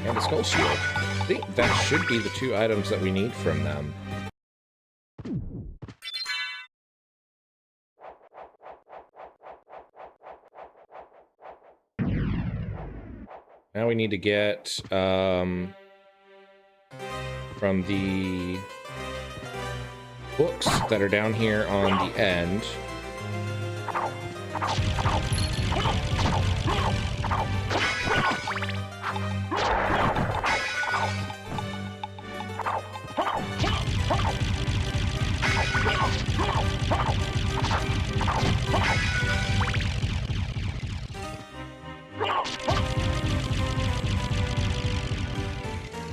And a skull shield. I think that should be the 2 items that we need from them. Now we need to get from the books that are down here on the end.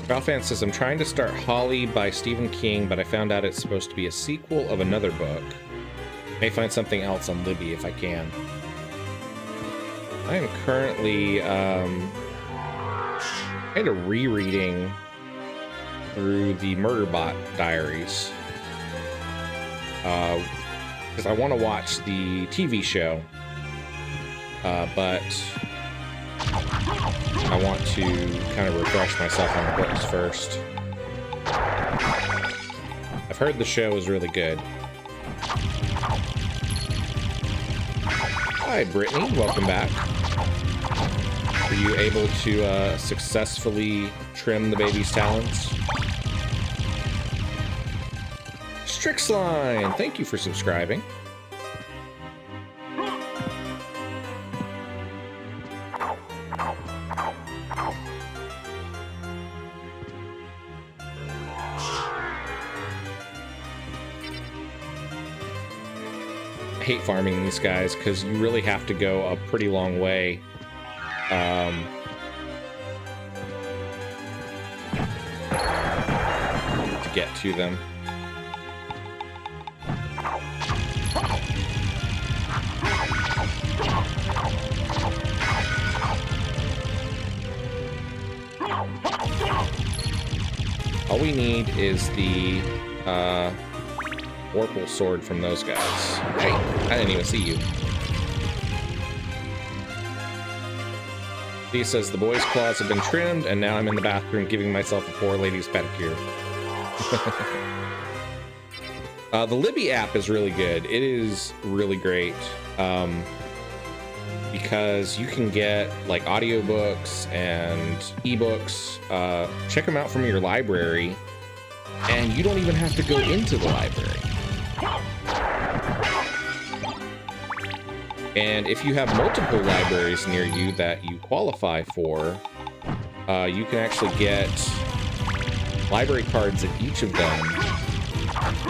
Ralphan says, I'm trying to start Holly by Stephen King, but I found out it's supposed to be a sequel of another book. May find something else on Libby if I can. I am currently kind of rereading through the Murderbot Diaries. Because I want to watch the TV show. But I want to kind of refresh myself on the books first. I've heard the show is really good. Hi, Brittany. Welcome back. Were you able to successfully trim the baby's talons? Strixline, thank you for subscribing. I hate farming these guys because you really have to go a pretty long way to get to them. All we need is the Orpal sword from those guys. Hey, I didn't even see you. He says the boys' claws have been trimmed, and now I'm in the bathroom giving myself a poor lady's pedicure. The Libby app is really good. It is really great because you can get like audiobooks and ebooks. Check them out from your library, and you don't even have to go into the library. And if you have multiple libraries near you that you qualify for, you can actually get library cards at each of them,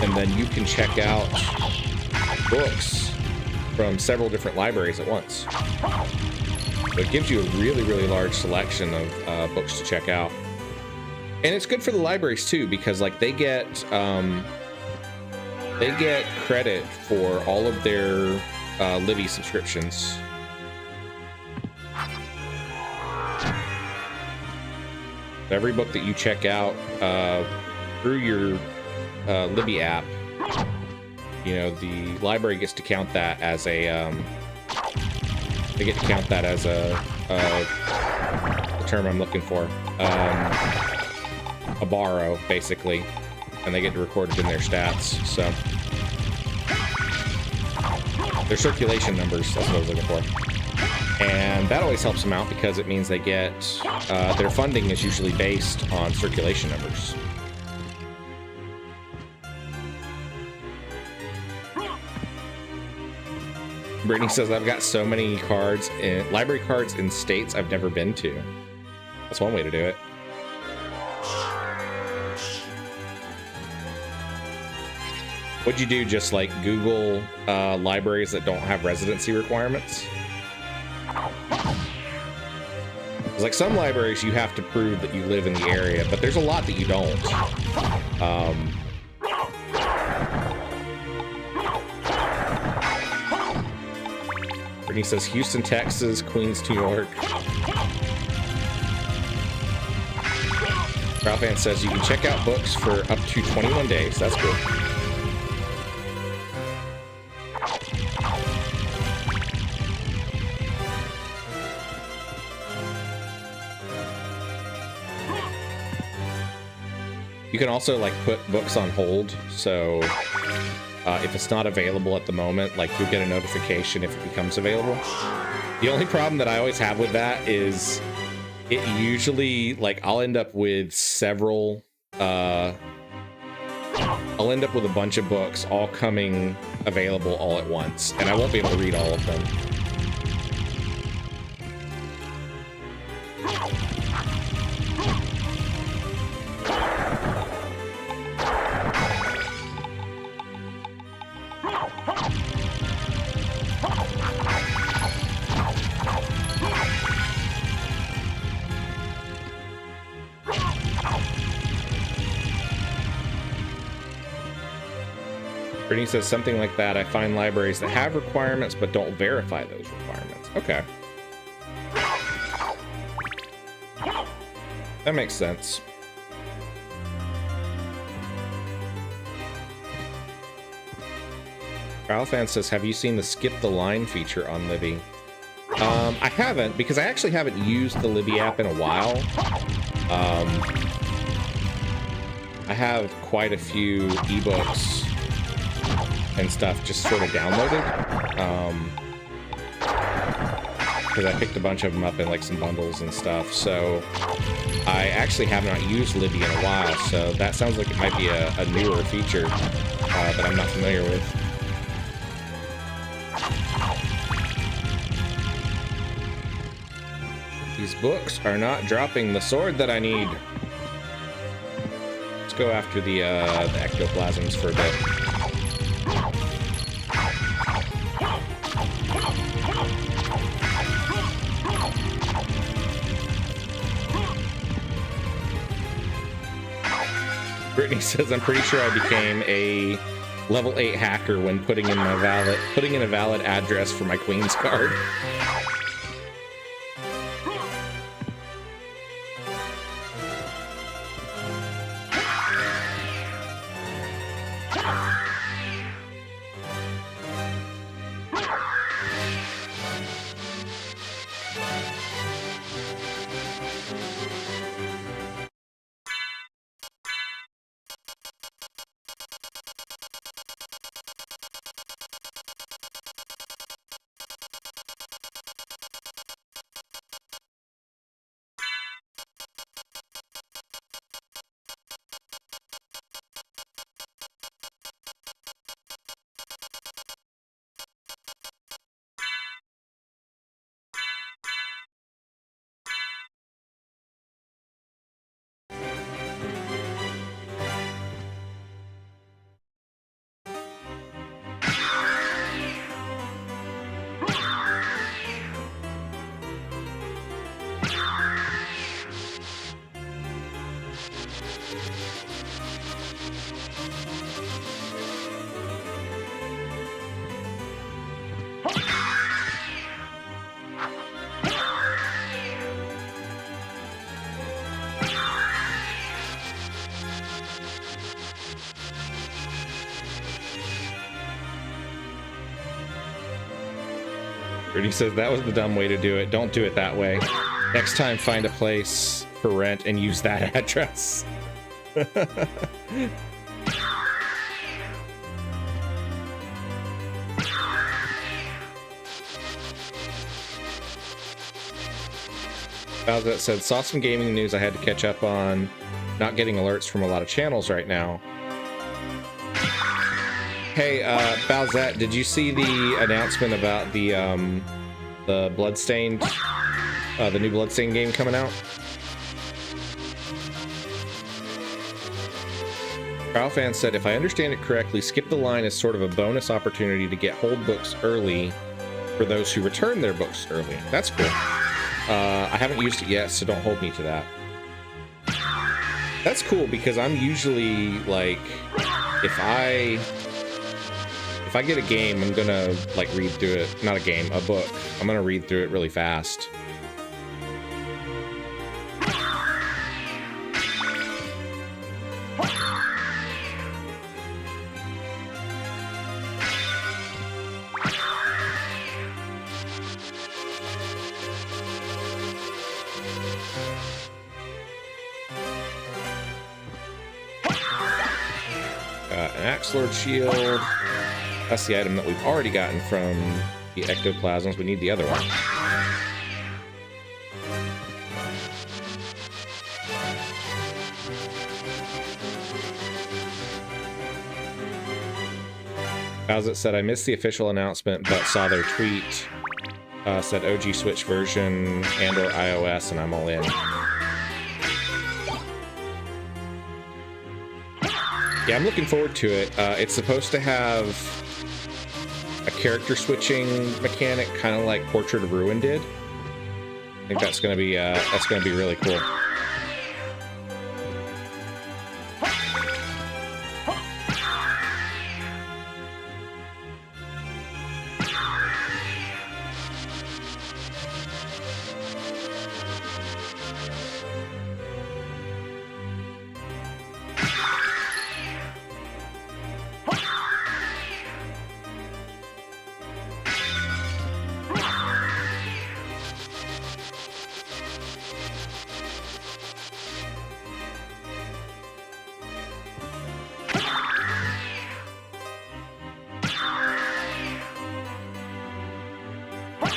and then you can check out books from several different libraries at once. So it gives you a really, really large selection of books to check out. And it's good for the libraries too, because like they get credit for all of their Libby subscriptions. Every book that you check out through your Libby app, you know, the library gets to count that as a they get to count that as the term I'm looking for, a borrow basically, and they get to record it in their stats. So their circulation numbers, that's what I was looking for. And that always helps them out because it means they get, their funding is usually based on circulation numbers. Brittany says, I've got so many cards, library cards in states I've never been to. That's one way to do it. What'd you do? Just like Google libraries that don't have residency requirements? It's like some libraries you have to prove that you live in the area, but there's a lot that you don't. Brittany says Houston, Texas, Queens, New York. Ralphan says you can check out books for up to 21 days. That's cool. You can also like put books on hold, so if it's not available at the moment, like you'll get a notification if it becomes available. The only problem that I always have with that is it usually, like, I'll end up with several, I'll end up with a bunch of books all coming available all at once, and I won't be able to read all of them. Brittany says something like that. I find libraries that have requirements but don't verify those requirements. Okay. That makes sense. Fan says, have you seen the skip the line feature on Libby? I haven't, because I actually haven't used the Libby app in a while. I have quite a few ebooks and stuff just sort of downloaded, because I picked a bunch of them up in like some bundles and stuff, so I actually have not used Libby in a while, so that sounds like it might be a newer feature that I'm not familiar with. These books are not dropping the sword that I need. Let's go after the ectoplasms for a bit. Brittany says, I'm pretty sure I became a level 8 hacker when putting in a valid address for my Queen's card. He says that was the dumb way to do it. Don't do it that way. Next time, find a place for rent and use that address. Bowsette said, saw some gaming news I had to catch up on. Not getting alerts from a lot of channels right now. Hey, Bowsette, did you see the announcement about the Bloodstained, the new Bloodstained game coming out? Fan said, if I understand it correctly, Skip the Line is sort of a bonus opportunity to get hold books early for those who return their books early. That's cool. I haven't used it yet, so don't hold me to that. That's cool, because I'm usually, like, if I get a game, I'm gonna, like, read through it. Not a game, a book. I'm gonna read through it really fast. Lord Shield. That's the item that we've already gotten from the ectoplasms. We need the other one. Bowsett said, I missed the official announcement, but saw their tweet. Said OG Switch version and or iOS, and I'm all in. Yeah, I'm looking forward to it. It's supposed to have a character switching mechanic, kind of like Portrait of Ruin did. I think that's gonna be really cool.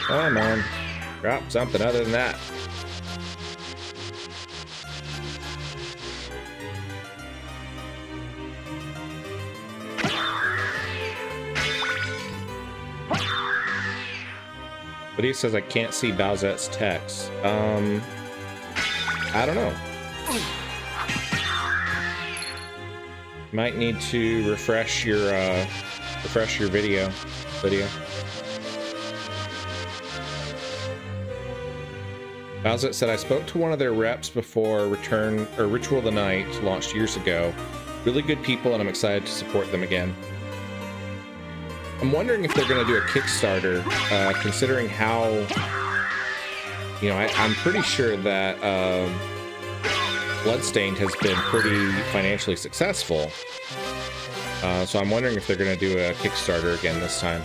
Come on, drop something other than that. But he says I can't see Bowsette's text. I don't know. Might need to refresh your video. Bowsett said, I spoke to one of their reps before Ritual of the Night launched years ago. Really good people, and I'm excited to support them again. I'm wondering if they're going to do a Kickstarter, considering how, you know, I'm pretty sure that Bloodstained has been pretty financially successful. So I'm wondering if they're going to do a Kickstarter again this time.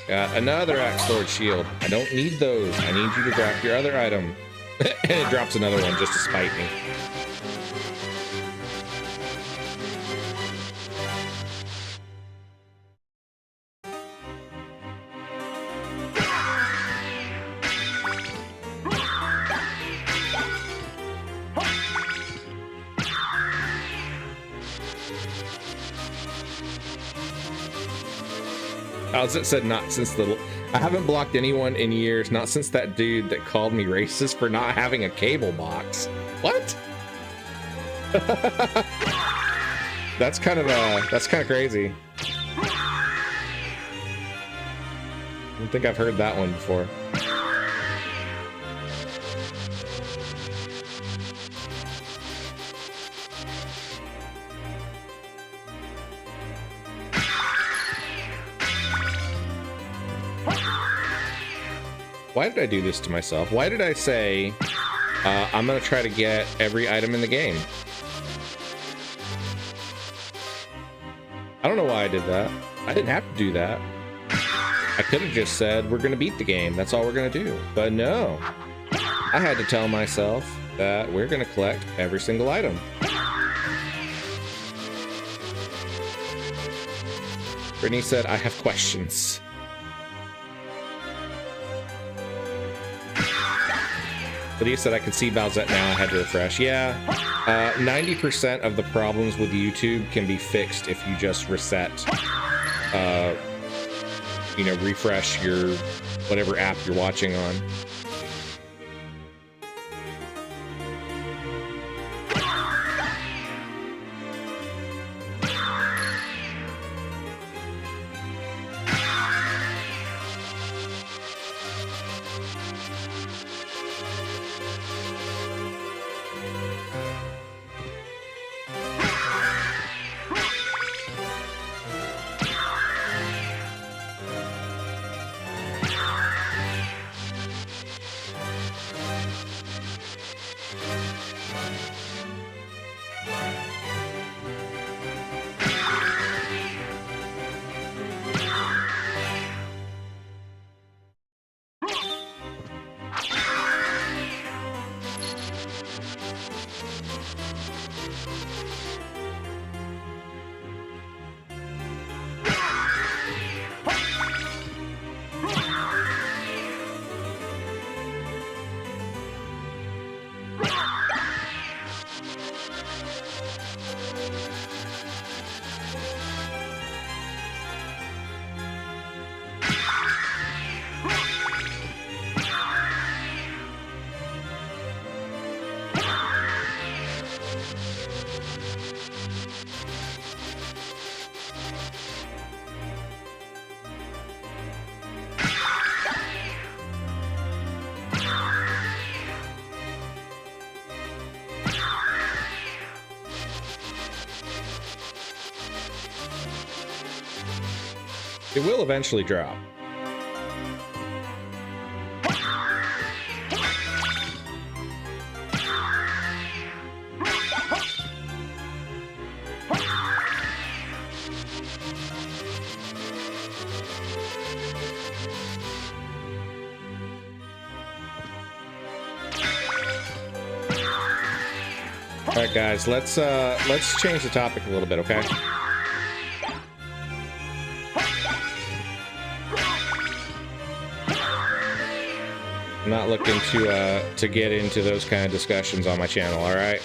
Got another Axe Lord shield. I don't need those. I need you to drop your other item. And it drops another one just to spite me. It said not since the... I haven't blocked anyone in years, not since that dude that called me racist for not having a cable box. What? That's kind of crazy. I don't think I've heard that one before. Why did I do this to myself? Why did I say I'm gonna try to get every item in the game? I don't know why I did that. I didn't have to do that. I could have just said we're gonna beat the game. That's all we're gonna do. But no, I had to tell myself that we're gonna collect every single item. Brittany said, I have questions. But he said I could see Bowsette now. I had to refresh. Yeah, 90% of the problems with YouTube can be fixed if you just reset, you know, refresh your whatever app you're watching on. It will eventually drop. All right, guys, let's change the topic a little bit, okay? I'm not looking to get into those kind of discussions on my channel, all right?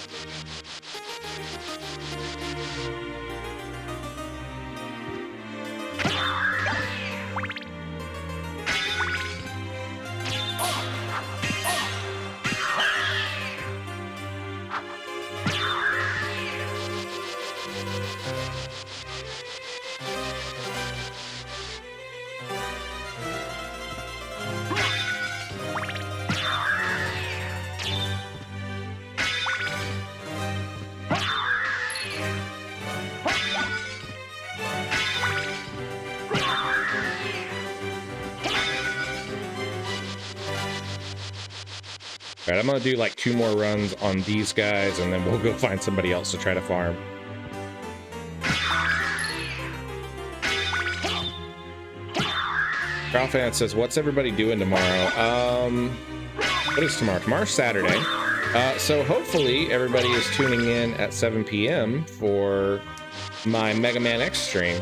All right, I'm gonna do like 2 more runs on these guys, and then we'll go find somebody else to try to farm. Crowfan says, "What's everybody doing tomorrow?" What is tomorrow? Tomorrow's Saturday. So hopefully everybody is tuning in at 7 p.m. for my Mega Man X stream.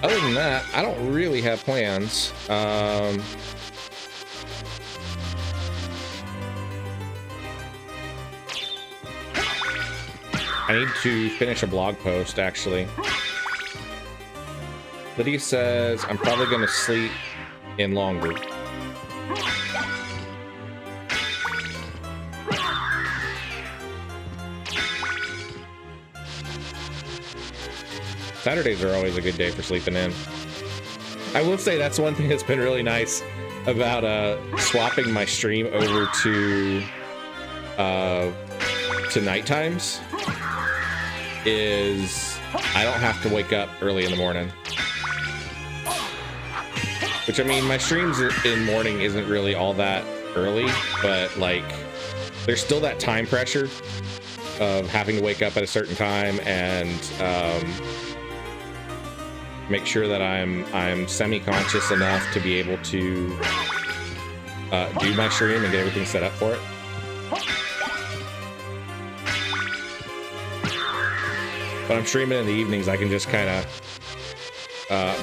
Other than that, I don't really have plans. I need to finish a blog post, actually. Lydia says, I'm probably going to sleep in longer. Saturdays are always a good day for sleeping in. I will say that's one thing that's been really nice about swapping my stream over to night times is I don't have to wake up early in the morning. Which, I mean, my streams in morning isn't really all that early, but like there's still that time pressure of having to wake up at a certain time and make sure that I'm semi-conscious enough to be able to do my stream and get everything set up for it. When I'm streaming in the evenings, I can just kind of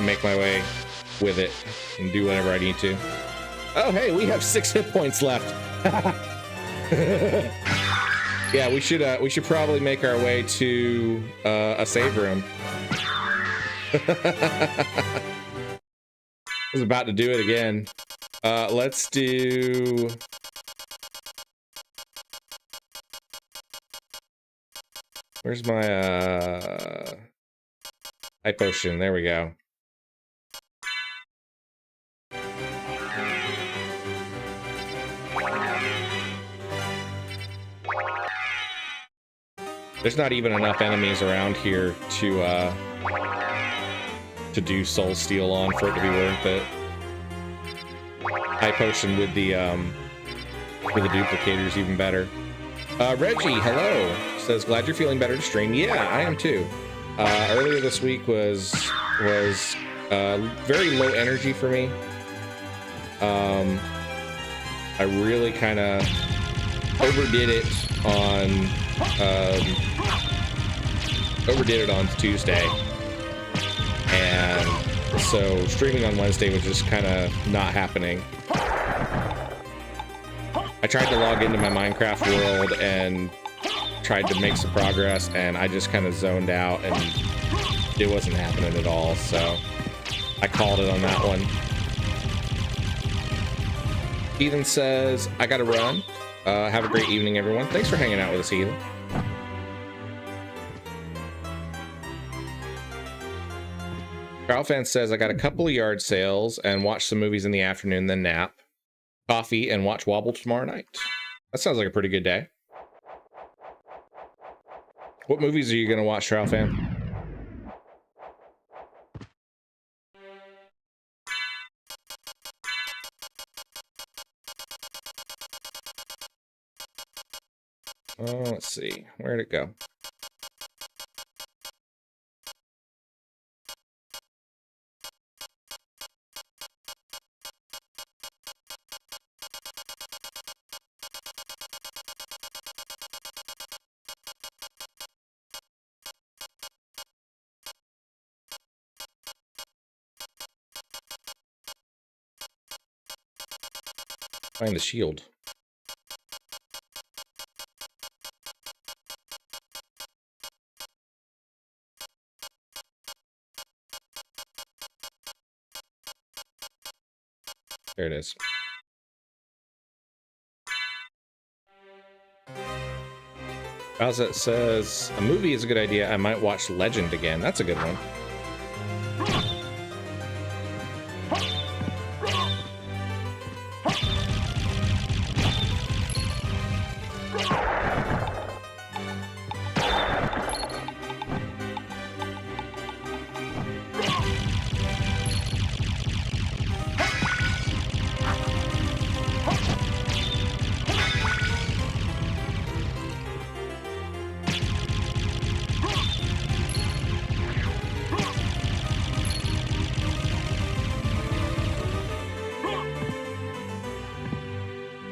make my way with it and do whatever I need to. Oh, hey, we have 6 hit points left. Yeah, we should probably make our way to a save room. I was about to do it again. Let's do... Where's my eye potion? There we go. There's not even enough enemies around here to do soul steal on for it to be worth it. High potion with the duplicator is even better. Reggie, hello, says glad you're feeling better to stream. Yeah, I am too. Earlier this week was very low energy for me. I really kind of overdid it on Tuesday. And so streaming on Wednesday was just kind of not happening. I tried to log into my Minecraft world and tried to make some progress, and I just kind of zoned out and it wasn't happening at all. So I called it on that one. Ethan says, I gotta run. Have a great evening, everyone. Thanks for hanging out with us, Ethan. Carl Fan says, I got a couple of yard sales and watch some movies in the afternoon, then nap, coffee, and watch Wobble tomorrow night. That sounds like a pretty good day. What movies are you going to watch, Carl Fan? Oh, let's see. Where'd it go? Find the shield. There it is. Bowsette says, a movie is a good idea. I might watch Legend again. That's a good one.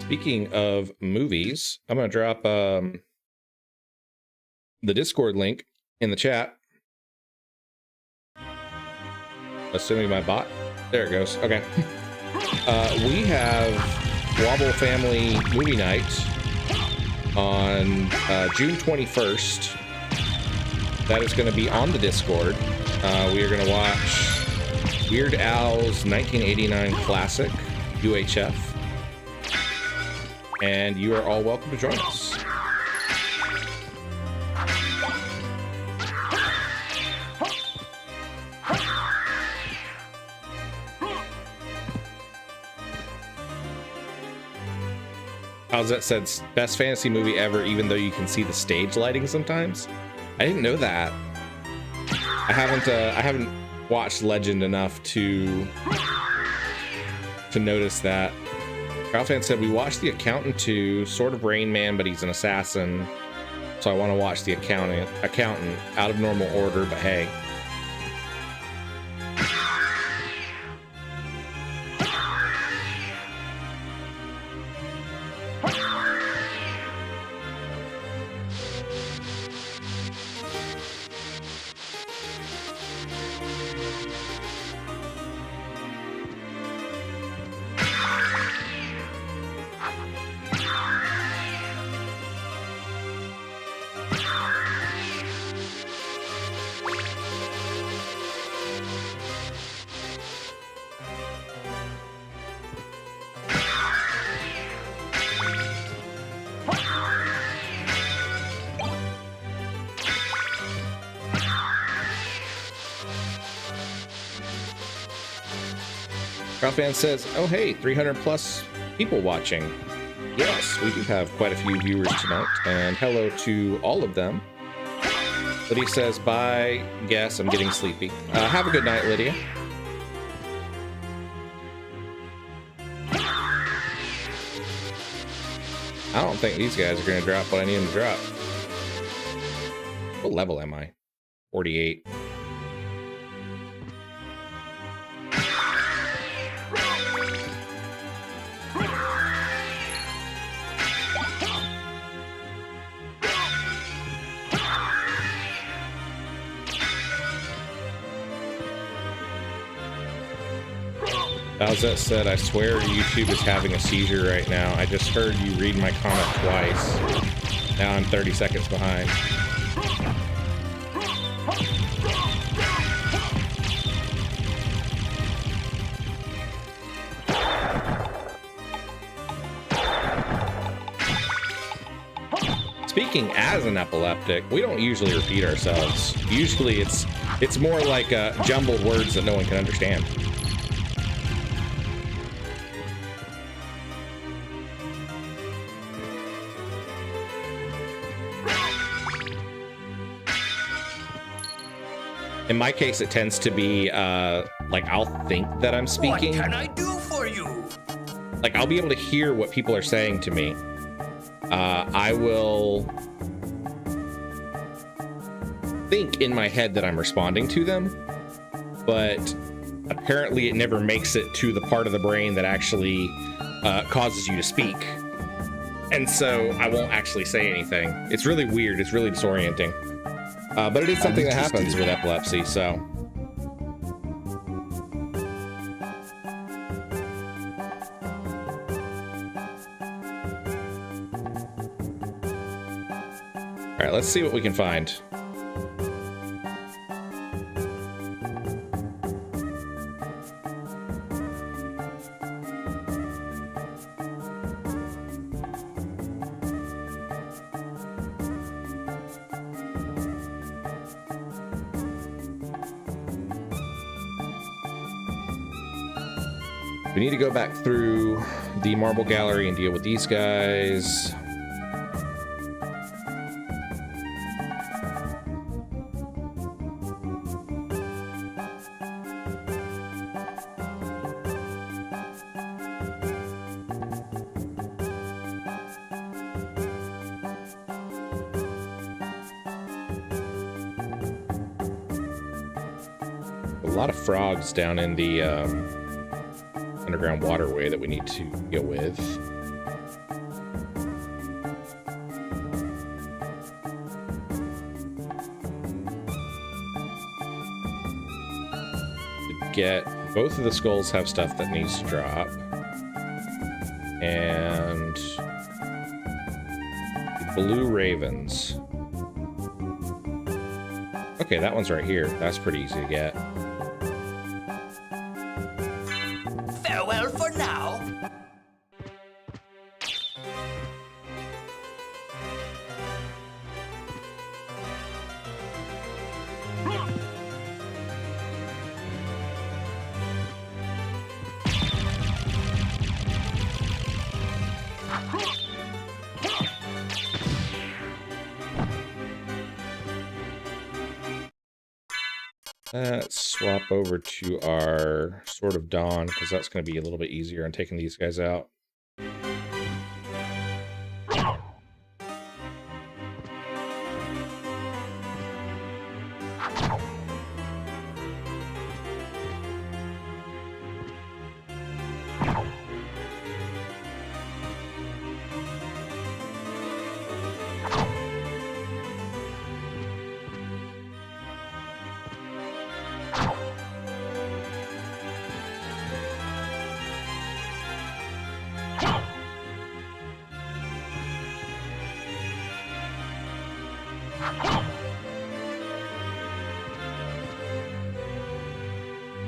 Speaking of movies, I'm going to drop the Discord link in the chat. Assuming my bot. There it goes. Okay. We have Wobble Family Movie Night on June 21st. That is going to be on the Discord. We are going to watch Weird Al's 1989 classic, UHF. And you are all welcome to join us. How's that said? Best fantasy movie ever, even though you can see the stage lighting sometimes. I didn't know that. I haven't watched Legend enough to notice that. Ralphan said, we watched The Accountant 2, sort of Rain Man, but he's an assassin. So I want to watch The Accountant out of normal order, but hey. Fan says, oh hey, 300 plus people watching. Yes, we do have quite a few viewers tonight, and hello to all of them. Lydia says, bye, guess I'm getting sleepy. Have a good night, Lydia. I don't think these guys are going to drop what I need them to drop. What level am I? 48. Bowsette said, I swear YouTube is having a seizure right now. I just heard you read my comment twice. Now I'm 30 seconds behind. Speaking as an epileptic, we don't usually repeat ourselves. Usually it's It's more like jumbled words that no one can understand. In my case, it tends to be like I'll think that I'm speaking. What can I do for you? Like I'll be able to hear what people are saying to me. I will think in my head that I'm responding to them, but apparently it never makes it to the part of the brain that actually causes you to speak. And so I won't actually say anything. It's really weird. It's really disorienting. But it is something that happens with epilepsy, so. All right, let's see what we can find. We need to go back through the marble gallery and deal with these guys. A lot of frogs down in the underground waterway that we need to deal with. To get both of the skulls have stuff that needs to drop. And the blue ravens. Okay, that one's right here. That's pretty easy to get. Farewell for now. Let's swap over to our Sword of Dawn, because that's going to be a little bit easier on taking these guys out.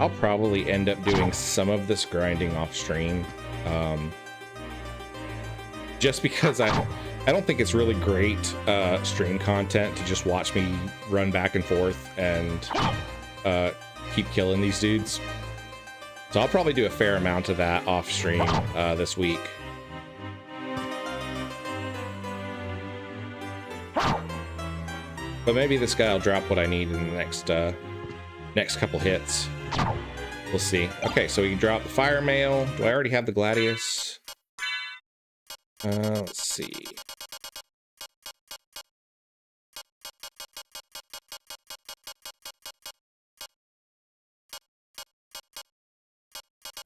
I'll probably end up doing some of this grinding off stream, just because I don't think it's really great stream content to just watch me run back and forth and keep killing these dudes. So I'll probably do a fair amount of that off stream this week. But maybe this guy will drop what I need in the next couple hits. We'll see. Okay, so we can drop the fire mail. Do I already have the Gladius? Let's see.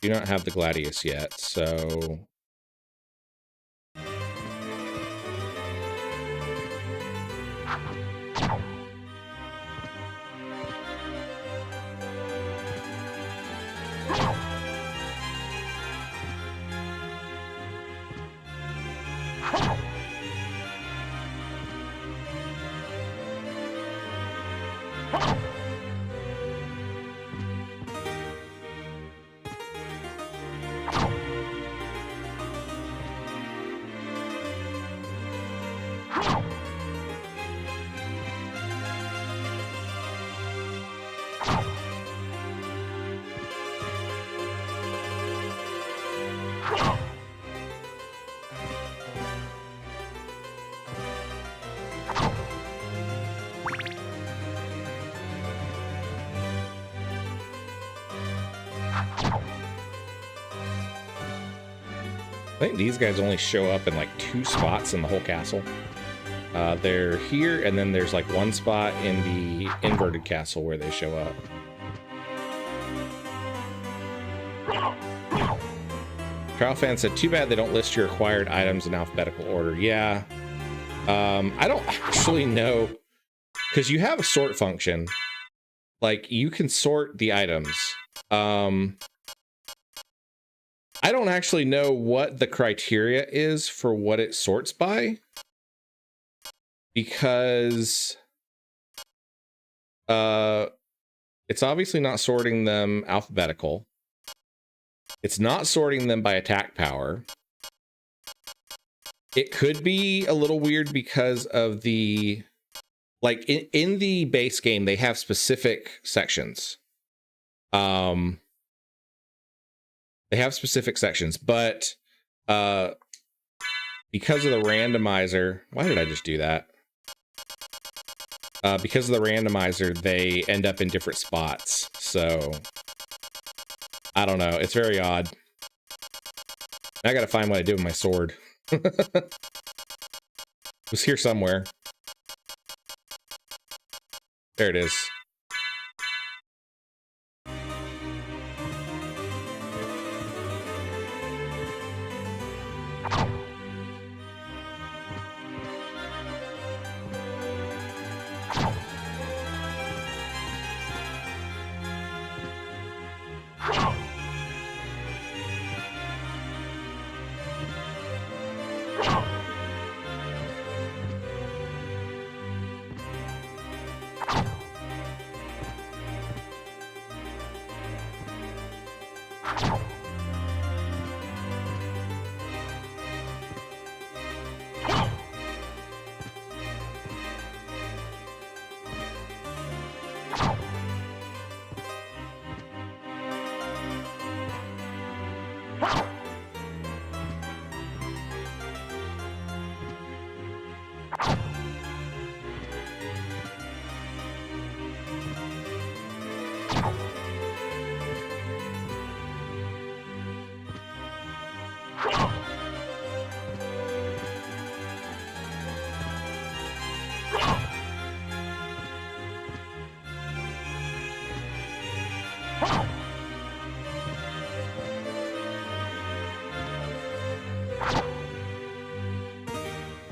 Do not have the Gladius yet, so I think these guys only show up in like 2 spots in the whole castle. They're here, and then there's like 1 spot in the inverted castle where they show up. Trial fan said, too bad they don't list your acquired items in alphabetical order. Yeah. I don't actually know, because you have a sort function. Like, you can sort the items. I don't actually know what the criteria is for what it sorts by, because it's obviously not sorting them alphabetical. It's not sorting them by attack power. It could be a little weird because of the, like, in the base game, they have specific sections. They have specific sections, but because of the randomizer, why did I just do that? Because of the randomizer, they end up in different spots. So I don't know. It's very odd. I gotta find what I did with my sword. It was here somewhere. There it is.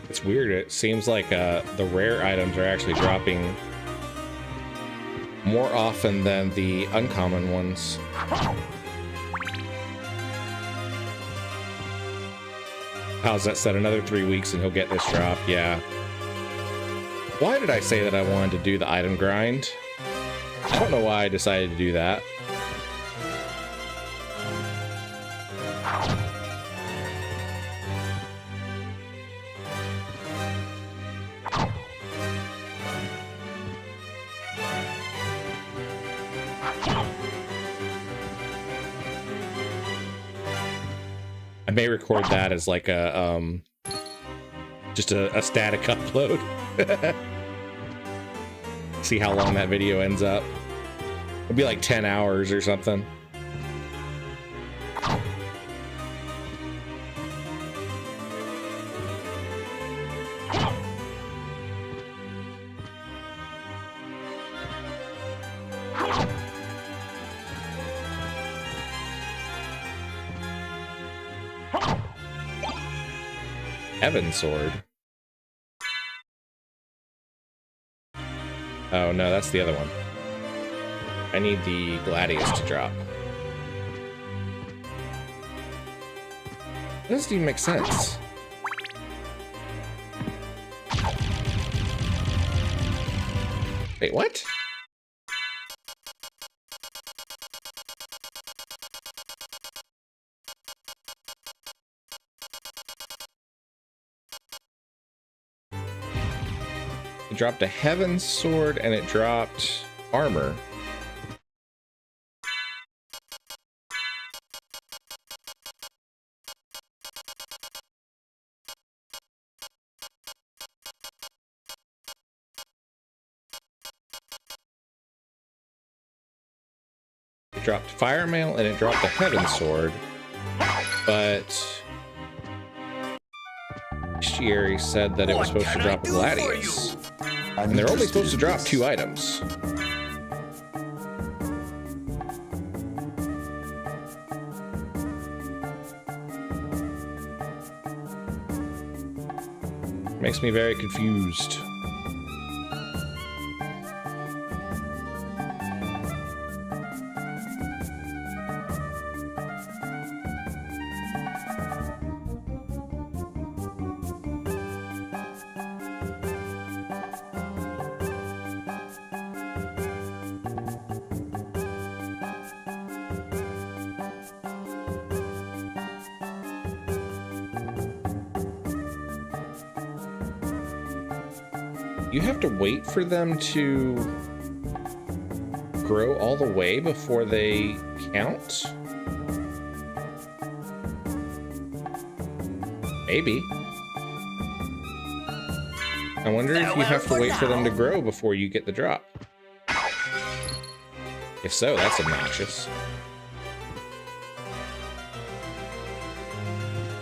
It's weird. It seems like the rare items are actually dropping more often than the uncommon ones. How's that set? Another 3 weeks and he'll get this drop. Yeah. Why did I say that I wanted to do the item grind? I don't know why I decided to do that. I may record that as like a just a static upload. See how long that video ends up. It'll be like 10 hours or something. Heaven's Sword. Oh no, that's the other one. I need the Gladius to drop. That doesn't even make sense. Wait, what? It dropped a Heaven's Sword and it dropped armor. dropped Fire Mail and it dropped the Heaven Sword. But Bestiary said that it was supposed to drop a Gladius. And they're only supposed to drop 2 items. Makes me very confused. You have to wait for them to grow all the way before they count? Maybe. I wonder if you have to wait for them to grow before you get the drop. If so, that's obnoxious.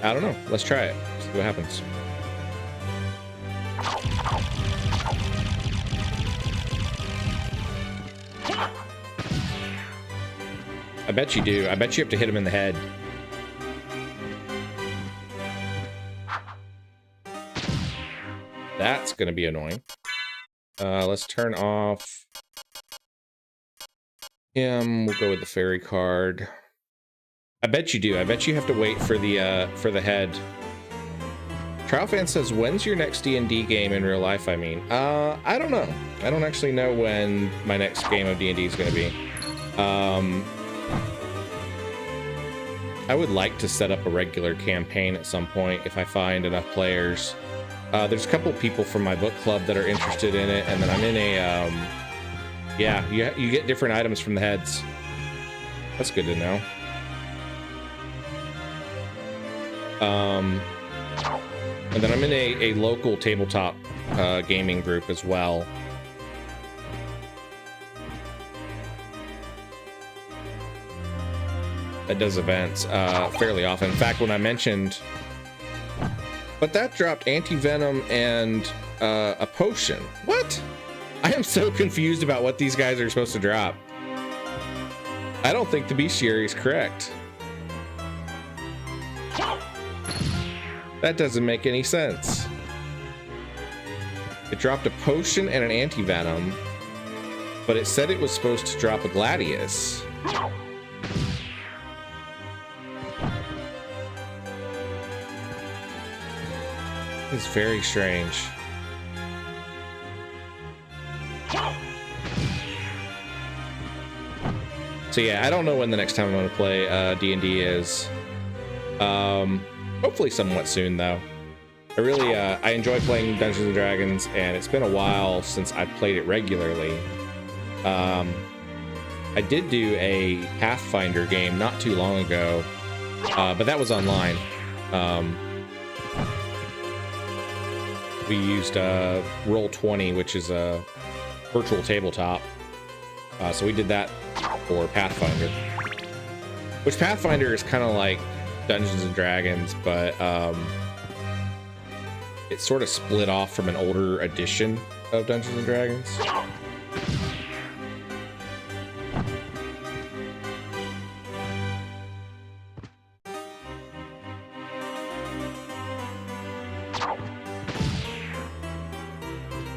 I don't know. Let's try it. See what happens. I bet you do. I bet you have to hit him in the head. That's going to be annoying. Let's turn off him. We'll go with the fairy card. I bet you do. I bet you have to wait for the head. Trialfan says, when's your next D&D game in real life, I mean? I don't know. I don't actually know when my next game of D&D is going to be. I would like to set up a regular campaign at some point if I find enough players. There's a couple people from my book club that are interested in it, and then I'm in a, yeah, you get different items from the heads. That's good to know. And then I'm in a local tabletop gaming group as well. That does events fairly often. In fact, when I mentioned, but that dropped anti-venom and a potion. What? I am so confused about what these guys are supposed to drop. I don't think the bestiary is correct. That doesn't make any sense. It dropped a potion and an anti-venom, but it said it was supposed to drop a Gladius. It's very strange. So yeah, I don't know when the next time I'm going to play D&D is. Hopefully somewhat soon, though. I really, I enjoy playing Dungeons & Dragons, and it's been a while since I've played it regularly. I did do a Pathfinder game not too long ago, but that was online. We used Roll20, which is a virtual tabletop. So we did that for Pathfinder. Which Pathfinder is kind of like Dungeons and Dragons, but it's sort of split off from an older edition of Dungeons and Dragons.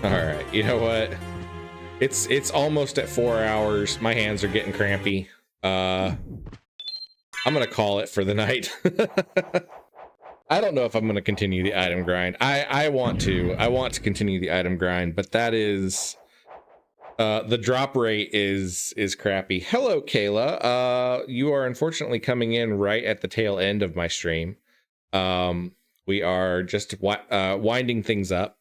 All right, you know what? It's almost at 4 hours. My hands are getting crampy. I'm gonna call it for the night. I don't know if I'm gonna continue the item grind. I want to continue the item grind, but that is the drop rate is crappy. Hello, Kayla. You are unfortunately coming in right at the tail end of my stream. We are just winding things up.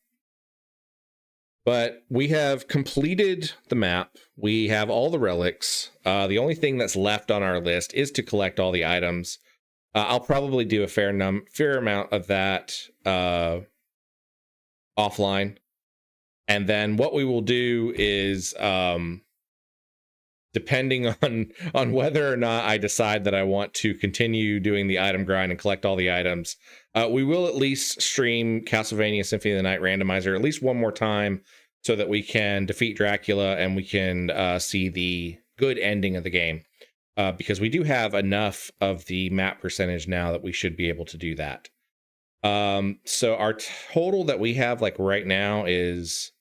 But we have completed the map. We have all the relics. The only thing that's left on our list is to collect all the items. I'll probably do a fair amount of that offline. And then what we will do is to depending on whether or not I decide that I want to continue doing the item grind and collect all the items, we will at least stream Castlevania Symphony of the Night randomizer at least one more time, so that we can defeat Dracula and we can see the good ending of the game. Because we do have enough of the map percentage now that we should be able to do that. So our total that we have like right now is,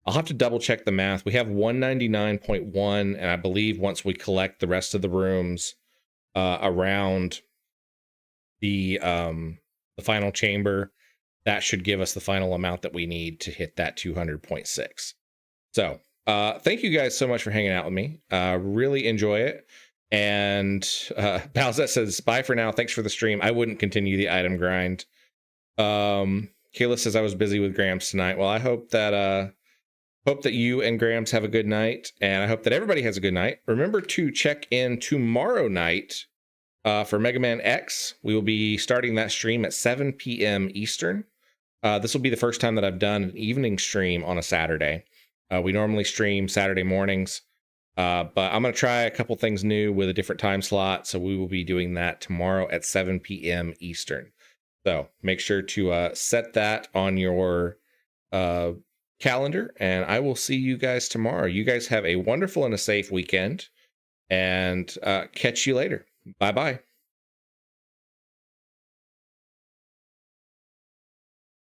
I'll have to double check the math. We have 199.1, and I believe once we collect the rest of the rooms around the final chamber, that should give us the final amount that we need to hit that 200.6. So thank you guys so much for hanging out with me. Really enjoy it. And Balzette says, bye for now. Thanks for the stream. I wouldn't continue the item grind. Kayla says, I was busy with Grams tonight. Well, I hope that you and Grams have a good night, and I hope that everybody has a good night. Remember to check in tomorrow night for Mega Man X. We will be starting that stream at 7 p.m. Eastern. This will be the first time that I've done an evening stream on a Saturday. We normally stream Saturday mornings, but I'm going to try a couple things new with a different time slot, so we will be doing that tomorrow at 7 p.m. Eastern. So make sure to set that on your calendar, and I will see you guys tomorrow. You guys have a wonderful and a safe weekend, and catch you later. Bye-bye.